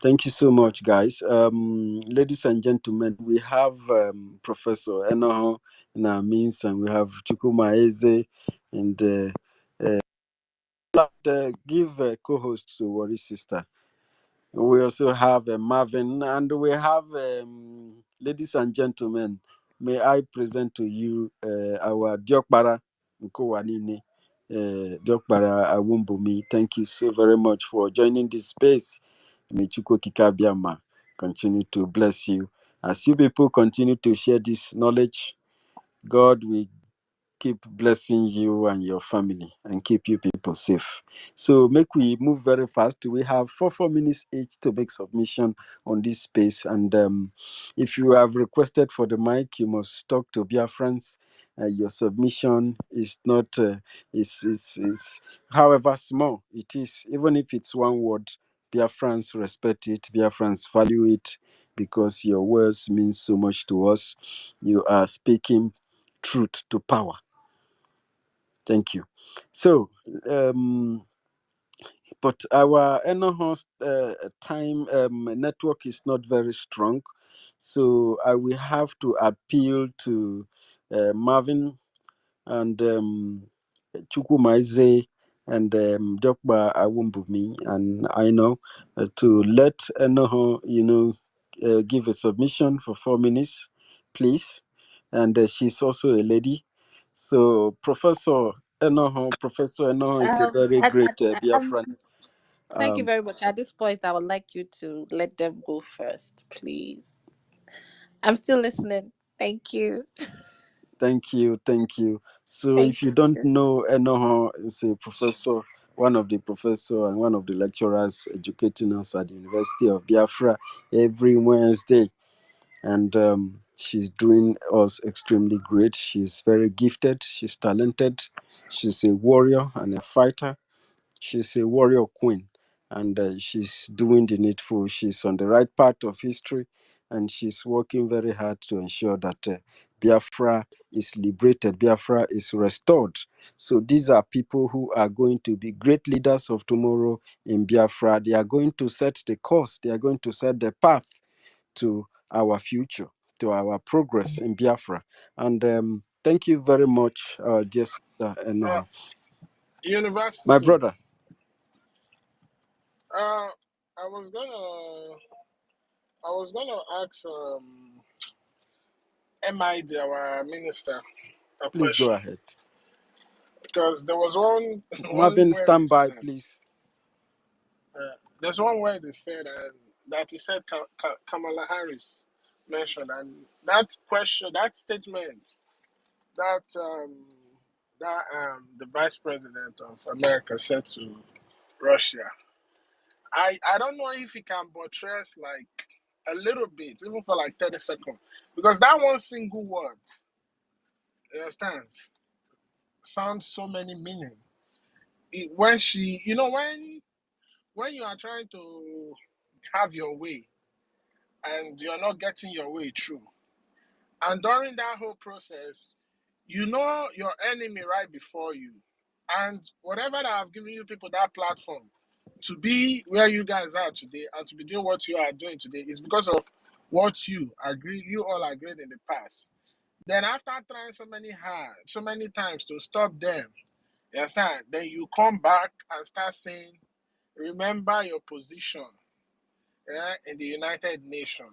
Thank you so much, guys. Ladies and gentlemen, we have Professor Enoho in our midst, and we have Chukuma Eze, and give co-host to Worry Sister. We also have Marvin, and we have, ladies and gentlemen, may I present to you our Diokbara Nkowanini, Diokbara Awumbumi. Thank you so very much for joining this space. May Chukwu Kikabiama continue to bless you. As you people continue to share this knowledge, God will keep blessing you and your family and keep you people safe. So make we move very fast. We have 4 minutes each to make submission on this space. And if you have requested for the mic, you must talk to Biafrans. Your submission is not is however small it is, even if it's one word. Biafrans respect it. Biafrans value it because your words mean so much to us. You are speaking truth to power. Thank you. So, but our Enohost time network is not very strong. So I will have to appeal to Marvin and Chukwumaize and Dokba Awumbumi, and I know to let Enoho, give a submission for 4 minutes, please. And she's also a lady. So Professor Enoho is a very great Biafran. Thank you Um, very much. At this point, I would like you to let them go first, please. I'm still listening. Thank you. Thank you, thank you. So Thank if you don't you. know, Enoho is a professor, one of the professor and one of the lecturers educating us at the University of Biafra every Wednesday. And she's doing us extremely great. She's very gifted, she's talented, she's a warrior and a fighter. She's a warrior queen, and she's doing the needful. She's on the right path of history, and she's working very hard to ensure that Biafra is liberated, Biafra is restored. So these are people who are going to be great leaders of tomorrow in Biafra. They are going to set the course, they are going to set the path to our future, to our progress in Biafra. And thank you very much, dear sister, and Uh, my University. brother. Uh, I was gonna, I was gonna ask MID, our minister, a Please go question ahead. because there was one one Marvin, word he stand by, said. please. There's one word he said that he said Kamala Harris mentioned, and that question, that statement, that the vice president of America said to Russia. I don't know if he can buttress like a little bit, even for like 30 seconds, because that one single word, you understand, sounds so many meaning. When she, when you are trying to have your way and you're not getting your way through, and during that whole process, you know your enemy right before you, and whatever that have given you people that platform to be where you guys are today and to be doing what you are doing today is because of what you all agreed in the past. Then after trying so many times to stop them, you understand? Then you come back and start saying, remember your position, in the United Nations.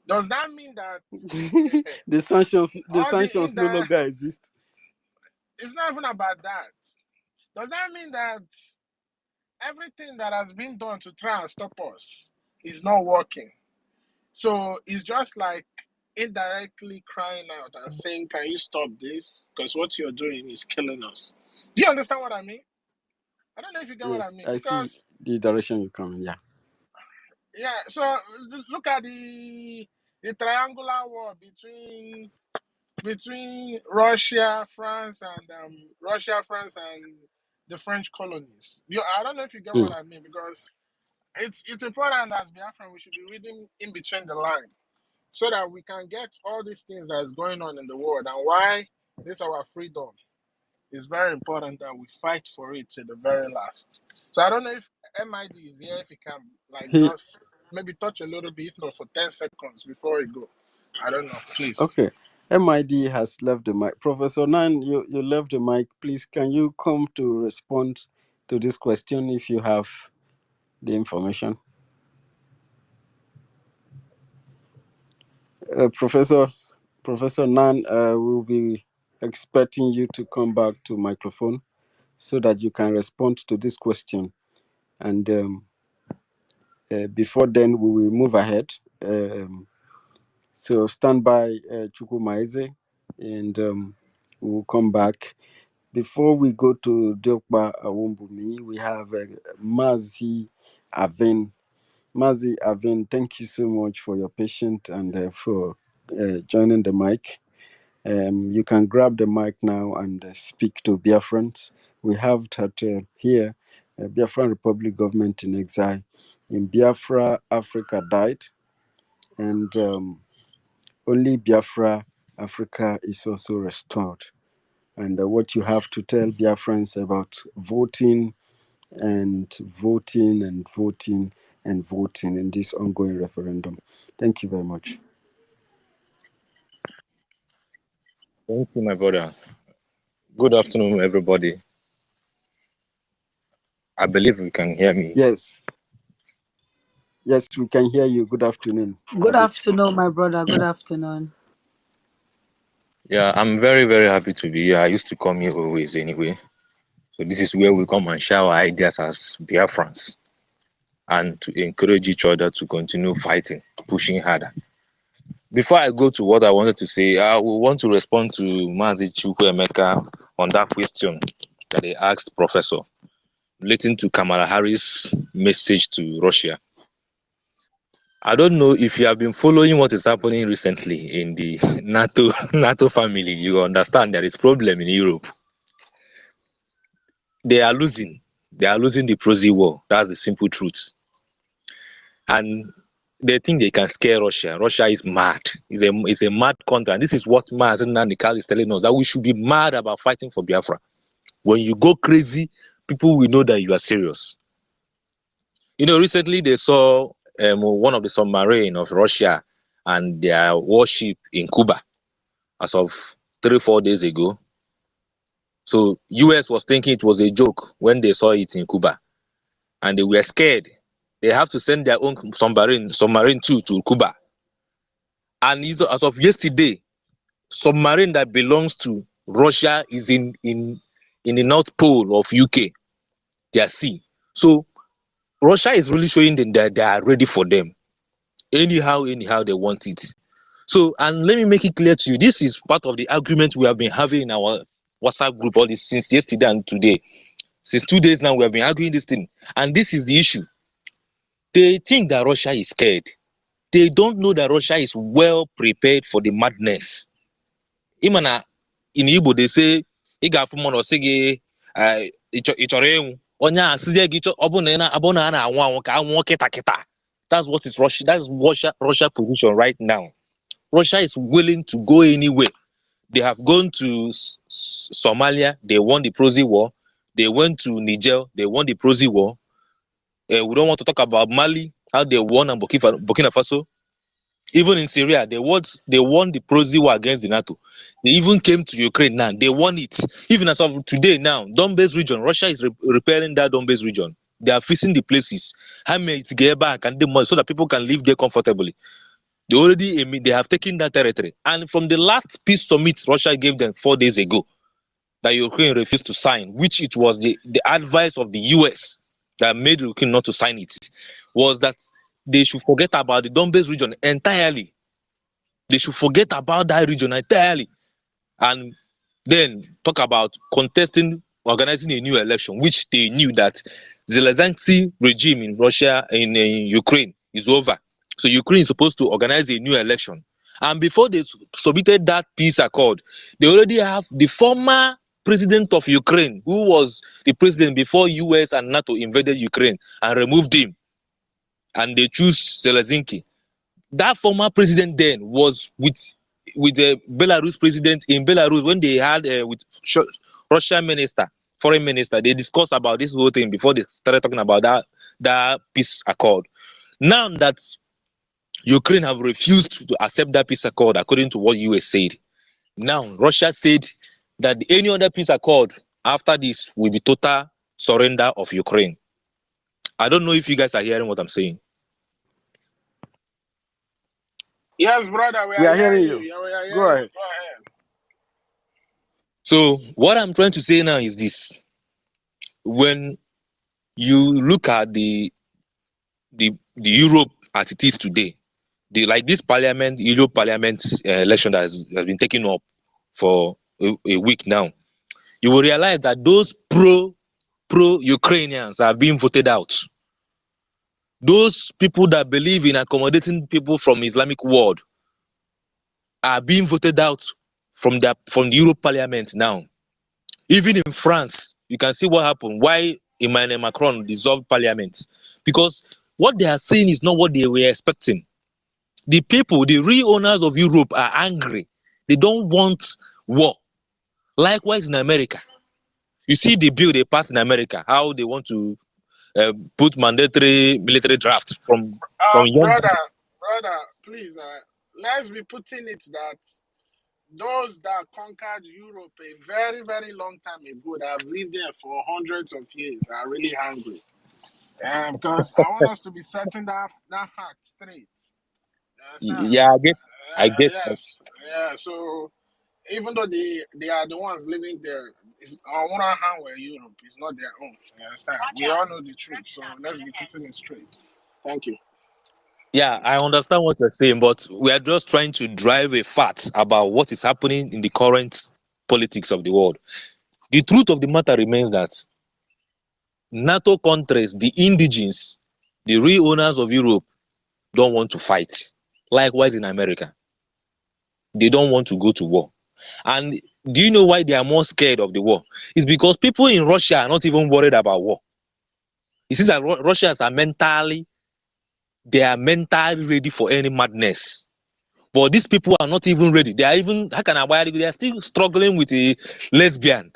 Does that mean that The all the sanctions no longer exist. it's not even about that? Does that mean that everything that has been done to try and stop us is not working? So it's just like indirectly crying out and saying, can you stop this? Because what you're doing is killing us. Do you understand what I mean? I don't know if you get what I Yes, mean. I see Because, the direction you're coming. Yeah. yeah, so look at the triangular war between Russia, France, and the French colonies. I don't know if you get Hmm. what I mean, because it's important as Biafran we should be reading in between the line so that we can get all these things that is going on in the world and why this our freedom is very important that we fight for it to the very last. So I don't know if MID is here, if he can like He just maybe touch a little bit, if not for 10 seconds before we go. I don't know, please. okay. MID has left the mic. Professor Nan, you left the mic. Please, can you come to respond to this question if you have the information? Professor Nan, will be expecting you to come back to microphone so that you can respond to this question. And before then, we will move ahead. So stand by, Chukwumaize, and we'll come back. Before we go to Dokba Awombumi, we have Mazi Aven. Mazi Aven, thank you so much for your patience and for joining the mic. You can grab the mic now and speak to Biafrans. We have that here, Biafran Republic Government in Exile. In Biafra, Africa died, and only Biafra, Africa is also restored. And what you have to tell Biafrans about voting and voting and voting and voting in this ongoing referendum. Thank you very much. Thank you, my brother. Good afternoon, everybody. I believe you can hear me. Yes, yes, we can hear you. Good afternoon, Good Abid. afternoon, my brother. Good afternoon. Yeah, I'm very, very happy to be here. I used to come here always anyway. So this is where we come and share our ideas as Biafrans and to encourage each other to continue fighting, pushing harder. Before I go to what I wanted to say, I will want to respond to Mazi Chukwuemeka on that question that they asked Professor relating to Kamala Harris' message to Russia. I don't know if you have been following what is happening recently in the NATO family. You understand there is problem in Europe. They are losing. They are losing the proxy war. That's the simple truth. And they think they can scare Russia. Russia is mad. It's a mad country. And this is what Mazen Nandikal is telling us, that we should be mad about fighting for Biafra. When you go crazy, people will know that you are serious. You know, recently they saw one of the submarine of Russia and their warship in Cuba as of 3 4 days ago. So US was thinking it was a joke when they saw it in Cuba, and they were scared. They have to send their own submarine too to Cuba. And as of yesterday, submarine that belongs to Russia is in the North Pole of UK, their sea. So Russia is really showing them that they are ready for them. Anyhow they want it. So, and let me make it clear to you, this is part of the argument we have been having in our WhatsApp group all this since yesterday and today. Since 2 days now, we have been arguing this thing. And this is the issue. They think that Russia is scared. They don't know that Russia is well prepared for the madness. Imana, in Igbo, they say, ị ga-afụ mmadụ ọsị gị ị chọrọ ịnwụ onye a asịzie gị ọ bụ na a na-anwụ anwụ ka anwụọ kịta kịta. That's what is Russia. That's Russia position right now. Russia is willing to go anywhere. They have gone to Somalia. They won the proxy war. They went to Niger. They won the proxy war. We don't want to talk about Mali, how they won, and Burkina Faso. Even in Syria, they won the proxy war against the NATO. They even came to Ukraine now. They won it. Even as of today now, Donbass region, Russia is repairing that Donbass region. They are fixing the places. How many to get back and the money so that people can live there comfortably. They have taken that territory. And from the last peace summit Russia gave them 4 days ago, that Ukraine refused to sign, which it was the advice of the US that made Ukraine not to sign it, was that they should forget about the Donbass region entirely. They should forget about that region entirely. And then talk about organizing a new election, which they knew that Zelensky regime in Russia, in Ukraine, is over. So Ukraine is supposed to organize a new election. And before they submitted that peace accord, they already have the former president of Ukraine, who was the president before US and NATO invaded Ukraine and removed him. And they choose Zelensky. That former president then was with the Belarus president in Belarus when they had with Russian foreign minister. They discussed about this whole thing before they started talking about that peace accord. Now that Ukraine have refused to accept that peace accord, according to what US said, now Russia said that any other peace accord after this will be total surrender of Ukraine. I don't know if you guys are hearing what I'm saying. Yes, brother, we are hearing you. Yeah, we are hearing Go ahead. you. Go ahead. So what I'm trying to say now is this: when you look at the Europe as it is today, this Europe Parliament election that has been taken up for a week now, you will realize that those pro-Ukrainians are being voted out. Those people that believe in accommodating people from Islamic world are being voted out from the Europe Parliament now. Even in France, you can see what happened. Why Emmanuel Macron dissolved parliament. Because what they are saying is not what they were expecting. The people, the real owners of Europe, are angry. They don't want war. Likewise in America. You see the bill they passed in America, how they want to put mandatory military draft from young. Brother, please, let's be putting it that those that conquered Europe a very, very long time ago, that have lived there for hundreds of years, are really hungry. Because I want us to be setting that fact straight. Yeah, I get. Yes. Yeah. So even though they are the ones living there, it's on one hand where Europe is not their own. You understand? We all know the truth, so let's be putting it straight. Thank you. Yeah, I understand what you're saying, but we are just trying to drive a fact about what is happening in the current politics of the world. The truth of the matter remains that NATO countries, the indigenes, the real owners of Europe, don't want to fight. Likewise in America, they don't want to go to war. And do you know why they are more scared of the war? It's because people in Russia are not even worried about war. You see that Russians are mentally ready for any madness. But these people are not even ready. They are still struggling with a lesbian,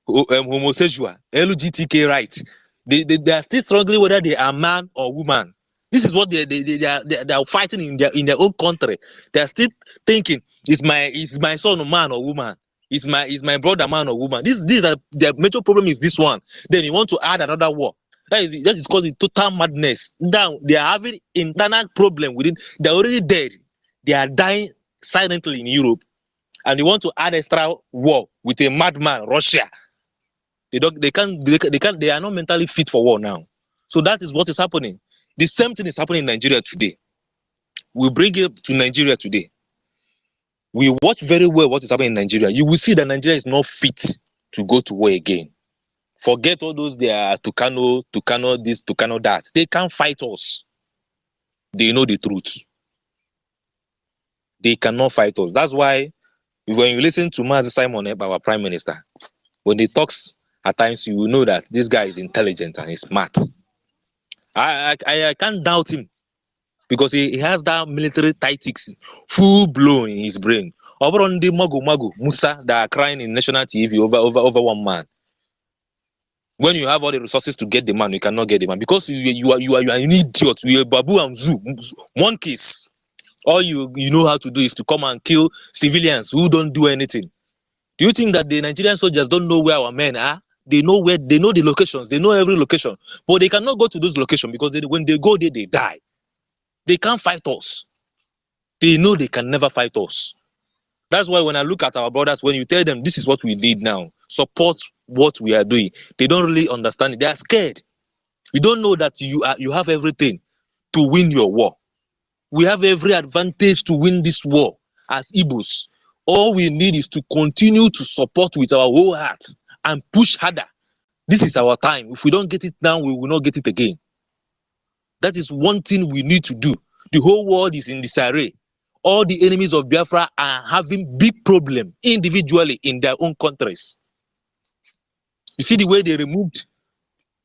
homosexual, LGBTQ rights. They are still struggling whether they are man or woman. This is what they are fighting in their own country. They are still thinking, is my son a man or woman? Is my brother man or woman? These are their major problem is this one. Then you want to add another war. That is causing total madness. Now they are having internal problem within. They're already dead. They are dying silently in Europe, and they want to add extra war with a madman, Russia. They are not mentally fit for war now. So that is what is happening. The same thing is happening in Nigeria today. We bring it to Nigeria today. We watch very well what is happening in Nigeria. You will see that Nigeria is not fit to go to war again. Forget all those they are Tucano this, Tucano that. They can't fight us. They know the truth. They cannot fight us. That's why when you listen to Mazi Simon, our prime minister, When he talks, at times you will know that this guy is intelligent and he's smart. I can't doubt him because he has that military tactics full blown in his brain. Over on the Mago Musa that are crying in national TV over one man. When you have all the resources to get the man, you cannot get the man because you are an idiot. You are babu and zoo monkeys. All you know how to do is to come and kill civilians who don't do anything. Do you think that the Nigerian soldiers don't know where our men are? They know the locations, they know every location, but they cannot go to those locations because when they go there, they die. They can't fight us. They know they can never fight us. That's why when I look at our brothers, when you tell them this is what we need now, support what we are doing, they don't really understand it. They are scared. You don't know that you have everything to win your war. We have every advantage to win this war as Igbos. All we need is to continue to support with our whole heart and push harder. This is our time. If we don't get it now, we will not get it again. That is one thing we need to do. The whole world is in disarray. All the enemies of Biafra are having big problem individually in their own countries. You see the way they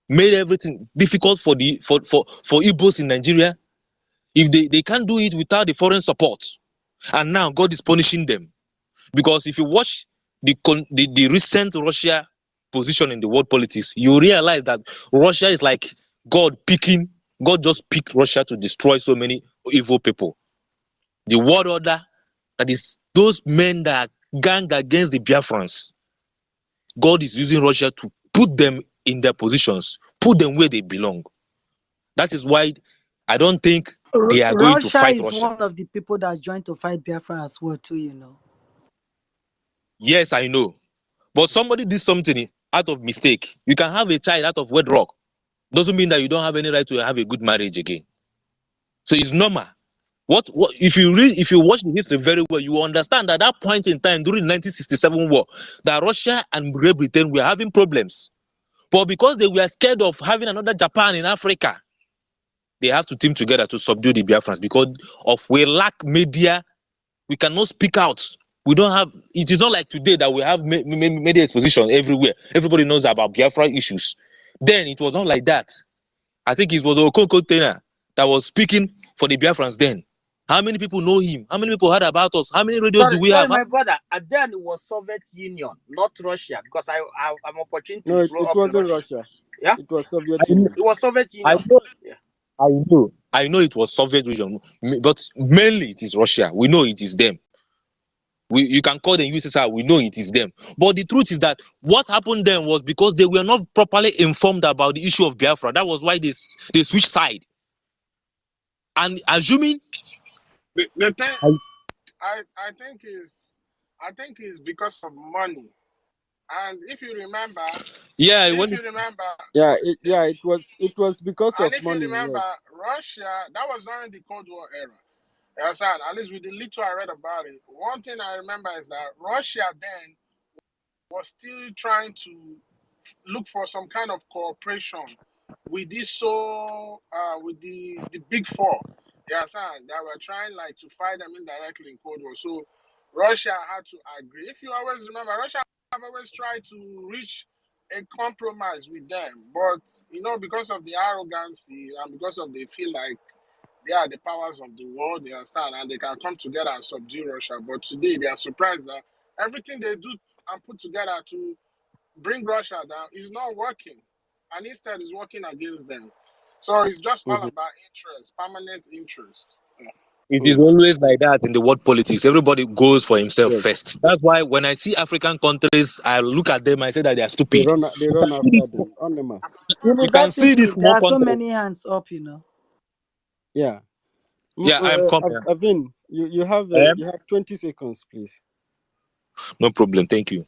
made everything difficult for Igbos in Nigeria. If they can't do it without the foreign support, and now God is punishing them. Because if you watch the recent Russia position in the world politics, you realize that Russia is like God just picked Russia to destroy so many evil people. The world order, that is those men that gang against the Biafrans, God is using Russia to put them in their positions, put them where they belong. That is why I don't think they are going to Russia fight is Russia. one of the people that joined to fight Biafra as well, too, Yes, I know. But somebody did something out of mistake. You can have a child out of wedlock. Doesn't mean that you don't have any right to have a good marriage again. So it's normal. What if you watch the history very well, you will understand that at that point in time during the 1967 war, that Russia and Great Britain were having problems. But because they were scared of having another Japan in Africa, they have to team together to subdue the Biafrans because we lack media. We cannot speak out. We don't have. It is not like today that we have media exposition everywhere. Everybody knows about Biafra issues. Then it was not like that. I think it was Okoko Tena that was speaking for the Biafrans then. How many people know him? How many people heard about us? How many radios do we Sorry, have? my brother. Then it was Soviet Union, not Russia, because I'm opportune to No, grow it up in wasn't Russia. Russia. Yeah, It was Soviet I know, Union. it was Soviet I Union. know, Yeah. I know it was Soviet region, but mainly it is Russia. We know it is them. You can call them USSR, we know it is them. But the truth is that what happened then was because they were not properly informed about the issue of Biafra. That was why they switched side. And assuming The thing I, I think is because of money. And yeah, if when you remember, It was because and of if you money. remember, Yes. Russia, that was during the Cold War era. You understand? At least with the little I read about it, one thing I remember is that Russia then was still trying to look for some kind of cooperation with with the big four. You understand? They were trying like to fight them indirectly in Cold War. So Russia had to agree. If you always remember, Russia have always tried to reach a compromise with them, but because of the arrogancy and because of they feel like they are the powers of the world, they understand, and they can come together and subdue Russia. But today they are surprised that everything they do and put together to bring Russia down is not working, and instead is working against them. So it's just all Mhm. about interest, permanent interest. Yeah. it is Mm. always like that in the world politics. Everybody goes for himself Yes. first. That's why when I see African countries, I look at them, I say that they are They stupid. run. They run after them. Animals. You can see University, these there small are so countries. many hands up, Yeah. Yeah, I am coming. Avin, you have 20 seconds, please. No problem. Thank you.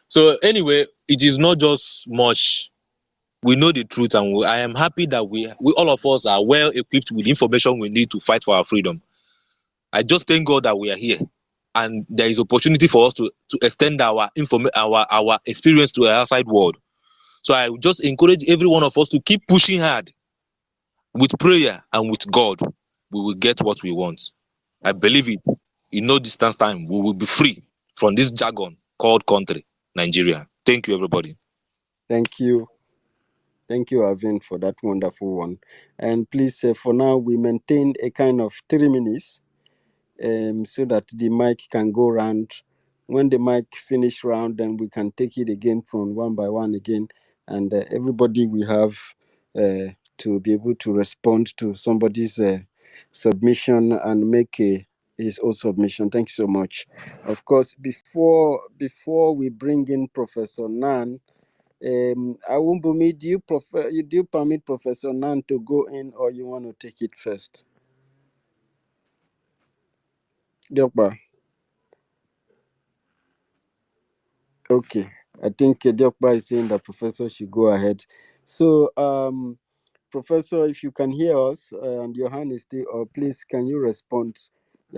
So anyway, it is not just much. We know the truth, and I am happy that we all of us are well equipped with information we need to fight for our freedom. I just thank God that we are here, and there is opportunity for us to extend our experience to the outside world. So I would just encourage every one of us to keep pushing hard with prayer and with God. We will get what we want. I believe it. In no distance time, we will be free from this jargon called country, Nigeria. Thank you, everybody. Thank you. Thank you, Avin, for that wonderful one. And please, for now, we maintain a kind of 3 minutes so that the mic can go round. When the mic finish round, then we can take it again from one by one again, and everybody will have to be able to respond to somebody's submission and make his own submission. Thank you so much. Of course, before we bring in Professor Nan, Awumbumi, do you permit Professor Nan to go in, or you want to take it first? Diokba. Okay, I think Diokba is saying that Professor should go ahead. So, Professor, if you can hear us and your hand is still up, please can you respond?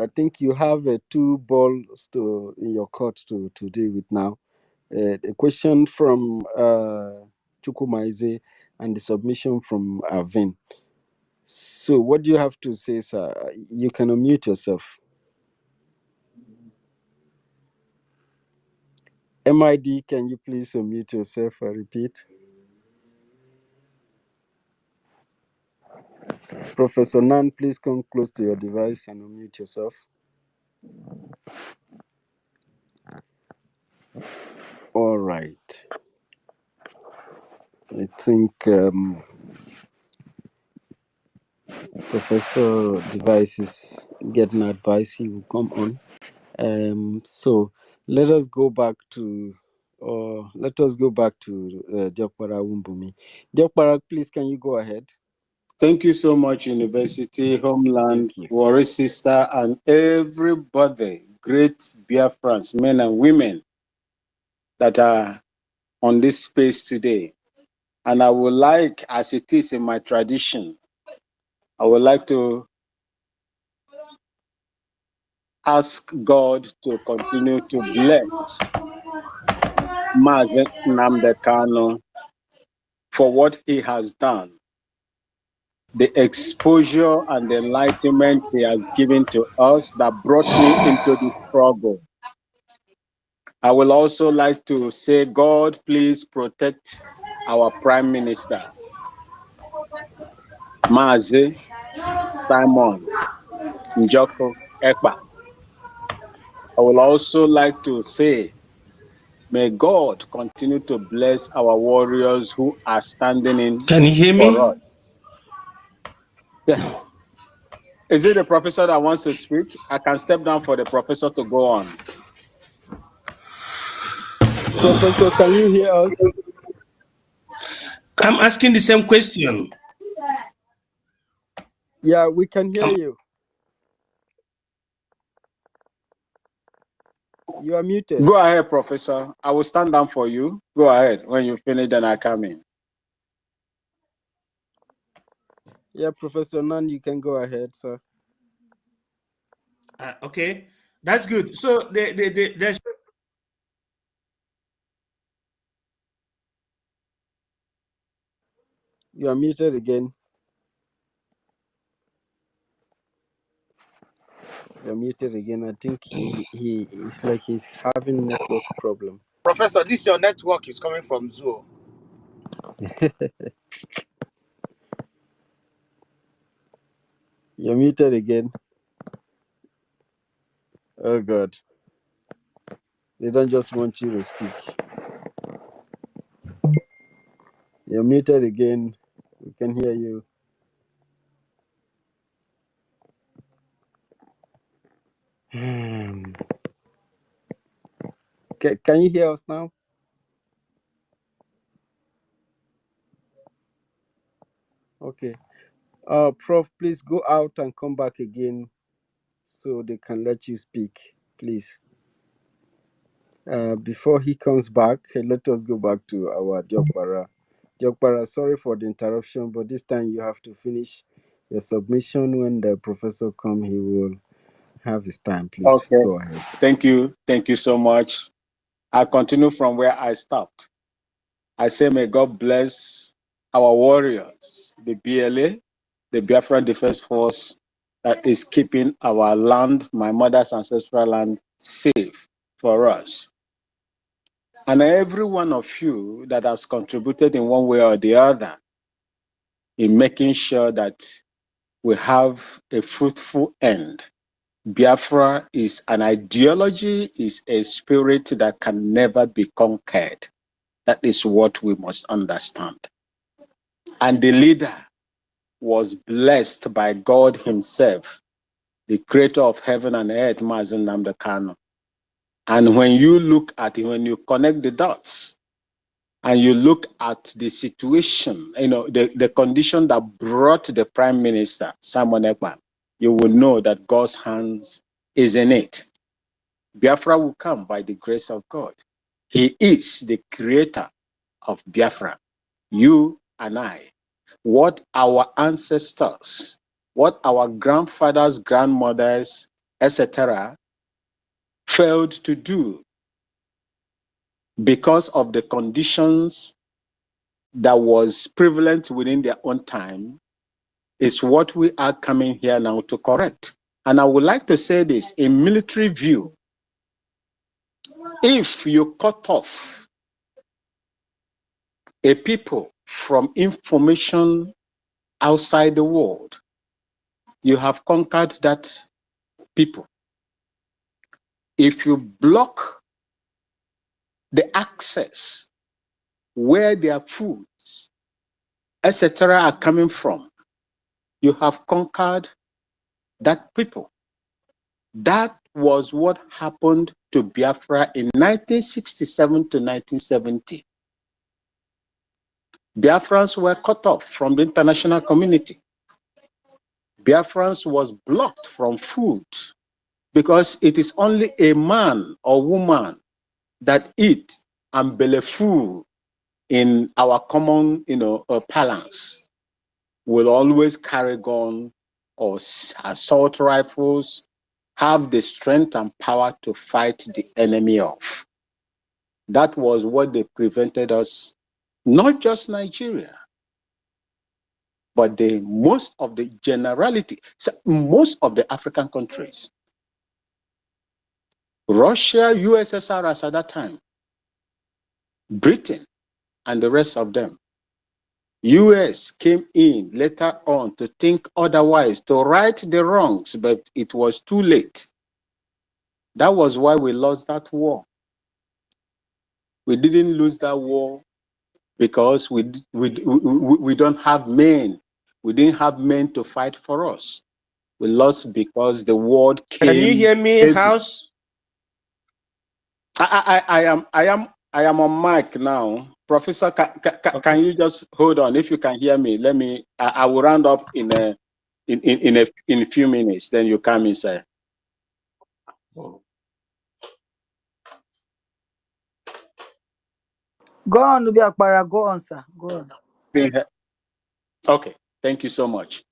I think you have two balls in your court to deal with now. A question from Chukwumaize and the submission from Avin. So, what do you have to say, sir? You can unmute yourself. MID, can you please unmute yourself? I repeat. Professor Nan, please come close to your device and unmute yourself. All right. I think Professor Device is getting advice. He will come on. So let us go back to Diokpara Wumbumi. Diokpara, please, can you go ahead? Thank you so much, University, Homeland, Thank you. Warri Sister, and everybody, great Biafrans, men and women that are on this space today. And I would like, as it is in my tradition, I would like to ask God to continue to bless Mazen Namdekano for what he has done, the exposure and the enlightenment he has given to us that brought me into the struggle. I will also like to say, God, please protect our Prime Minister, Mazi Simon Njoko Ekpa. I will also like to say, may God continue to bless our warriors who are standing in Can you hear for me? us. Yeah. Is it the professor that wants to speak? I can step down for the professor to go on. Professor, can you hear us? I'm asking the same question. Yeah, we can hear you. You are muted. Go ahead, Professor. I will stand down for you. Go ahead. When you finish, then I come in. Yeah, Professor Nan, you can go ahead, sir. Okay, that's good. So there's You are muted again. You're muted again. I think it's like he's having network problem. Professor, this your network is coming from Zoo. You're muted again. Oh God. They don't just want you to speak. You're muted again. We can hear you. Can you hear us now? Okay. Prof, please go out and come back again so they can let you speak, please. Before he comes back, let us go back to our Diokpara. Diokpara, sorry for the interruption, but this time you have to finish your submission. When the professor comes, he will have his time. Please Okay. go ahead. Thank you. Thank you so much. I'll continue from where I stopped. I say, may God bless our warriors, the BLA, the Biafra Defense Force, that is keeping our land, my mother's ancestral land, safe for us. and every one of you that has contributed in one way or the other in making sure that we have a fruitful end. Biafra is an ideology, is a spirit that can never be conquered. That is what we must understand. And the leader was blessed by God himself, the creator of heaven and earth, Mazen Nnamdi Kanu. And when you look at it, when you connect the dots, and you look at the situation, the condition that brought the Prime Minister, Simon Ekpa, you will know that God's hands is in it. Biafra will come by the grace of God. He is the creator of Biafra. You and I, what our ancestors, what our grandfathers, grandmothers, etc., failed to do because of the conditions that was prevalent within their own time, is what we are coming here now to correct. And I would like to say this, in military view, if you cut off a people from information outside the world, you have conquered that people. If you block the access where their foods, etc., are coming from, you have conquered that people. That was what happened to Biafra in 1967 to 1970. Biafrans were cut off from the international community. Biafrans was blocked from food because it is only a man or woman that eat and belleful in our common, parlance will always carry gun or assault rifles, have the strength and power to fight the enemy off. That was what they prevented us, not just Nigeria, but most of the generality, so most of the African countries. Russia, USSR as at that time, Britain, and the rest of them. US came in later on to think otherwise, to right the wrongs, but it was too late. That was why we lost that war. We didn't lose that war because we don't have men. We didn't have men to fight for us. We lost because the world Can you came hear me, heavy. House? I am on mic now. Professor, Okay. can you just hold on? If you can hear me, I will round up in a few minutes. Then you come inside. Go on, Nubiakpara. Go on, sir. Go on. Okay, thank you so much.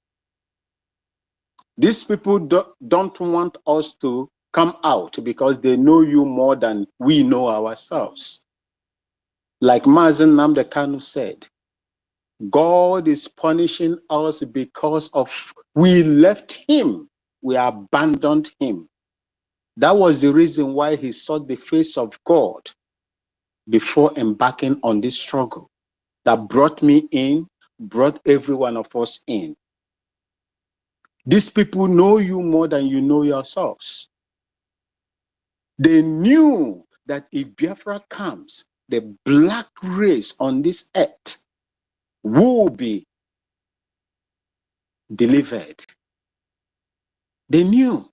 These people don't want us to come out because they know you more than we know ourselves. Like Mazen Nnamdi Kanu said, God is punishing us because of we left him, we abandoned him. That was the reason why he sought the face of God before embarking on this struggle that brought me in, brought every one of us in. These people know you more than you know yourselves. They knew that if Biafra comes, the black race on this earth will be delivered. They knew.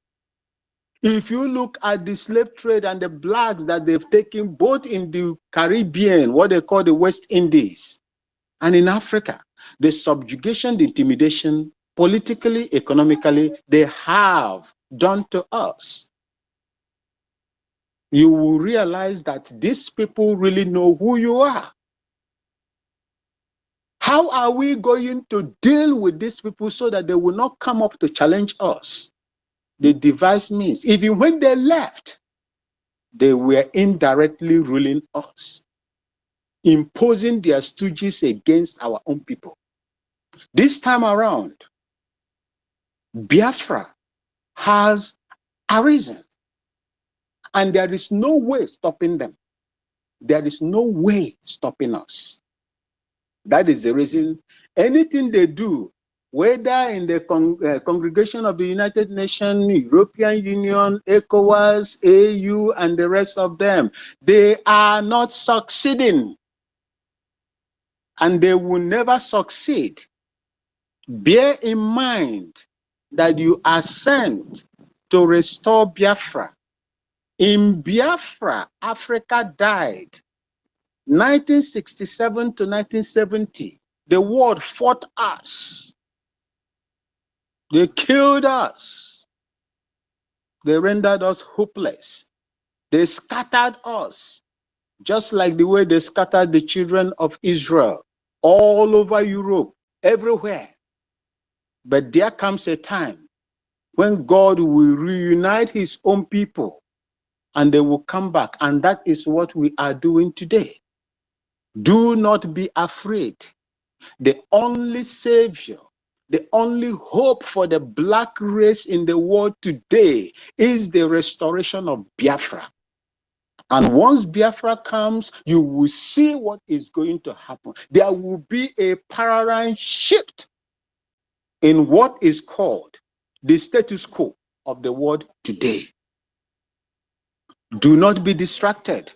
If you look at the slave trade and the blacks that they've taken both in the Caribbean, what they call the West Indies, and in Africa, the subjugation, the intimidation, politically, economically, they have done to us, you will realize that these people really know who you are. How are we going to deal with these people so that they will not come up to challenge us? They devised means. Even when they left, they were indirectly ruling us, imposing their stooges against our own people. This time around, Biafra has arisen, and there is no way stopping them. there is no way stopping us. That is the reason anything they do, whether in the congregation of the United Nations, European Union, ECOWAS, AU, and the rest of them, they are not succeeding. And they will never succeed. Bear in mind that you are sent to restore Biafra. In Biafra, Africa died. 1967 to 1970, the world fought us. They killed us. They rendered us hopeless. They scattered us, just like the way they scattered the children of Israel all over Europe, everywhere. But there comes a time when God will reunite his own people and they will come back. And that is what we are doing today. Do not be afraid. The only savior, the only hope for the black race in the world today is the restoration of Biafra. And once Biafra comes, you will see what is going to happen. There will be a paradigm shift in what is called the status quo of the world today. Do not be distracted.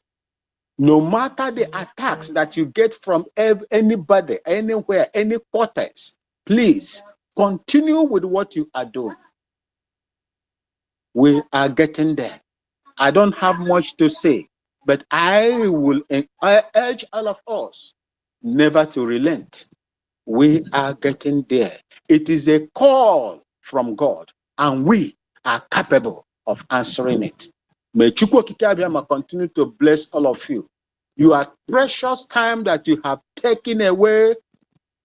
No matter the attacks that you get from anybody, anywhere, any quarters, please continue with what you are doing. We are getting there. I don't have much to say, but I urge all of us never to relent. We are getting there. It is a call from God, and we are capable of answering it. May Chukwu Okike Abiama continue to bless all of you. Your precious time that you have taken away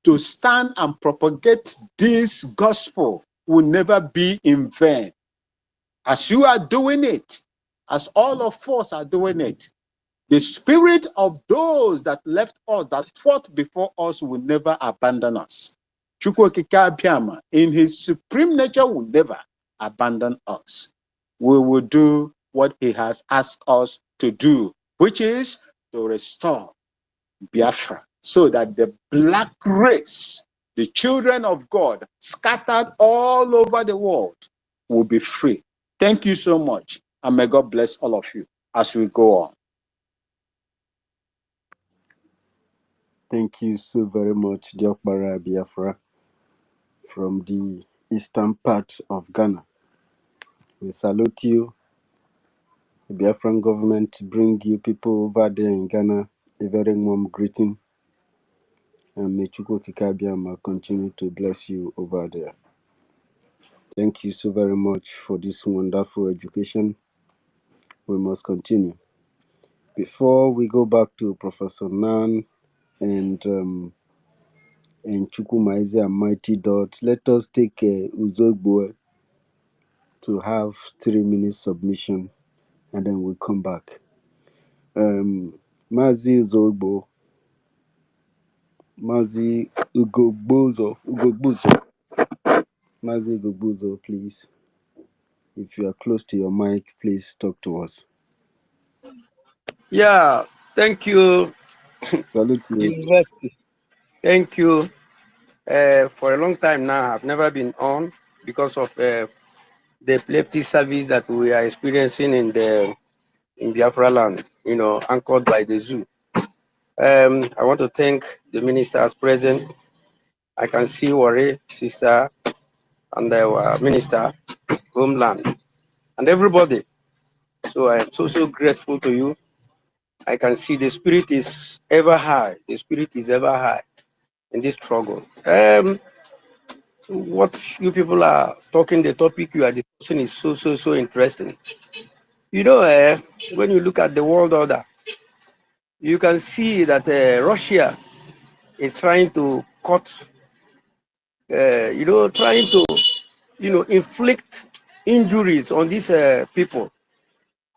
to stand and propagate this gospel will never be in vain. As you are doing it, as all of us are doing it, the spirit of those that left us, that fought before us, will never abandon us. Chukwu Okike Abiama, in his supreme nature, will never abandon us. We will do what he has asked us to do, which is to restore Biafra, so that the black race, the children of God, scattered all over the world, will be free. Thank you so much, and may God bless all of you as we go on. Thank you so very much, Diokbara Biafra, from the eastern part of Ghana. We salute you. The Biafran government bring you people over there in Ghana a very warm greeting. And may Chukwu Okike Abiama continue to bless you over there. Thank you so very much for this wonderful education. We must continue. Before we go back to Professor Nan and Chukwu Maize and Mighty Dot, let us take Uzogbo to have 3 minutes submission, and then we'll come back. Mazi Uzogbo, Mazi Ugogbozo, Mazi Ugogbozo, please. If you are close to your mic, please talk to us. Yeah, thank you. Salute you. University. Thank you. For a long time now, I've never been on because of the epileptic service that we are experiencing in Biafra land, anchored by the zoo. I want to thank the ministers present. I can see Wari, sister, and the minister, homeland, and everybody. So I am so grateful to you. I can see the spirit is ever high. The spirit is ever high in this struggle. What you people are talking, the topic you are discussing is so interesting. When you look at the world order, you can see that Russia is trying to cut, trying to, inflict injuries on these people.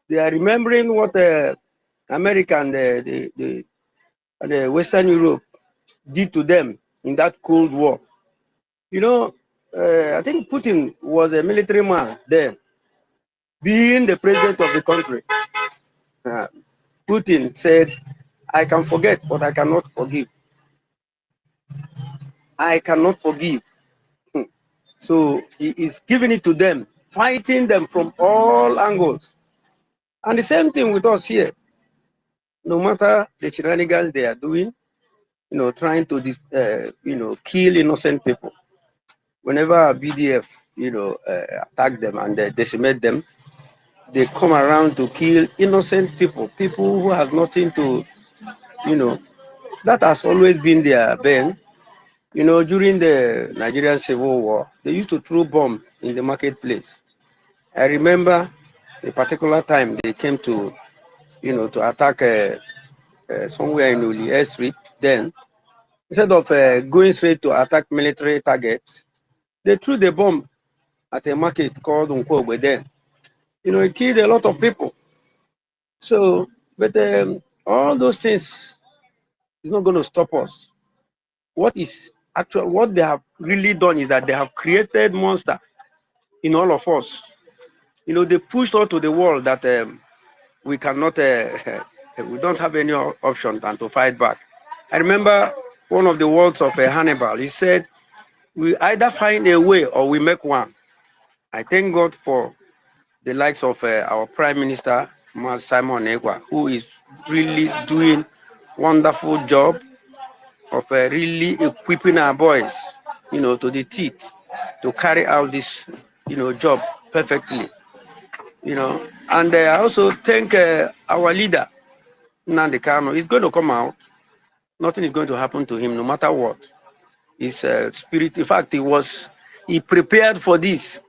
They are remembering what America and the Western Europe did to them in that Cold War. I think Putin was a military man then, being the president of the country. Putin said I can forget, but I cannot forgive. I cannot forgive. So he is giving it to them, fighting them from all angles. And the same thing with us here. No matter the shenanigans they are doing, trying to, kill innocent people. Whenever BDF, attack them and decimate them, they come around to kill innocent people, people who has nothing to, that has always been their bane. During the Nigerian Civil War, they used to throw bomb in the marketplace. I remember a particular time they came to, to attack somewhere in Uli Street. Then, instead of going straight to attack military targets, they threw the bomb at a market called Nkogbe then. It killed a lot of people. So, but all those things is not going to stop us. What they have really done is that they have created monster in all of us. They pushed out to the world that we cannot, we don't have any option than to fight back. I remember one of the words of Hannibal. He said, "We either find a way or we make one." I thank God for the likes of our Prime Minister, Simon Egwa, who is really doing wonderful job of really equipping our boys, to the teeth to carry out this, job perfectly, And I also thank our leader, Nnamdi Kanu. He's going to come out. Nothing is going to happen to him, no matter what. His spirit, in fact, he prepared for this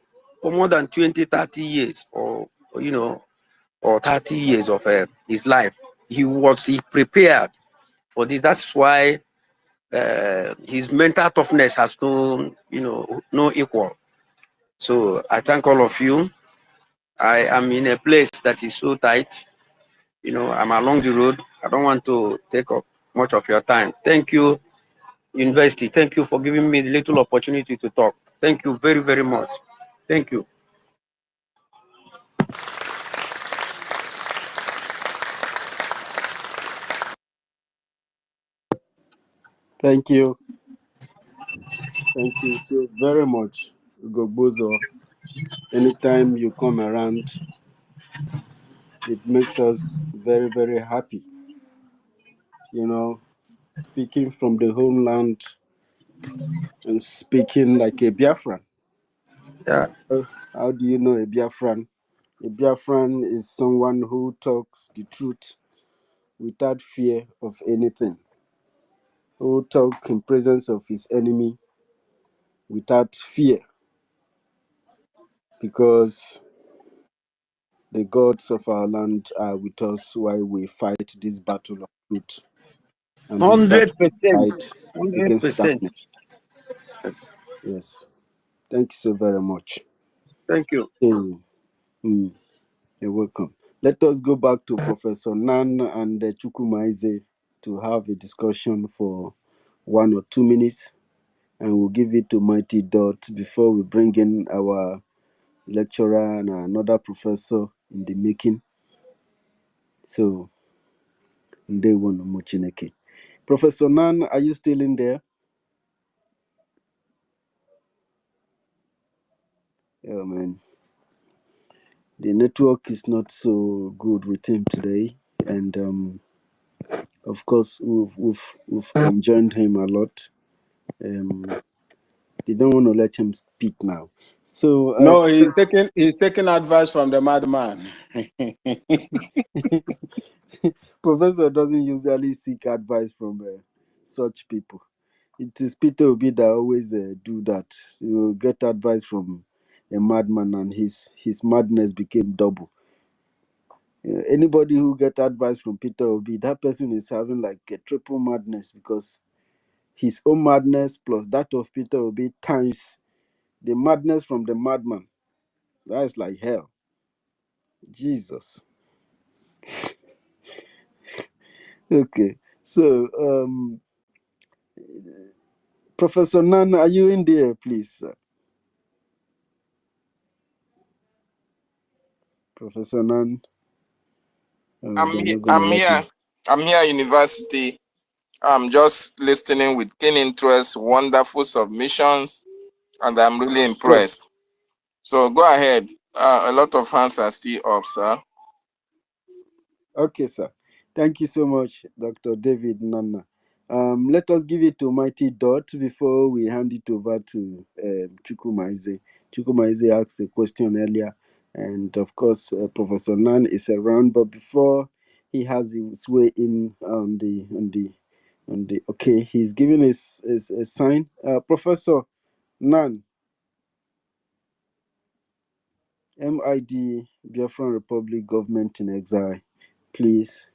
for more than 20, 30 years, or 30 years of his life. He prepared for this. That's why his mental toughness has no equal. So I thank all of you. I am in a place that is so tight. I'm along the road. I don't want to take up much of your time. Thank you, University. Thank you for giving me the little opportunity to talk. Thank you very, very much. Thank you. Thank you. Thank you so very much, Gogbozo. Anytime you come around, it makes us very, very happy. Speaking from the homeland and speaking like a Biafran. Yeah. How do you know a Biafran? A Biafran is someone who talks the truth without fear of anything, who talk in presence of his enemy without fear, because the gods of our land are with us while we fight this battle of truth and this battle 100%. fight against 100%. darkness. Yes. Thank you so very much. Thank you. Mm, you're welcome. Let us go back to Professor Nan and Chukwumaize to have a discussion for 1 or 2 minutes, and we'll give it to Mighty Dot before we bring in our lecturer and another professor in the making. So, Ndewo no Mochineke. Professor Nan, are you still in there? Oh man, the network is not so good with him today, and of course we've enjoyed him a lot. They don't want to let him speak now. So, No, he's taking advice from the madman. Professor doesn't usually seek advice from such people. It is Peter Obi that always do that. You get advice from a madman, and his madness became double. Anybody who get advice from Peter Obi, that person is having like a triple madness, because his own madness plus that of Peter Obi times the madness from the madman. That is like hell. Jesus. Okay. So, Professor Nan, are you in there, please? Professor Nan. Oh, they're not going to I'm let him here. speak. I'm here at university. I'm just listening with keen interest, wonderful submissions, and I'm really impressed. So go ahead. A lot of hands are still up, sir. Okay, sir. Thank you so much, Dr. David Nana. Let us give it to Mighty Dot before we hand it over to Chukwumaize. Chukwumaize asked a question earlier, and of course, Professor Nan is around. But before he has his way in on the okay, he's giving his a sign. Professor Nan, MID Biafran Republic Government in Exile. Please,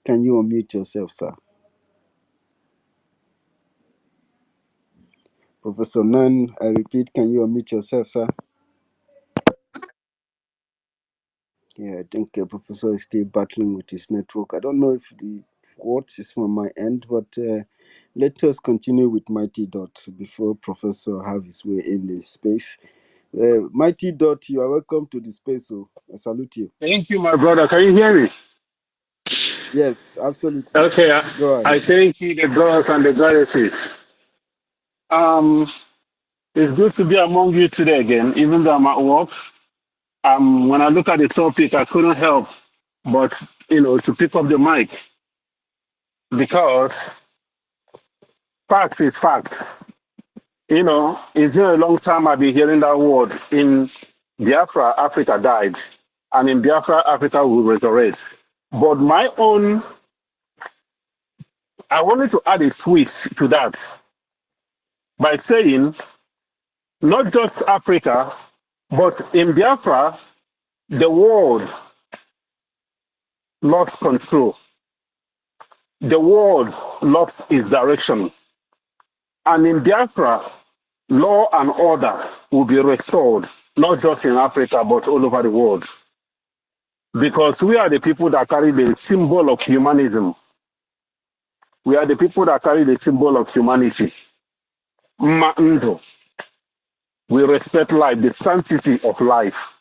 can you unmute yourself, sir? Professor Nan, I repeat, can you unmute yourself, sir? Yeah, I think Professor is still battling with his network. I don't know if the what is from my end, but let us continue with Mighty Dot before Professor have his way in the space. Mighty Dot, you are welcome to the space, so I salute you. Thank you, my brother. Can you hear me? Yes, absolutely. Okay, Go I ahead. thank you, the brothers and the goddesses. Um, it's good to be among you today again, even though I'm at work. When I look at the topic, I couldn't help but, to pick up the mic because fact is fact. It's been a long time I've been hearing that word. In Biafra, Africa died, and in Biafra, Africa will resurrect. But I wanted to add a twist to that by saying not just Africa, but in Biafra, the world lost control. The world lost its direction. And in Biafra, law and order will be restored, not just in Africa, but all over the world. Because we are the people that carry the symbol of humanism. We are the people that carry the symbol of humanity. Ma'ndo. We respect life, the sanctity of life.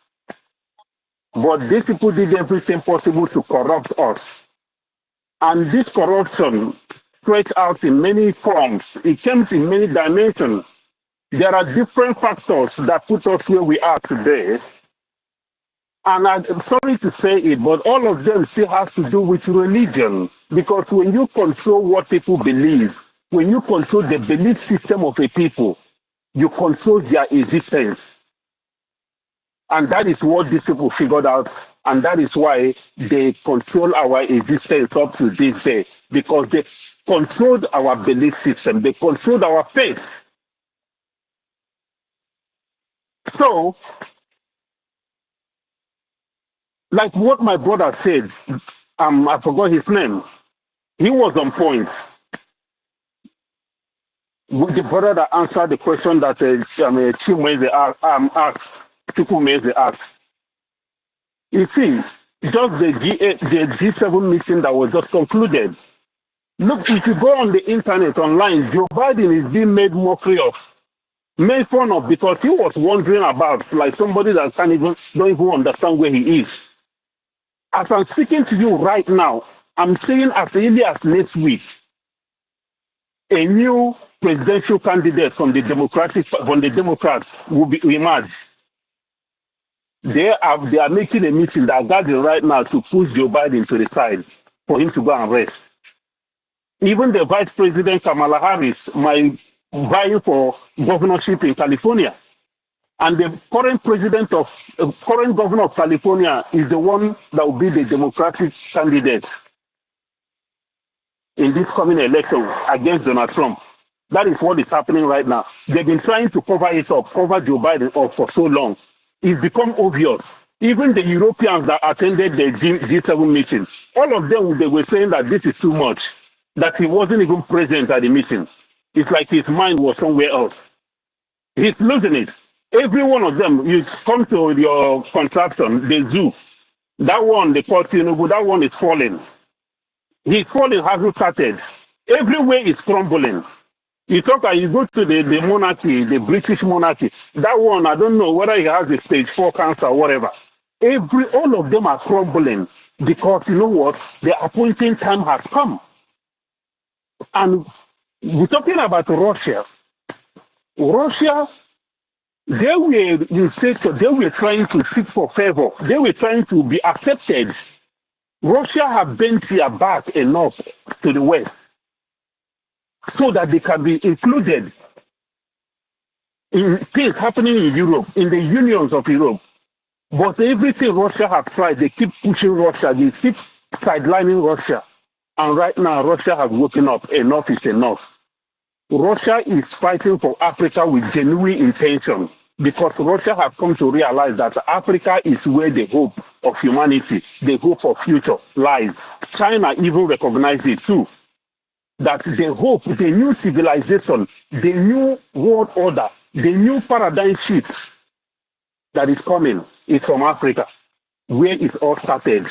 But these people did everything possible to corrupt us. And this corruption stretched out in many forms. It comes in many dimensions. There are different factors that put us where we are today. And I'm sorry to say it, but all of them still have to do with religion. Because when you control what people believe, when you control the belief system of a people, you control their existence. And that is what these people figured out. And that is why they control our existence up to this day. Because they controlled our belief system, they controlled our faith. So, like what my brother said, I forgot his name. He was on point with the brother that answered the question that Chimweze asked, Chukwumeze asked. You see, just the G7 meeting that was just concluded. Look, if you go on the internet online, Joe Biden is being made mockery of, made fun of because he was wandering about like somebody that don't even understand where he is. As I'm speaking to you right now, I'm saying as early as next week, a new presidential candidate from the Democrats will be emerged. They are making a meeting that gathering right now to push Joe Biden to the side for him to go and rest. Even the Vice President Kamala Harris might vying for governorship in California. And the current governor of California is the one that will be the Democratic candidate in this coming election against Donald Trump. That is what is happening right now. They've been trying to cover it up, cover Joe Biden up for so long. It's become obvious. Even the Europeans that attended the G7 meetings, all of them, they were saying that this is too much, that he wasn't even present at the meeting. It's like his mind was somewhere else. He's losing it. Every one of them, you come to your contraction, the zoo, that one, the Tinubu, that one is falling. His falling hasn't started. Everywhere is crumbling. You go to the monarchy, the British monarchy, that one, I don't know whether he has the stage 4 cancer or whatever. All of them are crumbling because you know what? The appointing time has come. And we're talking about Russia. Russia, they were in sector, they were trying to seek for favor. They were trying to be accepted. Russia have bent their back enough to the West so that they can be included in things happening in Europe, in the unions of Europe. But everything Russia have tried, they keep pushing Russia, they keep sidelining Russia. And right now, Russia has woken up. Enough is enough. Russia is fighting for Africa with genuine intention because Russia has come to realize that Africa is where the hope of humanity, the hope of future lies. China even recognizes it too, that the hope, the new civilization, the new world order, the new paradigm shift that is coming is from Africa, where it all started.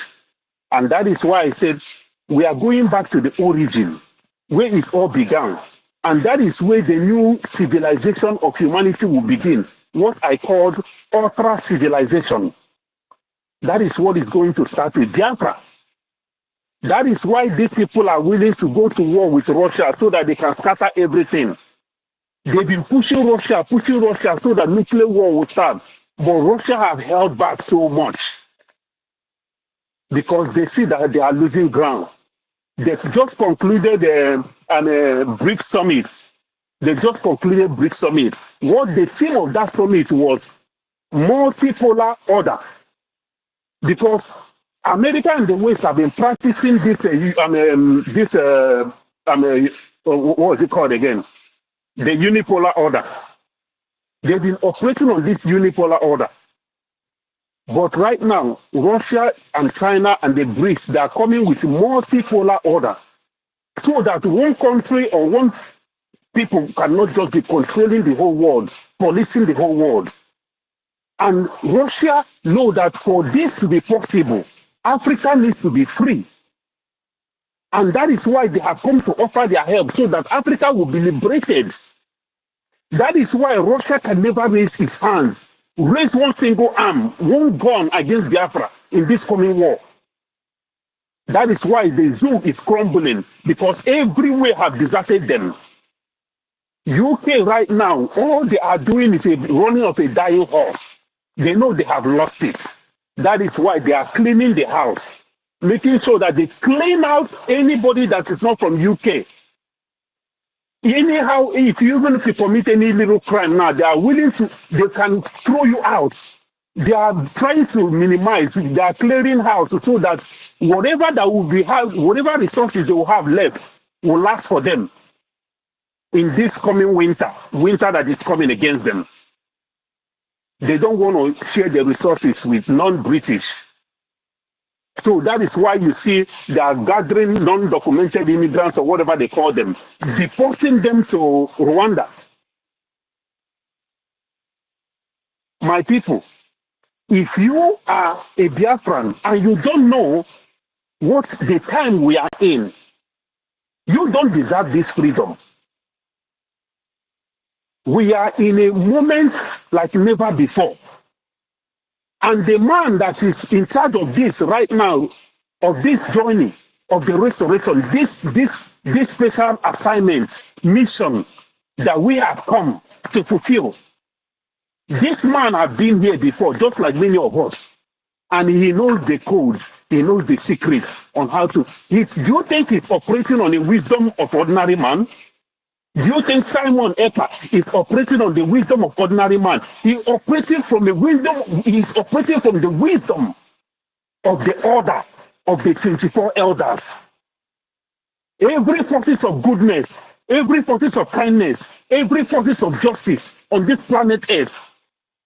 And that is why I said we are going back to the origin, where it all began. And that is where the new civilization of humanity will begin, what I called ultra civilization. That is what is going to start with Biafra. That is why these people are willing to go to war with Russia so that they can scatter everything. They've been pushing Russia so that nuclear war will start. But Russia have held back so much because they see that they are losing ground. They've just concluded a BRICS summit. They just concluded BRICS summit. What the theme of that summit was multipolar order. Because America and the West have been practicing this, what is it called again? The unipolar order. They've been operating on this unipolar order. But right now, Russia and China and the BRICS, they are coming with multipolar order. So that one country or one people cannot just be controlling the whole world, policing the whole world. And Russia know that for this to be possible, Africa needs to be free. And that is why they have come to offer their help so that Africa will be liberated. That is why Russia can never raise its hands, raise one single arm, one gun against Biafra in this coming war. That is why the zoo is crumbling, because everywhere have deserted them. UK right now, all they are doing is a running of a dying horse. They know they have lost it. That is why they are cleaning the house, making sure that they clean out anybody that is not from UK. Anyhow, even if you commit any little crime now, they are willing to, they can throw you out. They are trying to minimize, they are clearing house so that whatever that will be, whatever resources they will have left will last for them in this coming winter that is coming against them. They don't want to share the resources with non-British. So that is why you see they are gathering non-documented immigrants or whatever they call them, deporting them to Rwanda. My people, if you are a Biafran and you don't know what the time we are in, you don't deserve this freedom. We are in a moment like never before. And the man that is in charge of this right now, of this journey, of the restoration, this special assignment, mission that we have come to fulfill, this man has been here before, just like many of us. And he knows the codes, he knows the secrets on how to. Do you think he's operating on the wisdom of ordinary man? Do you think Simon Ecker is operating on the wisdom of ordinary man? He's operating from the wisdom of the order of the 24 elders. Every forces of goodness, every forces of kindness, every forces of justice on this planet Earth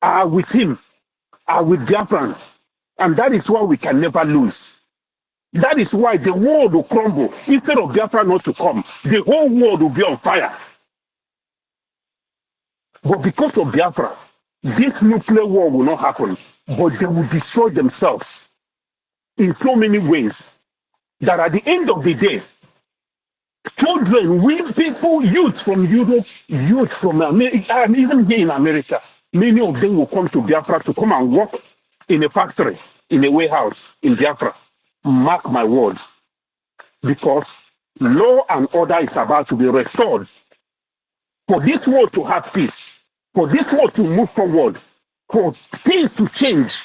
are with him, are with Biafrans. And that is why we can never lose. That is why the world will crumble. Instead of Biafra not to come, the whole world will be on fire. But because of Biafra, this nuclear war will not happen, but they will destroy themselves in so many ways that at the end of the day, children, we people, youth from Europe, youth from America, and even here in America, many of them will come to Biafra to come and work in a factory in a warehouse in Biafra. Mark my words, because law and order is about to be restored. For this world to have peace, for this world to move forward, for things to change,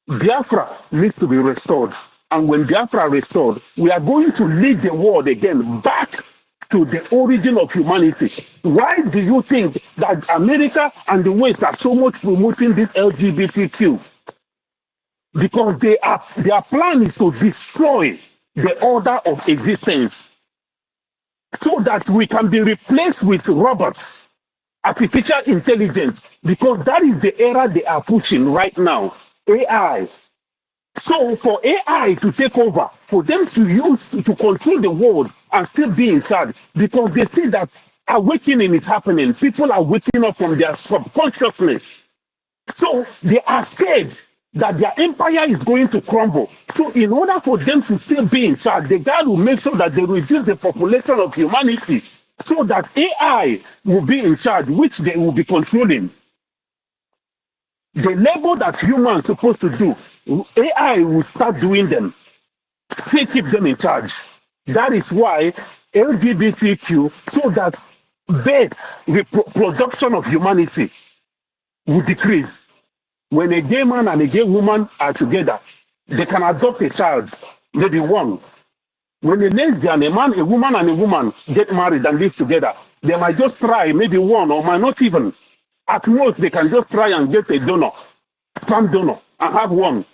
Biafra needs to be restored. And when Biafra restored, we are going to lead the world again back to the origin of humanity. Why do you think that America and the West are so much promoting this LGBTQ? Because their plan is to destroy the order of existence so that we can be replaced with robots, artificial intelligence, because that is the era they are pushing right now, AI. So for AI to take over, for them to use to control the world and still be in charge, because they see that awakening is happening. People are waking up from their subconsciousness. So they are scared that their empire is going to crumble. So in order for them to still be in charge, the guy will make sure that they reduce the population of humanity so that AI will be in charge, which they will be controlling. The level that humans are supposed to do, AI will start doing them. They keep them in charge. That is why LGBTQ, so that birth, reproduction of humanity will decrease. When a gay man and a gay woman are together, they can adopt a child, maybe one. When a lesbian, a man, a woman, and a woman get married and live together, they might just try maybe one or might not even. At most, they can just try and get a donor, sperm donor, and have one.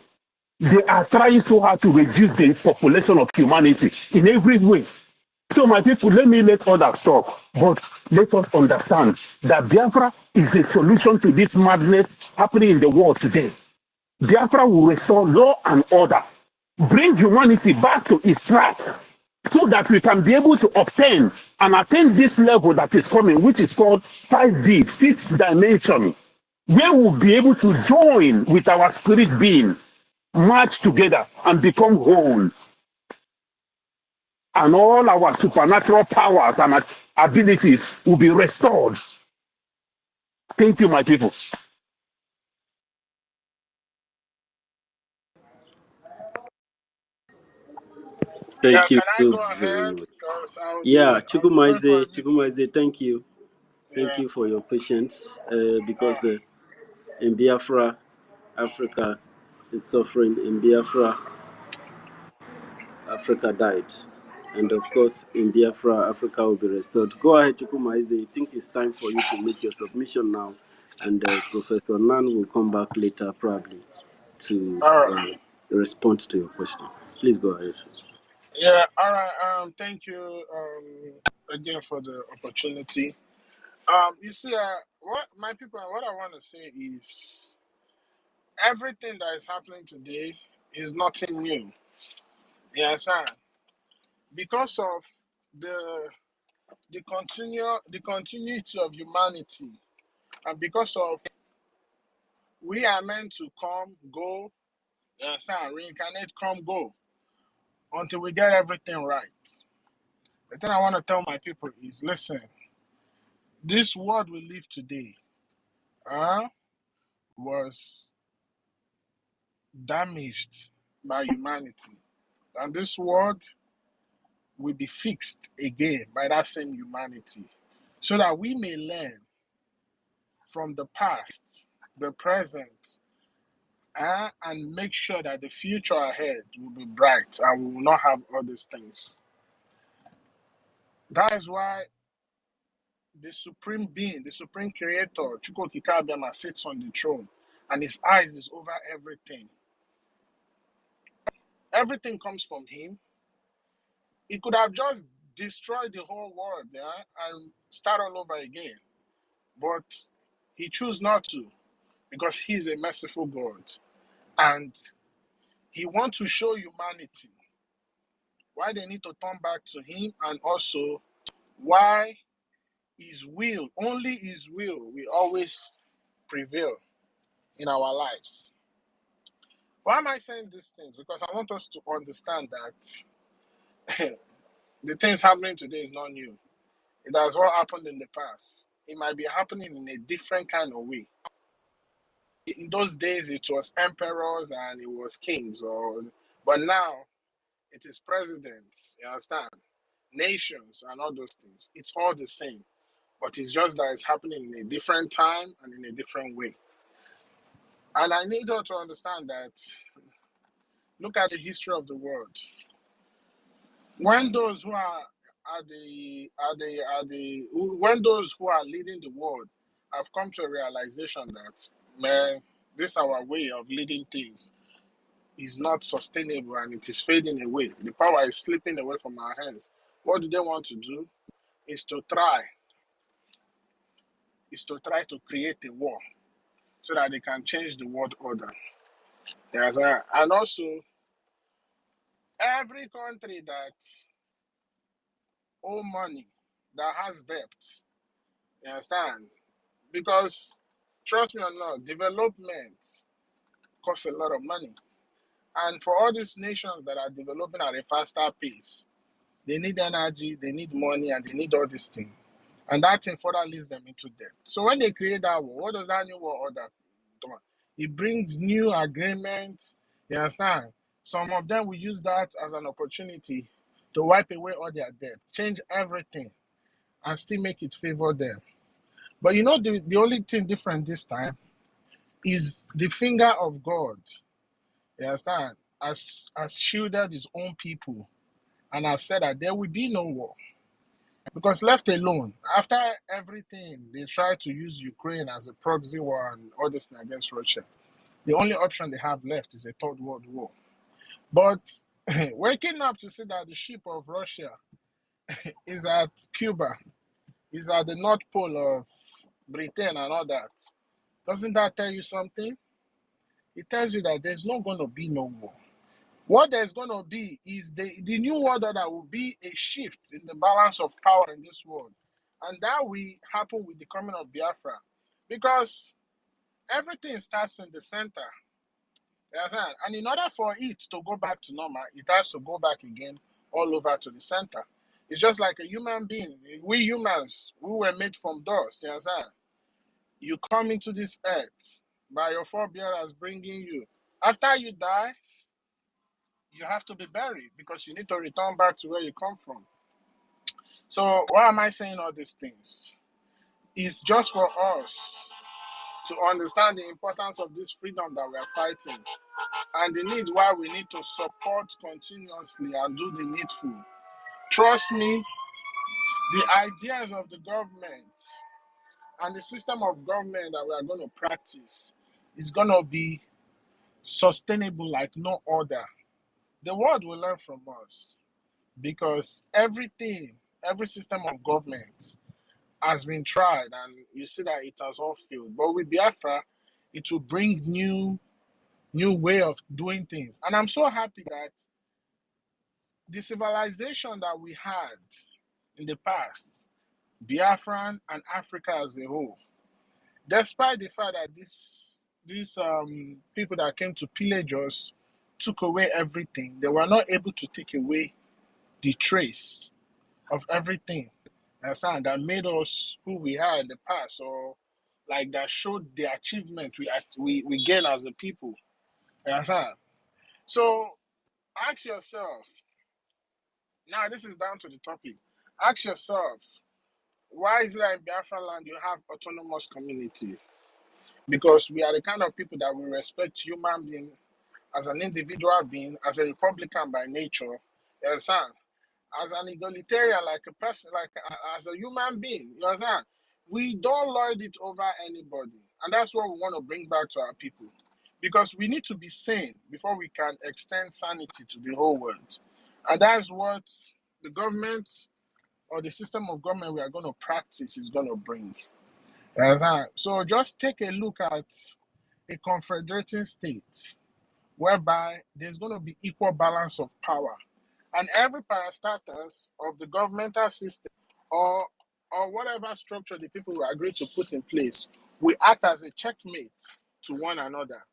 They are trying so hard to reduce the population of humanity in every way. So, my people, let others talk, but let us understand that Biafra is a solution to this madness happening in the world today. Biafra will restore law and order, bring humanity back to its track, so that we can be able to obtain and attain this level that is coming, which is called 5D, fifth dimension, where we'll be able to join with our spirit being, march together, and become whole. And all our supernatural powers and abilities will be restored. Thank you, my people. Yeah, Thank you can I so go very ahead? much. Because Yeah, I'll be going for a meeting. Chukwumaze, thank you. Thank Yeah. you for your patience because Uh, in Biafra, Africa is suffering. In Biafra, Africa died. And of course, in Biafra, Africa will be restored. Go ahead, Chukwumaze. I think it's time for you to make your submission now. And Professor Nan will come back later, probably, to all right. respond to your question. Please go ahead. Yeah. All right. Thank you. Again for the opportunity. You see, what my people, what I want to say is everything that is happening today is nothing new. You understand? Because of the the continuity of humanity, and because of we are meant to come, go, you understand, reincarnate, come, go, until we get everything right. The thing I want to tell my people is listen, this world we live today was damaged by humanity. And this world will be fixed again by that same humanity. So that we may learn from the past, the present, and make sure that the future ahead will be bright and we will not have all these things. That is why the supreme being, the supreme creator, Chukwu Kikabiyama, sits on the throne and his eyes is over everything. Everything comes from him. He could have just destroyed the whole world, yeah, and start all over again. But he chose not to because he's a merciful God. And he wants to show humanity why they need to turn back to him, and also why his will, only his will always prevail in our lives. Why am I saying these things? Because I want us to understand that the things happening today is not new. It has what happened in the past. It might be happening in a different kind of way. In those days, it was emperors and it was kings, but now it is presidents. You understand? Nations and all those things. It's all the same, but it's just that it's happening in a different time and in a different way. And I need her to understand that. Look at the history of the world. When those who when those who are leading the world have come to a realization that, man, this our way of leading things is not sustainable and it is fading away. The power is slipping away from our hands. What do they want to do? Is to try to create a war so that they can change the world order. Yes, and also every country that owe money, that has debt, you understand? Because trust me or not, development costs a lot of money. And for all these nations that are developing at a faster pace, they need energy, they need money, and they need all these things. And that thing further leads them into debt. So when they create that war, what does that new war order do? It brings new agreements. You understand? Some of them will use that as an opportunity to wipe away all their debt, change everything, and still make it favor them. But you know, the only thing different this time is the finger of God. You understand? Has shielded his own people and have said that there will be no war. Because left alone, after everything, they tried to use Ukraine as a proxy war and all this thing against Russia. The only option they have left is a third world war. But waking up to see that the ship of Russia is at Cuba, is at the North Pole of Britain and all that, doesn't that tell you something? It tells you that there's not going to be no war. What there's going to be is the new world order will be a shift in the balance of power in this world. And that will happen with the coming of Biafra. Because everything starts in the center. You understand? And in order for it to go back to normal, it has to go back again all over to the center. It's just like a human being. We humans, we were made from dust. You understand? You come into this earth by your forebearers bringing you. After you die, you have to be buried because you need to return back to where you come from. So why am I saying all these things? It's just for us to understand the importance of this freedom that we are fighting and the need why we need to support continuously and do the needful. Trust me, the ideas of the government and the system of government that we are going to practice is going to be sustainable like no other. The world will learn from us because every system of government has been tried and you see that it has all failed. But with Biafra, it will bring new way of doing things. And I'm so happy that the civilization that we had in the past, Biafran and Africa as a whole, despite the fact that these people that came to pillage us took away everything, they were not able to take away the trace of everything that made us who we are in the past, or like that showed the achievement we gain as a people. Understand? So ask yourself, now this is down to the topic. Ask yourself, why is it that in Biafra land you have autonomous community? Because we are the kind of people that we respect human being as an individual being, as a Republican by nature. You understand? As an egalitarian, like a person, as a human being. You understand? We don't lord it over anybody. And that's what we want to bring back to our people. Because we need to be sane before we can extend sanity to the whole world. And that's what the government or the system of government we are going to practice is going to bring. You understand? So just take a look at a confederating state whereby there's going to be equal balance of power. And every parastatus of the governmental system or whatever structure the people will agree to put in place will act as a checkmate to one another.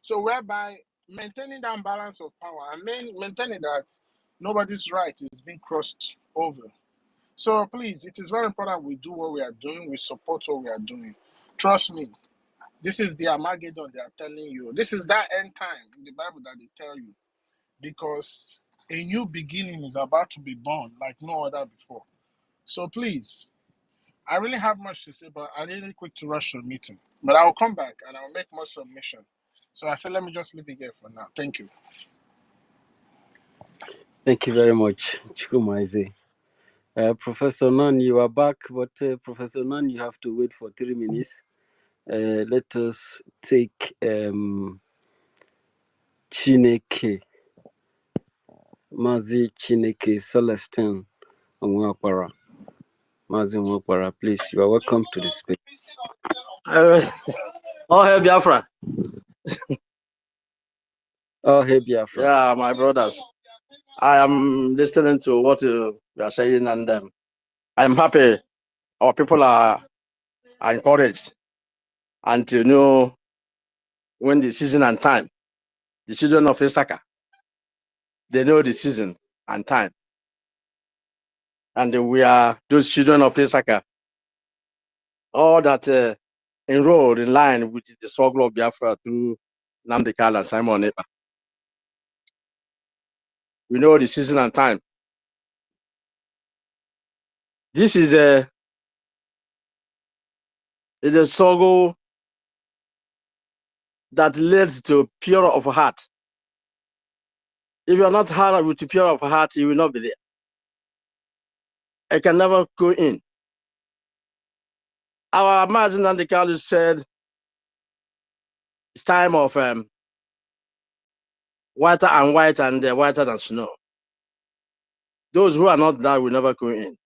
So whereby maintaining that balance of power and maintaining that nobody's right is being crossed over. So please, it is very important we do what we are doing, we support what we are doing. Trust me, This is the Armageddon they are telling you. This is that end time in the Bible that they tell you. Because a new beginning is about to be born like no other before. So please, I really have much to say, but I really quick to rush to a meeting. But I'll come back and I'll make more submission. So I said, let me just leave it here for now. Thank you. Thank you very much, Chukwumaize. Professor Nan, you are back, but Professor Nan, you have to wait for 3 minutes. Let us take Chineke, Mazi Chineke Celestine Onwapara. Mazi Onwapara, please, you are welcome to the space. Oh, hey, Biafra. Oh, hey, Biafra. Yeah, my brothers. I am listening to what you are saying, and I'm happy our people are encouraged and to know when the season and time. The children of Issachar, they know the season and time. And we are those children of Issachar, all that enrolled in line with the struggle of Biafra through Nnamdi Kanu and Simon Ekpa. We know the season and time. This is a struggle that led to pure of heart. If you are not hard with pure of heart, you will not be there. I can never go in. Our Mazen Nnamdi Kanu said it's time of whiter and white and whiter than snow. Those who are not there will never go in.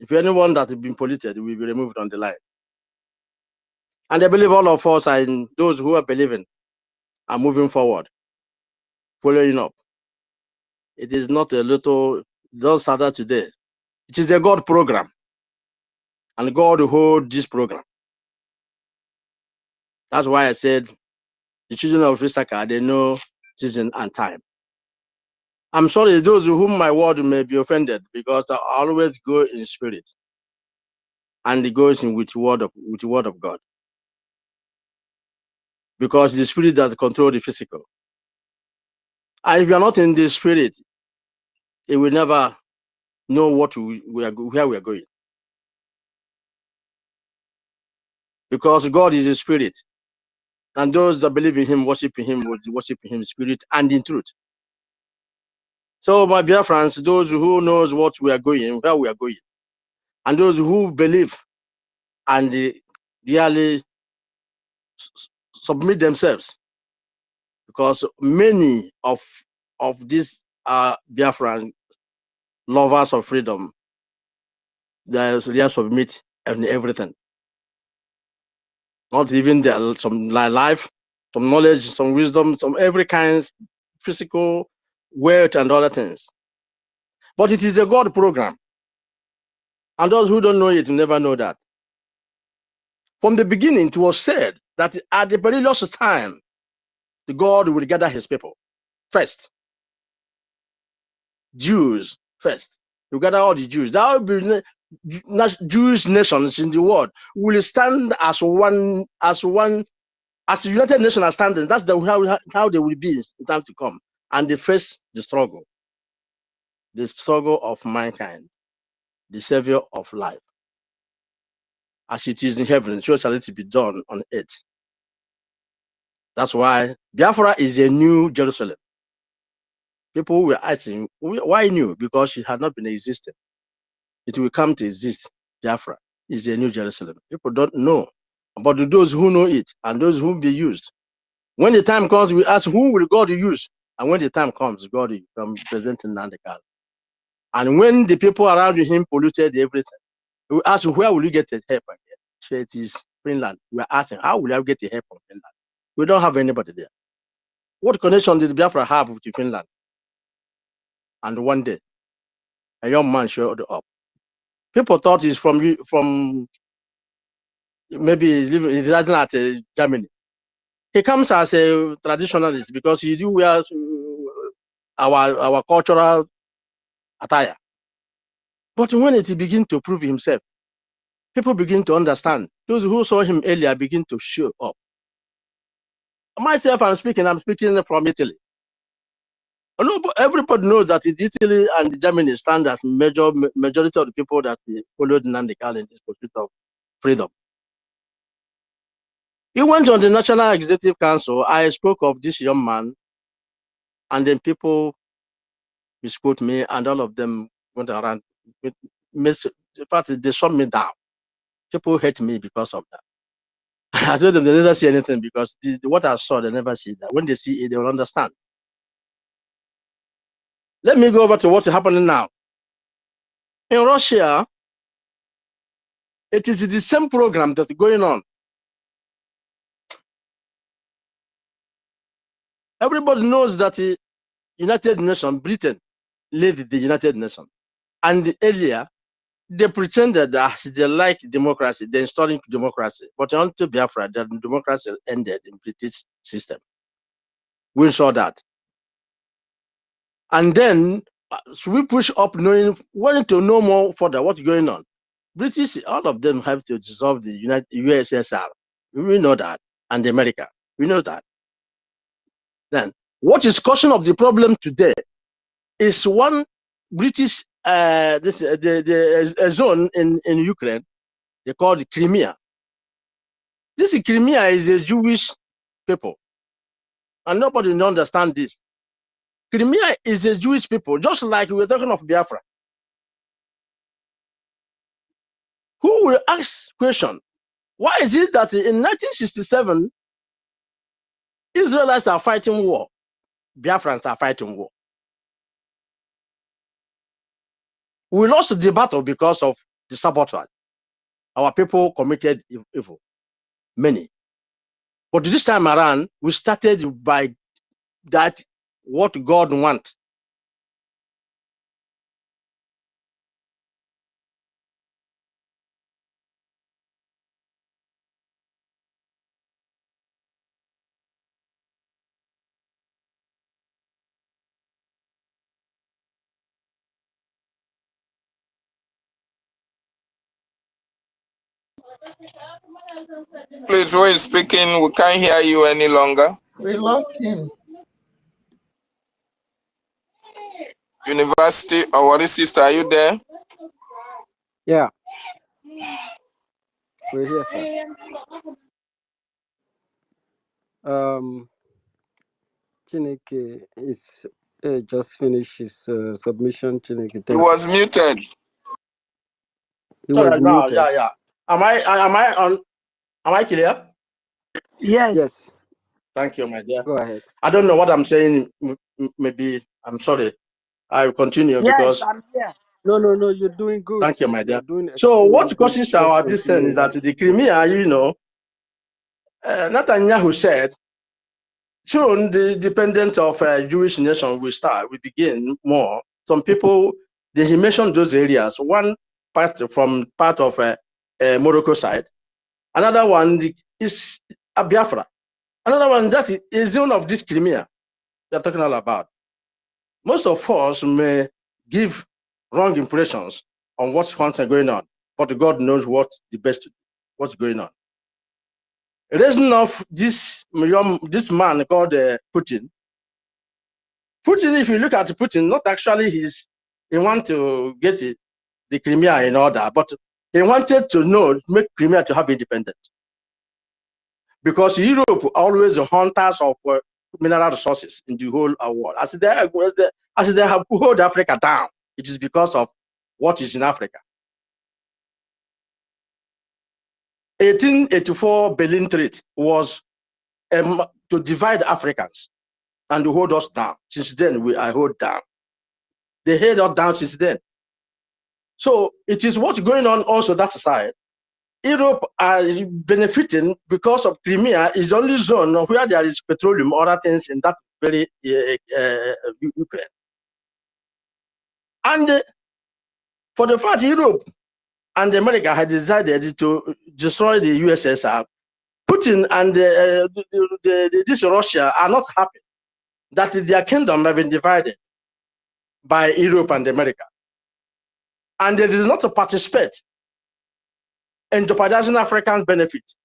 If anyone that has been polluted will be removed on the line. And I believe all of us and those who are believing are moving forward, following up. It is not a little, don't start today. It is a God program. And God hold this program. That's why I said the children of Issachar, they know season and time. I'm sorry, those whom my word may be offended, because I always go in spirit. And it goes in with the word of God. Because the spirit that controls the physical. And if you are not in the spirit, it will never know where we are going. Because God is a spirit. And those that believe in him, worship him in spirit and in truth. So my dear friends, those who knows what we are going, where we are going, and those who believe and really submit themselves, because many of these Biafran lovers of freedom, they submit and everything. Not even their some life, some knowledge, some wisdom, some every kind, physical, wealth, and other things. But it is a God program. And those who don't know it will never know that. From the beginning, it was said that at the perilous time, the God will gather his people first. Jews first. You gather all the Jews. There will be Jewish nations in the world will stand as one, as the United Nations are standing. That's how they will be in time to come. And they face the struggle of mankind, the savior of life. As it is in heaven, so shall it be done on earth. That's why Biafra is a new Jerusalem. People were asking, why new? Because it had not been existing. It will come to exist. Biafra is a new Jerusalem. People don't know. But those who know it and those who will be used. When the time comes, we ask, who will God use? And when the time comes, God will come presenting Nnamdi Kanu. And when the people around him polluted everything, we ask, where will you get the help again? So it is Finland. We are asking, how will I get the help from Finland? We don't have anybody there. What connection did Biafra have with Finland? And one day, a young man showed up. People thought he's from maybe he's residing at Germany. He comes as a traditionalist because he do wear our cultural attire. But when it begins to prove himself, people begin to understand Those who saw him earlier begin to show up. Myself, I'm speaking from Italy. No, everybody knows that Italy and Germany stand as majority of the people that followed Nnamdi Kanu in this pursuit of freedom. He went on the National Executive Council. I spoke of this young man, and then people misquote me, and all of them went around. In fact, they shut me down. People hate me because of that. I told them they never see anything because what I saw, they never see that. When they see it, they will understand. Let me go over to what's happening now. In Russia, it is the same program that's going on. Everybody knows that the United Nations, Britain, led the United Nations. And earlier, they pretended that they like democracy, they're installing democracy. But until Biafra, the democracy ended in British system. We saw that. And then, so we push up wanting to know more further what's going on. British, all of them have to dissolve the USSR. We know that. And America, we know that. Then, what is causing of the problem today is one British, a zone in Ukraine, they call it Crimea. This Crimea is a Jewish people, and nobody understands this. Crimea is a Jewish people, just like we were talking of Biafra. Who will ask question? Why is it that in 1967, Israelites are fighting war, Biafrans are fighting war? We lost the battle because of the sabotage. Our people committed evil, many. But this time around, we started by that what God wants. Please, who is speaking? We can't hear you any longer. We lost him. University, our sister, are you there? Yeah. We're here, sir. Chineke is just finished his submission. Chineke, He thank you. was muted. He was muted. Yeah. Am I clear? Yes. Yes. Thank you, my dear. Go ahead. I don't know what I'm saying. Maybe I'm sorry. I will continue Yes, because I'm here. No. You're doing good. thank you, my You're dear. doing So extremely what good. causes Just our continue distance is in that that. the Crimea, Netanyahu said, soon the dependent of a Jewish nation will begin more. Some people, he mentioned those areas. One part of Morocco side. Another one is Biafra. Another one that is a zone of this Crimea they're talking all about. Most of us may give wrong impressions on what's going on, but God knows what's going on. Reason of this man called Putin. Putin, if you look at Putin, not actually he want to get the Crimea in order, but he wanted to make Crimea to have independence. Because Europe always hunters of mineral resources in the whole world. As they have hold Africa down, it is because of what is in Africa. 1884 Berlin Treaty was to divide Africans and to hold us down. Since then, we are held down. They held us down since then. So it is what's going on also that side. Europe are benefiting because of Crimea is the only zone where there is petroleum or other things in that very Ukraine. And for the fact Europe and America had decided to destroy the USSR, Putin and this Russia are not happy that their kingdom have been divided by Europe and America. And they did not participate and jeopardizing African benefits,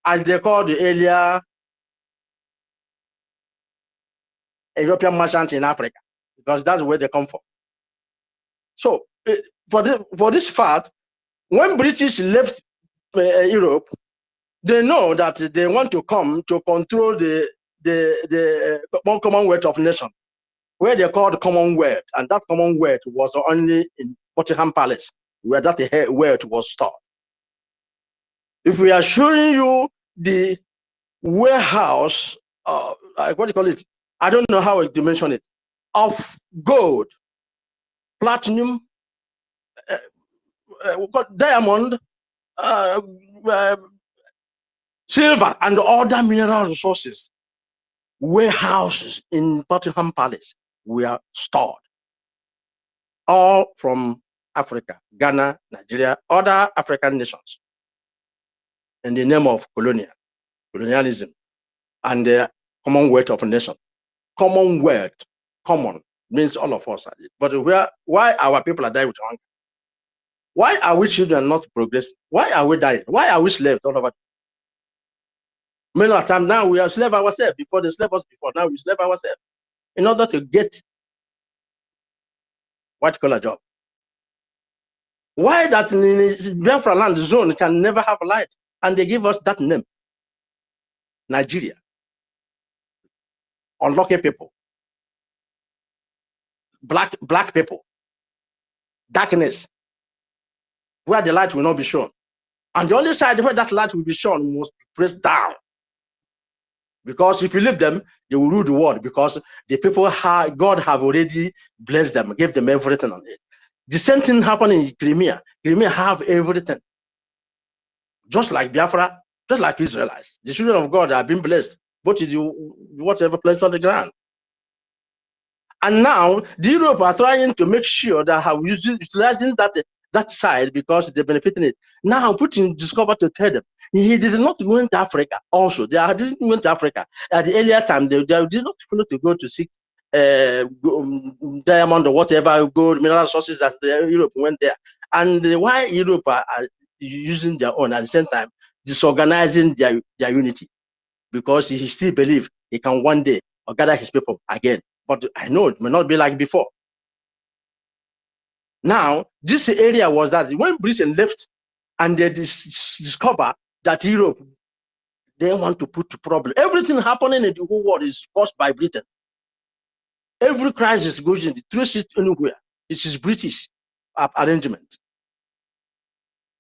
as they call the earlier European merchant in Africa, because that's where they come from. So for this fact, when British left Europe, they know that they want to come to control the Commonwealth of Nations, where they called Commonwealth, and that Commonwealth was only in Buckingham Palace, where that wealth was stored. If we are showing you the warehouse, what do you call it? I don't know how to mention it, of gold, platinum, diamond, silver, and other mineral resources, warehouses in Buckingham Palace were stored, all from Africa, Ghana, Nigeria, other African nations, in the name of colonialism, and the Commonwealth of Nations. Commonwealth, common, means all of us. But why our people are dying with hunger? Why are we children not progressing? Why are we dying? Why are we slaves all over? Many of time now we are slave ourselves. Before they slave us before, now we slave ourselves in order to get white collar job. Why that in Biafra land zone can never have light, and they give us that name, Nigeria? Unlucky people, black people, darkness, where the light will not be shown, and the only side where that light will be shown must be pressed down. Because if you leave them, they will rule the world, because the people God have already blessed them, gave them everything on it. The same thing happened in Crimea. Crimea have everything. Just like Biafra, just like Israelites. The children of God have been blessed, both in whatever place on the ground. And now the Europe are trying to make sure that how utilizing that side, because they're benefiting it. Now Putin discovered to tell them he did not go to Africa. Also, they didn't went to Africa at the earlier time. They did not follow to go to seek diamond or whatever gold mineral sources that Europe went there. And why Europe are using their own at the same time disorganizing their unity, because he still believes he can one day gather his people again. But I know it may not be like before. Now, this area was that when Britain left and they discover that Europe, they want to put to problem. Everything happening in the whole world is caused by Britain. Every crisis goes in, trace it anywhere. It is British arrangement.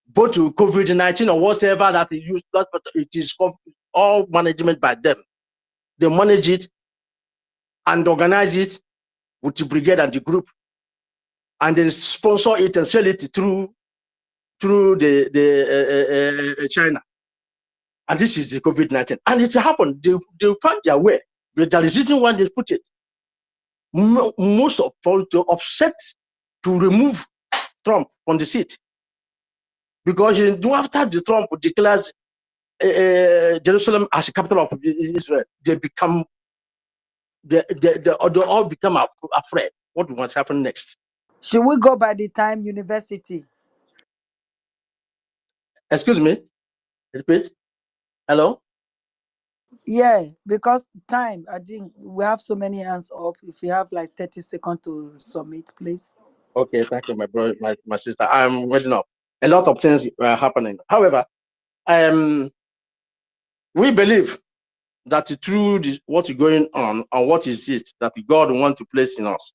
Both to COVID-19 or whatever that they use, it is all management by them. They manage it and organize it with the brigade and the group, and then sponsor it and sell it through the China. And this is the COVID-19. And it happened. They found their way. But the reason why they put it, most of all, to upset, to remove Trump from the seat. Because after the Trump declares Jerusalem as a capital of Israel, they all become afraid. What will happen next? Should we go by the time university? Excuse me? Repeat. Hello? Yeah, because time, I think we have so many hands up. If you have like 30 seconds to submit, please. Okay, thank you, my brother, my sister. I'm waiting up. A lot of things are happening. However, we believe that through what is going on and what is it that God wants to place in us,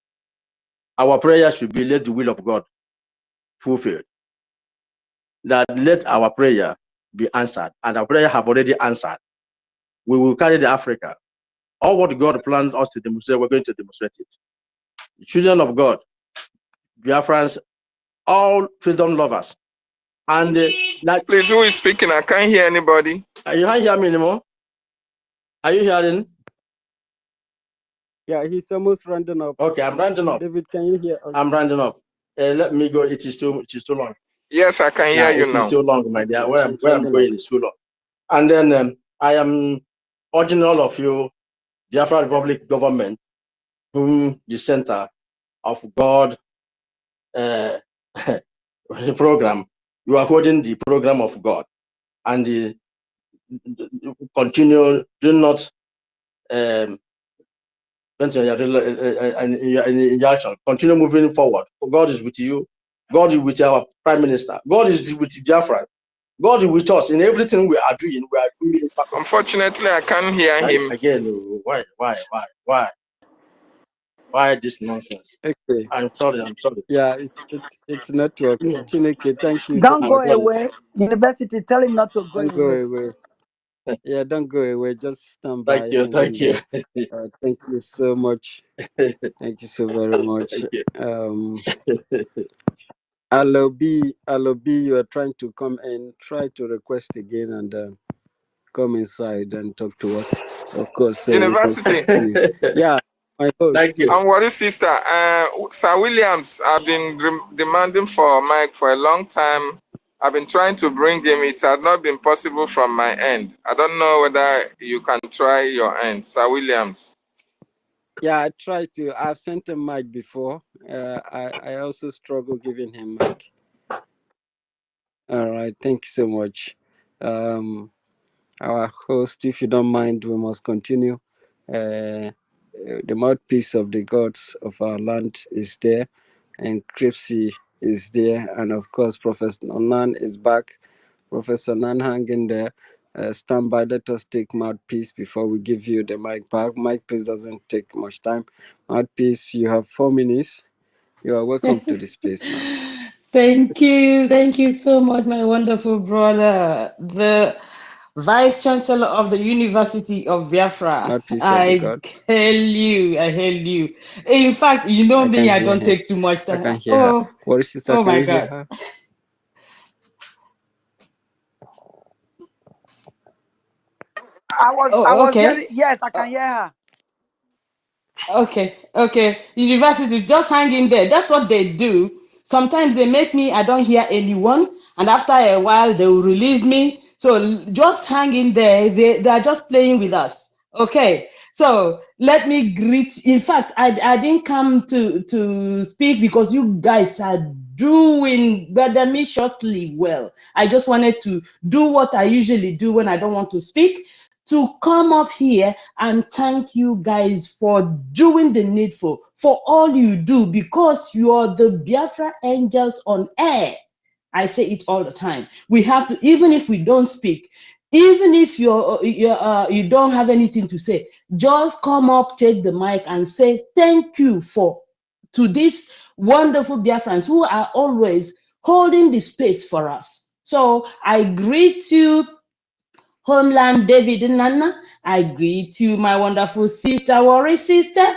our prayer should be, let the will of God fulfilled. That let our prayer be answered, and our prayer have already answered. We will carry the Africa. All what God planned us to demonstrate, we're going to demonstrate it. The children of God, Biafrans, all freedom lovers. And please, who is speaking? I can't hear anybody. You can't hear me anymore? Are you hearing? Yeah, he's almost rounding up. Okay, I'm rounding up. David, can you hear us? I'm rounding up. Let me go. It is too long. Yes, I can hear you now. It is too long, my dear. Where I'm going is too long. And then I am urging all of you, Biafra Republic government, whom the center of God program, You are holding the program of God, and continue. Do not in your action. Continue moving forward. God is with you. God is with our Prime Minister. God is with Biafra. God is with us in everything we are doing. We are doing it perfectly. Unfortunately, I can't hear him. Again, why this nonsense? Okay. I'm sorry. I'm sorry. Yeah, it's network. Yeah. Chineke, thank you so Don't go much. away. University, tell him not to go Don't go away. away. Yeah, don't go away. Just stand Thank by, you. hang in Thank you. there. Thank you so much. Thank you so very much. Thank you. Alobi, you are trying to come in. Try to request again and come inside and talk to us. Of course, we must University. keep you. Yeah, my host. Thank you. And what is sister? Sir Williams, I've been demanding for Mike for a long time. I've been trying to bring him. It has not been possible from my end. I don't know whether you can try your end, Sir Williams. Yeah, I tried to. I've sent him mic before. I also struggle giving him mic. All right, thank you so much. Our host, if you don't mind, we must continue. The mouthpiece of the gods of our land is there, and Cripsy is there, and of course, Professor Nan is back. Professor Nan, hang in there. Stand by. Let us take mouthpiece before we give you the mic back. Mic, please, doesn't take much time. Mouthpiece, you have 4 minutes. You are welcome to the space now. Thank you so much, my wonderful brother, the Vice Chancellor of the University of Biafra. Mouthpiece of the I gods. hail you, I hail you. In fact, you know I me, can I hear don't him. take too much I time. can hear her. What is sister? Oh Can my you hear God. her? Oh, I was okay. hearing, yes, I can hear her. Okay. University, just hang in there. That's what they do. Sometimes they make me, I don't hear anyone, and after a while, they will release me. So just hang in there. They are just playing with us. Okay. So let me greet. In fact, I didn't come to speak because you guys are doing better me shortly well. I just wanted to do what I usually do when I don't want to speak, to come up here and thank you guys for doing the needful, for all you do, because you are the Biafra angels on air. I say it all the time. We have to, even if we don't speak, even if you don't have anything to say, just come up, take the mic, and say thank you to these wonderful Biafrans who are always holding the space for us. So I greet you, Homeland David Nana. I greet you, my wonderful sister, worry sister.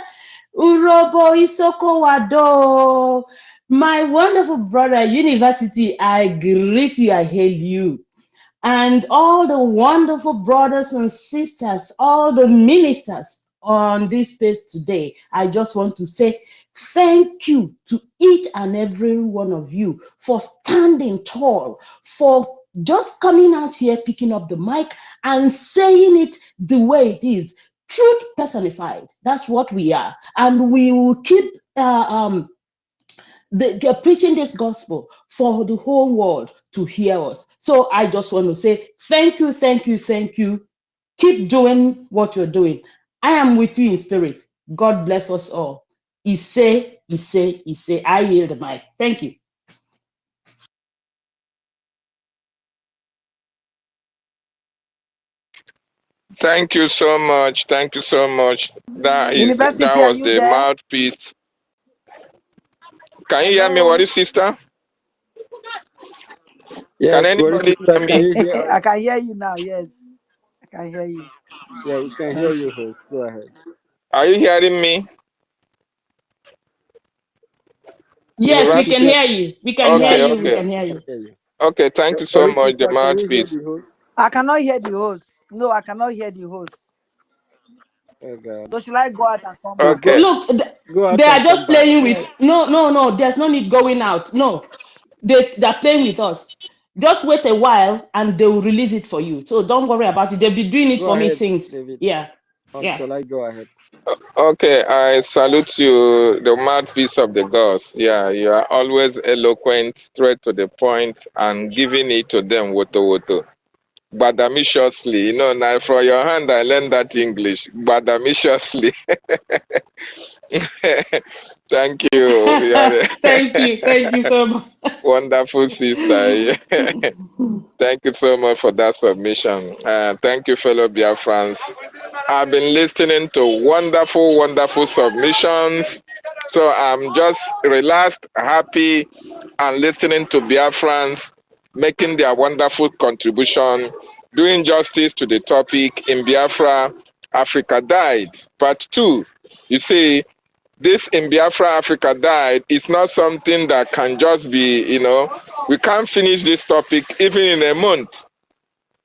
Urobo Isoko Wado. My wonderful brother, University, I greet you, I hail you. And all the wonderful brothers and sisters, all the ministers on this space today, I just want to say thank you to each and every one of you for standing tall, for just coming out here, picking up the mic and saying it the way it is. Truth personified. That's what we are. And we will keep they're preaching this gospel for the whole world to hear us. So I just want to say thank you, thank you, thank you. Keep doing what you're doing. I am with you in spirit. God bless us all. He say, I yield the mic. Thank you. Thank you so much. Thank you so much. That University, are was you the there? mouthpiece. Can you hear me, Hello? what is sister? Can Yes, what is anybody sister? hear Can me? you hear I us? can hear you now. Yes, I can hear you. Yeah, we can hear you, host. Go ahead. Are you hearing me? Yes, we can University? hear you. We can hear Yeah, Okay, you. We okay. can hear can you. hear you. Okay, thank you so What is much, the sister? Can you hear mouthpiece. the host? I cannot hear the host. No, I cannot hear the host. Oh God. So should I go out and come So back? Okay. Look, go they out are and just come back. playing with. Yeah. No. There's no need going out. No, they're playing with us. Just wait a while and they will release it for you. So don't worry about it. They'll be doing it Go for me ahead, since, David. yeah. Or Yeah. shall I go ahead? Okay, I salute you, the mouthpiece of the gods. Yeah, you are always eloquent, straight to the point, and giving it to them woto woto. Badamiciously. You know, now from your hand I learned that English. Badamiciously. Thank you. You are Thank you. Thank you a so much. wonderful sister. Thank you so much for that submission. Thank you, fellow Biafrans. I've been listening to wonderful, wonderful submissions. So I'm just relaxed, happy, and listening to Biafrans making their wonderful contribution, doing justice to the topic in Biafra, Africa Died, Part 2. You see, this in Biafra Africa Died is not something that can just be, we can't finish this topic even in a month.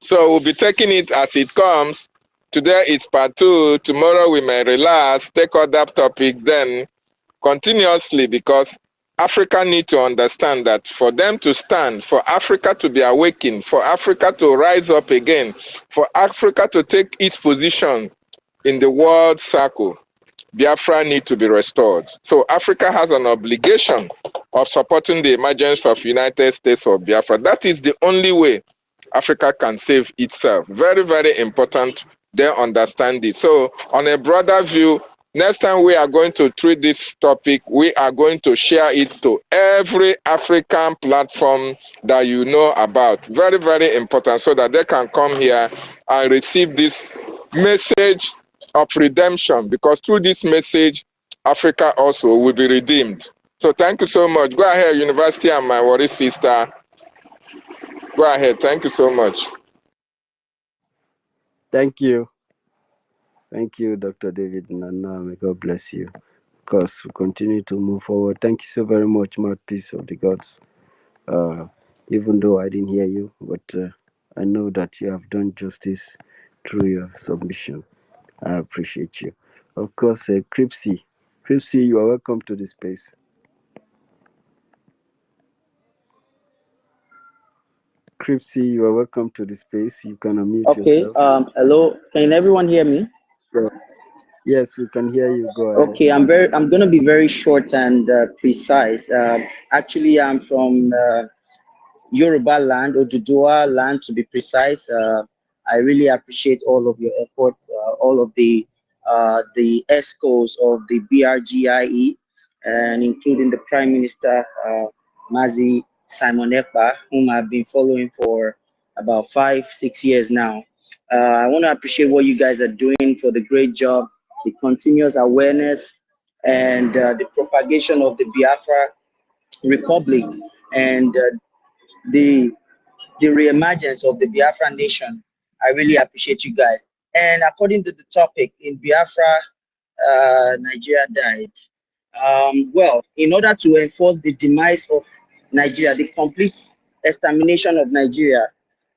So we'll be taking it as it comes. Today it's part 2. Tomorrow we may relax, take other topic, then continuously, because Africa need to understand that for them to stand, for Africa to be awakened, for Africa to rise up again, for Africa to take its position in the world circle, Biafra need to be restored. So Africa has an obligation of supporting the emergence of United States of Biafra. That is the only way Africa can save itself. Very, very important they understand it. So on a broader view, next time we are going to treat this topic, we are going to share it to every African platform that you know about. Very, very important, so that they can come here and receive this message of redemption, because through this message, Africa also will be redeemed. So thank you so much. Go ahead, University, and my worry sister. Go ahead. Thank you so much. Thank you. Thank you, Dr. David Nana. May God bless you. Because we continue to move forward. Thank you so very much, mouthpiece of the gods. Even though I didn't hear you, but I know that you have done justice through your submission. I appreciate you. Of course, Cripsy. Cripsy, you are welcome to the space. Cripsy, you are welcome to the space. You can unmute Okay. yourself. Hello. Can everyone hear me? Yeah. Yes, we can hear you. Go ahead. Okay. I'm gonna be very short and precise. Actually, I'm from Yoruba land, Oduduwa land, to be precise. I really appreciate all of your efforts, all of the ESCOs of the BRGIE, and including the Prime Minister, Mazi Simon Ekpa, whom I've been following for about 5-6 years now. I want to appreciate what you guys are doing for the great job, the continuous awareness, and the propagation of the Biafra Republic, and the reemergence of the Biafra nation. I really appreciate you guys. And according to the topic, in Biafra, Nigeria died. Well, in order to enforce the demise of Nigeria, the complete extermination of Nigeria,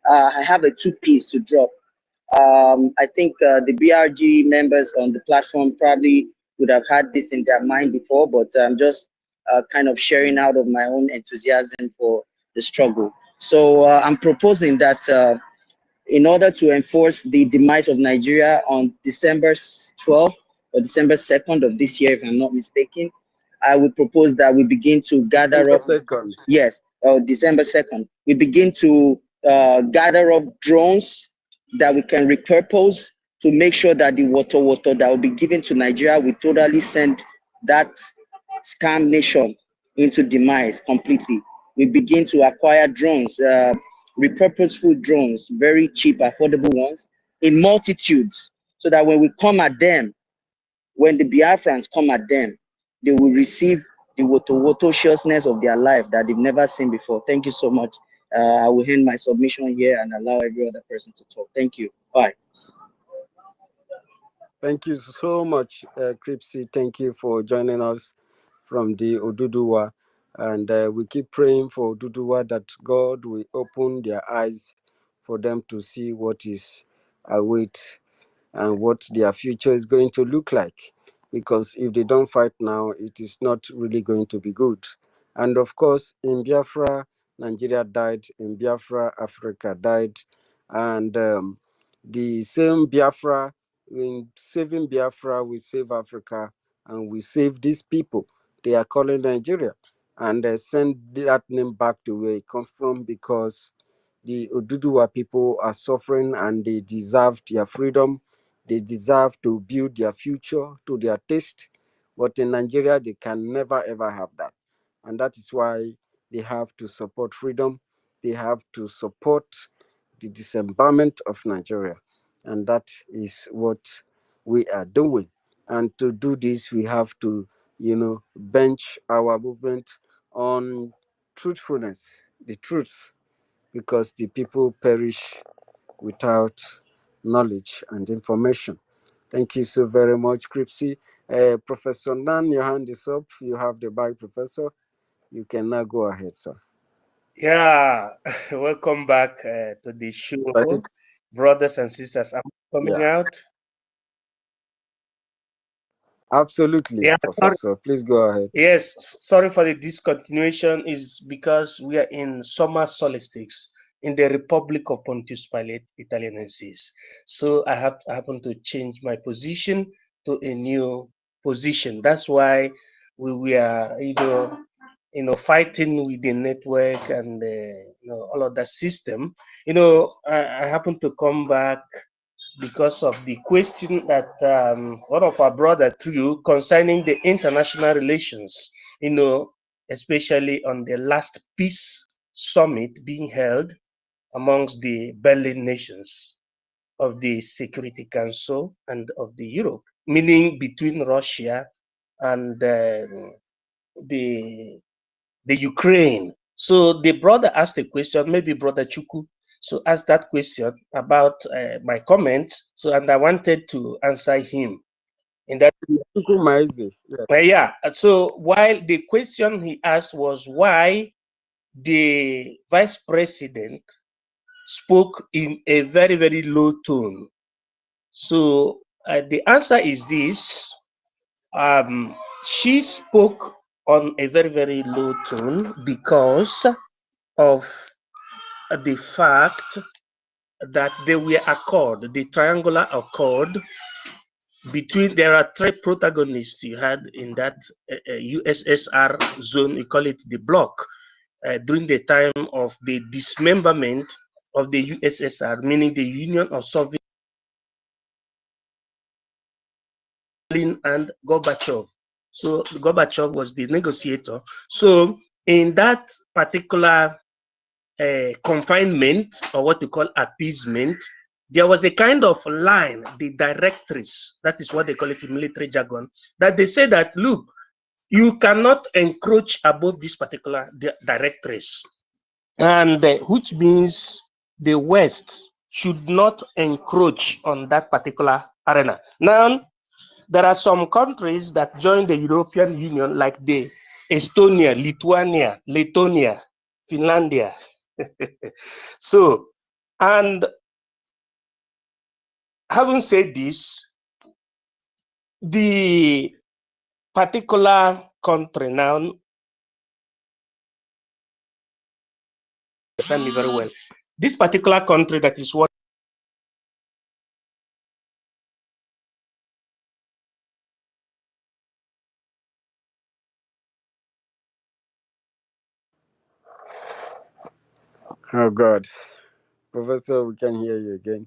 I have a two-piece to drop. I think the BRG members on the platform probably would have had this in their mind before, but I'm just kind of sharing out of my own enthusiasm for the struggle. So I'm proposing that in order to enforce the demise of Nigeria on December 12th or December 2nd of this year, if I'm not mistaken, I would propose that we begin to gather December up. 2nd. Yes, December 2nd. We begin to gather up drones that we can repurpose to make sure that the water that will be given to Nigeria, we totally send that scam nation into demise completely. We begin to acquire drones, repurposed drones, very cheap, affordable ones, in multitudes, so that when we come at them, when the Biafrans come at them, they will receive the wotociousness of their life that they've never seen before. Thank you so much. I will end my submission here and allow every other person to talk. Thank you. Bye. Thank you so much, Cripsy. Thank you for joining us from the Oduduwa. And we keep praying for Oduduwa that God will open their eyes for them to see what is await and what their future is going to look like. Because if they don't fight now, it is not really going to be good. And of course, in Biafra, Nigeria died. In Biafra, Africa died. And the same Biafra In saving Biafra, we save Africa and we save these people. They are calling Nigeria and send that name back to where it comes from because the Oduduwa people are suffering and they deserve their freedom. They deserve to build their future to their taste. But in Nigeria, they can never ever have that. And that is why they have to support freedom. They have to support the dismemberment of Nigeria. And that is what we are doing. And to do this, we have to, bench our movement on truthfulness, the truth, because the people perish without knowledge and information. Thank you so very much, Cripsy. Professor Nan, your hand is up. You have the mic, Professor. You can now go ahead, sir. Yeah, welcome back to the show, brothers and sisters. I'm coming Yeah, out. absolutely, Yeah, sorry. Professor. Please go ahead. Yes, sorry for the discontinuation. Is because we are in summer solstice in the Republic of Pontius Pilate, Italianensis. So I happen to change my position to a new position. That's why we were, fighting with the network and all of that system. I happen to come back because of the question that one of our brother threw concerning the international relations, especially on the last peace summit being held amongst the Berlin nations of the Security Council and of the Europe, meaning between Russia and the Ukraine. So the brother asked a question, maybe Brother Chuku. So asked that question about my comment. So and I wanted to answer him in that. Yeah. So while the question he asked was why the vice president spoke in a very, very low tone. So the answer is this. She spoke on a very, very low tone because of the fact that there were accord, the triangular accord between, there are three protagonists you had in that USSR zone, you call it the bloc, during the time of the dismemberment of the USSR, meaning the Union of Soviet and Gorbachev. So Gorbachev was the negotiator. So in that particular confinement, or what you call appeasement, there was a kind of line, the directress, that is what they call it in military jargon, that they say that, look, you cannot encroach above this particular directress, and which means the West should not encroach on that particular arena. Now, there are some countries that joined the European Union, like the Estonia, Lithuania, Lithuania, Finlandia. So, and having said this, the particular country now, understand me very well, this particular country that is what Oh, God. Professor, we can hear you again.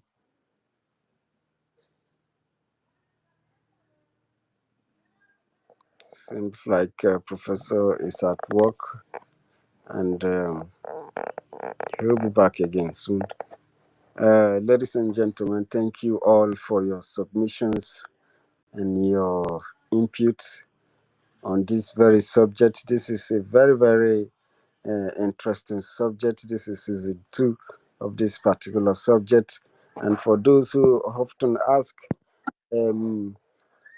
Seems like Professor is at work and he'll be back again soon. Ladies and gentlemen, thank you all for your submissions and your input on this very subject. This is a very, very interesting subject. This is season 2 of this particular subject. And for those who often ask,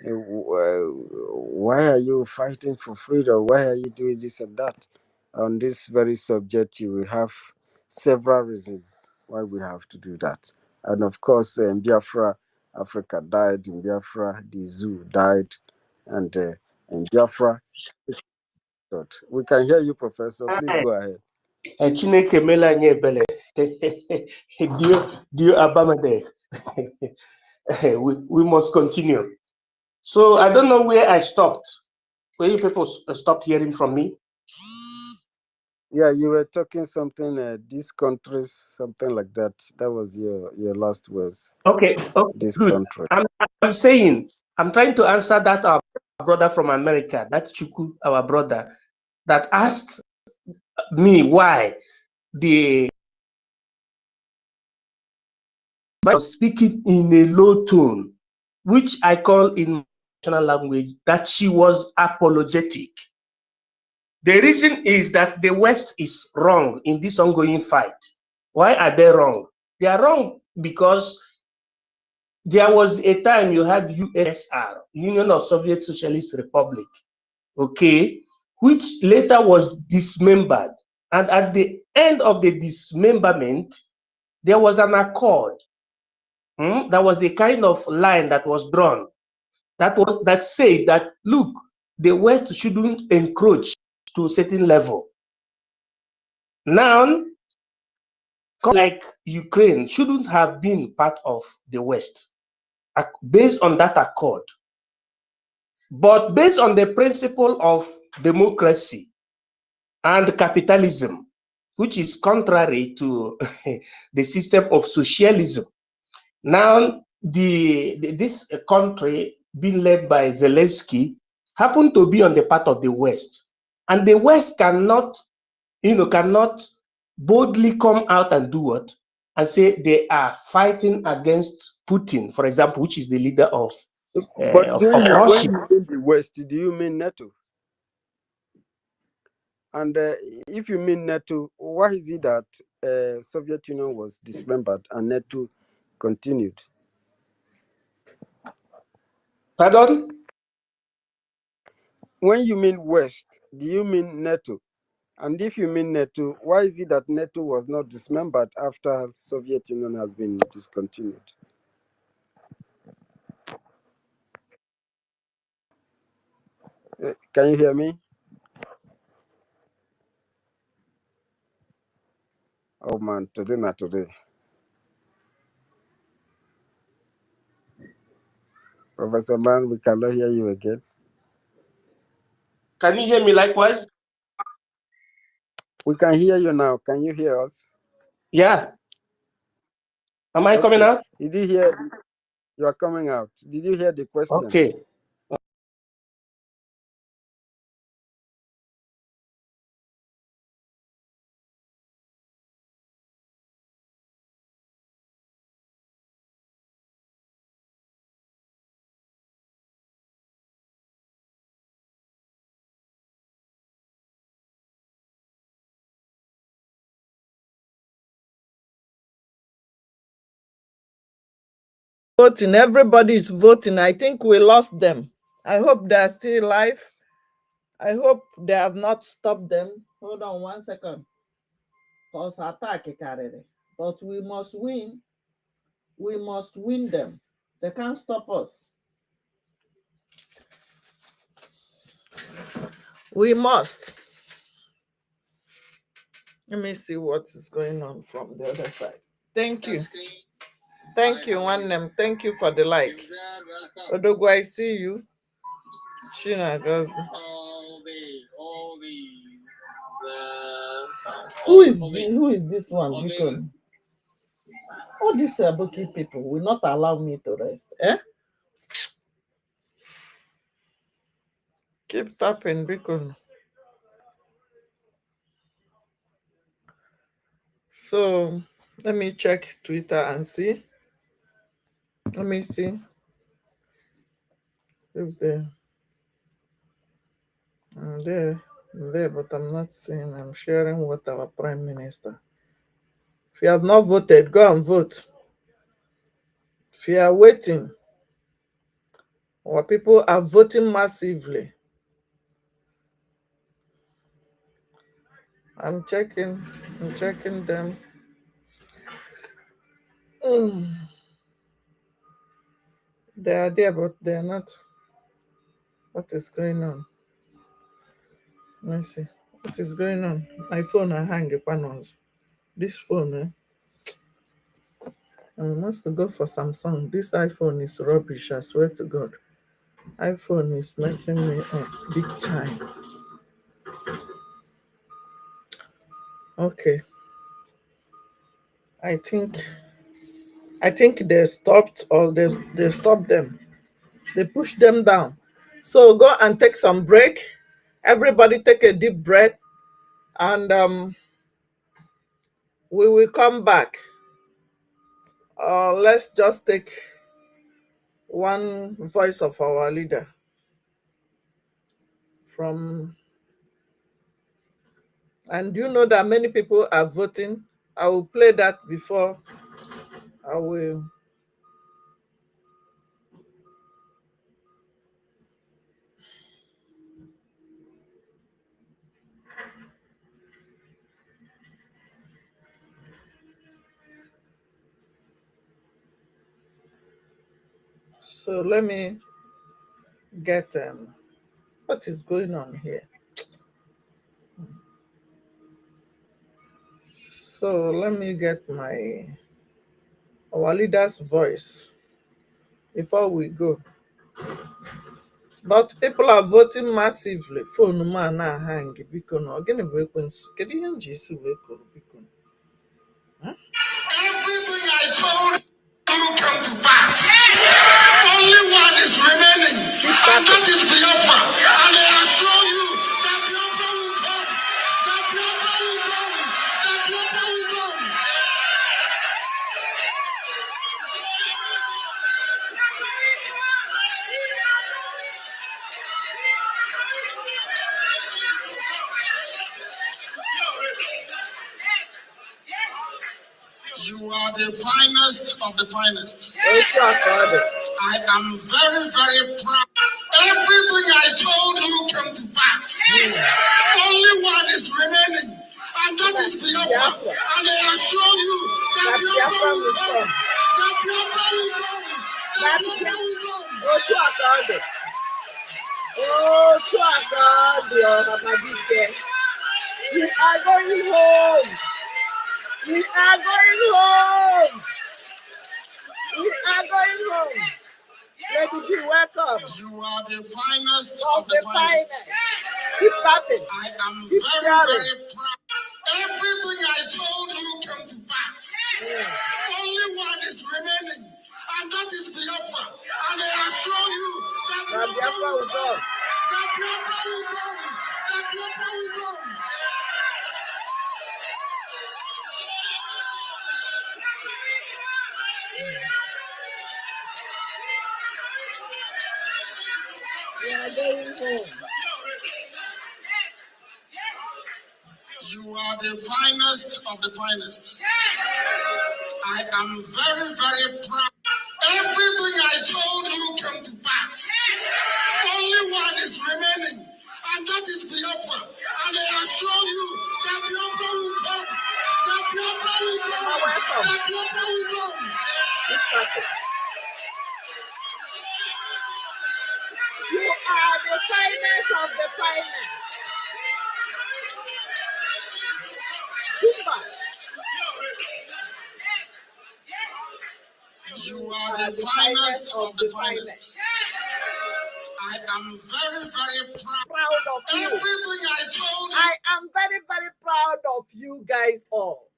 why are you fighting for freedom? Why are you doing this and that? On this very subject, you will have several reasons why we have to do that. And of course, in Biafra, Africa died. In Biafra, the zoo died. And in Biafra, we can hear you, Professor. Please go ahead. Chineke mela anyị ebele dio abamade. we must continue. So I don't know where I stopped. Where you people stopped hearing from me? Yeah, you were talking something. These countries, something like that. That was your last words. Okay, This good. country. I'm saying, I'm trying to answer that our brother from America, that Chuku, our brother, that asked me why the was speaking in a low tone, which I call in national language that she was apologetic. The reason is that the West is wrong in this ongoing fight. Why are they wrong? They are wrong because there was a time you had USSR, Union of Soviet Socialist Republic, okay, which later was dismembered. And at the end of the dismemberment, there was an accord. There was a kind of line that was drawn that said that, look, the West shouldn't encroach to a certain level. Now, like Ukraine shouldn't have been part of the West based on that accord. But based on the principle of democracy and capitalism, which is contrary to the system of socialism, now this country being led by Zelensky happened to be on the part of the West. And the West cannot boldly come out and do what? And say they are fighting against Putin, for example, which is the leader of But when Russia. you mean the West, do you mean NATO? And if you mean NATO, why is it that Soviet Union was dismembered and NATO continued? Pardon? When you mean West, do you mean NATO? And if you mean NATO, why is it that NATO was not dismembered after Soviet Union has been discontinued? Can you hear me? Oh man, today not today. Professor Man, we cannot hear you again. Can you hear me likewise? We can hear you now. Can you hear us? Yeah. Am I coming out? Did you hear? You are coming out. Did you hear the question? Okay. Voting, everybody is voting. I think we lost them. I hope they're still alive. I hope they have not stopped them. Hold on 1 second. Because attack carried. But we must win. We must win them. They can't stop us. We must. Let me see what is going on from the other side. Thank you. Thank you, one name. Thank you for the like. Odogo, I see you. Shina does. Who is this one? Because all these Aboki people will not allow me to rest. Keep tapping, because so let me check Twitter and see. Let me see if I'm there, but I'm not seeing. I'm sharing with our Prime Minister. If you have not voted, go and vote. If you are waiting, our people are voting massively. I'm checking them. They are there, but they are not. What is going on? Let me see. What is going on? My phone I hang upon us. This phone, And wants to go for Samsung. This iPhone is rubbish, I swear to God. iPhone is messing me up big time. Okay. I think they stopped, or they stopped them. They pushed them down. So go and take some break. Everybody take a deep breath, and we will come back. Let's just take one voice of our leader from, and you know that many people are voting. I will play that before I will. So let me get what is going on here. So let me get our leader's voice before we go. But people are voting massively. Phone man na hang because no again we kedu ihe nji isi wee koro biko. Everything I told you come to pass. Only one is remaining, and that is Biafra. And I assure you that Biafra will come. That Biafra will come. That Biafra will come. You are the finest of the finest. I am very, very proud. Everything I told you came to pass. Only one is remaining, and that is Biafra. And I assure you that Biafra will come. That Biafra will come. That Biafra will come. Oh, we are going home. We are going home. We are going home. Lady G, welcome. You are the finest of the finest. Keep tapping. I am very proud. Everything I told you came to pass. Only one is remaining, and that is Biafra. And I assure you that Biafra will come. That Biafra will come. That Biafra will come. We are going home. You are the finest of the finest. I am very, very proud. Everything I told you came to pass. Only one is remaining, and that is Biafra. And I assure you that Biafra will come. That Biafra will come. That Biafra will come. You are the finest of the finest. Simba. You are the finest of the finest. I am very, very proud of you. Everything I told you. I am very, very proud of you guys all.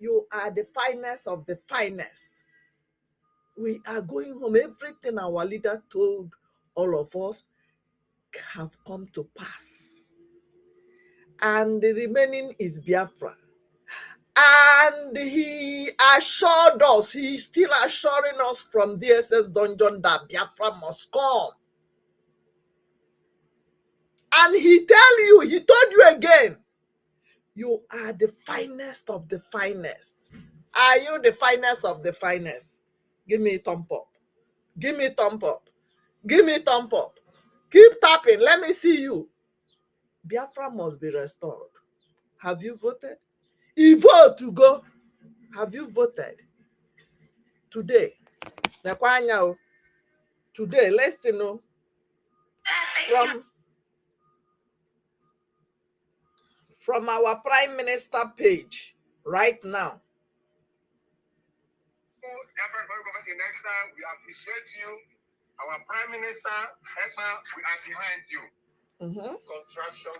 You are the finest of the finest. We are going home. Everything our leader told all of us have come to pass. And the remaining is Biafra. And he assured us, he's still assuring us from DSS dungeon that Biafra must come. And he told you again, you are the finest of the finest. Are you the finest of the finest? Give me a thumb up. Give me a thumb up. Give me a thumb up. Keep tapping. Let me see you. Biafra must be restored. Have you voted? You vote to go. Have you voted? Today. Today, let's know from our Prime Minister page right now. Minister, we appreciate you. Our Prime Minister, Esther, we are behind you. Construction.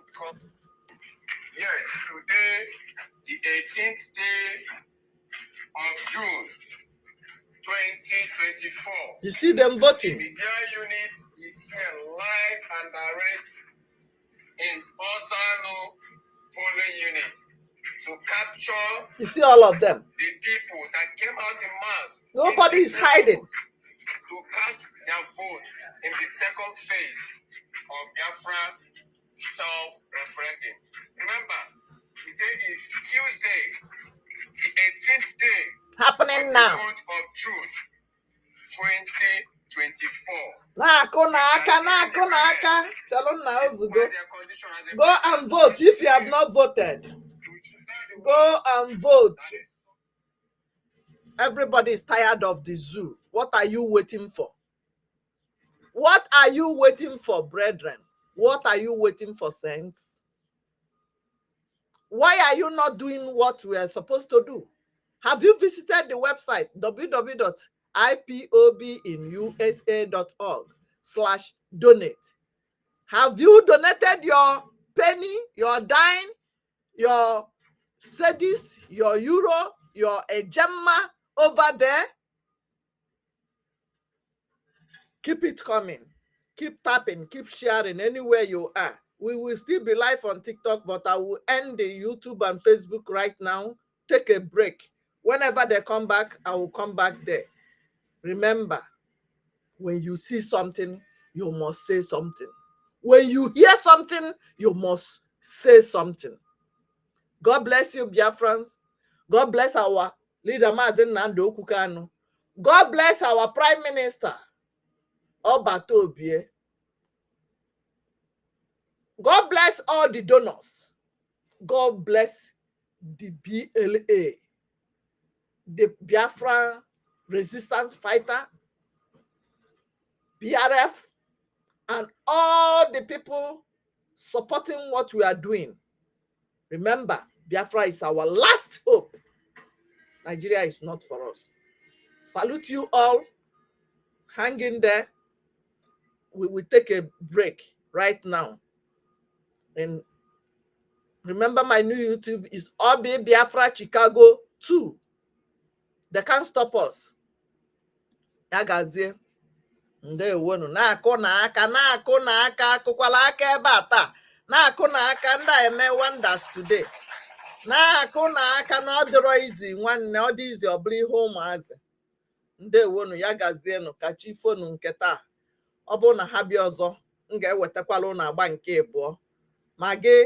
Yes, today, the 18th day of June, 2024. You see them voting. The media unit is here live and direct in Osano polling unit to capture. You see all of them. The people that came out in mass. Nobody is hiding. To cast their vote in the second phase of Biafra self-referendum. Remember, today is Tuesday, the 18th day happening of now. the month of June 2024. Go and vote if you have not voted. Go and vote. Everybody is tired of the zoo. What are you waiting for? What are you waiting for, brethren? What are you waiting for, saints? Why are you not doing what we are supposed to do? Have you visited the website www.ipobinusa.org/donate? Have you donated your penny, your dime, your cedis, your euro, your ejema over there? Keep it coming. Keep tapping, keep sharing anywhere you are. We will still be live on TikTok, but I will end the YouTube and Facebook right now. Take a break. Whenever they come back, I will come back there. Remember, when you see something, you must say something. When you hear something, you must say something. God bless you, Biafrans. God bless our leader, Mazen Nando Kukano. God bless our Prime Minister, Obatobie. God bless all the donors. God bless the BLA, the Biafra resistance fighter, BRF, and all the people supporting what we are doing. Remember, Biafra is our last hope. Nigeria is not for us. Salute you all. Hang in there. We will take a break right now. And remember, my new YouTube is Obi Biafra Chicago 2. They can't stop us. Yagazie. Ndewonu na-akụ n'aka akụkwala aka ebe a taa. Na-akụ n'aka ndị a eme wonders today. Na-akụ n'aka na ọ dịrọ izi nwanne ọ dị izi ọ bụrụ ihe ụmụazị. Ndewonu ya gazienụ ka chi fonu nke taa. Ọ bụrụ na ha bịa ọzọ, m ga-ewetakwala ụnụ agba nke abụọ. Ma gị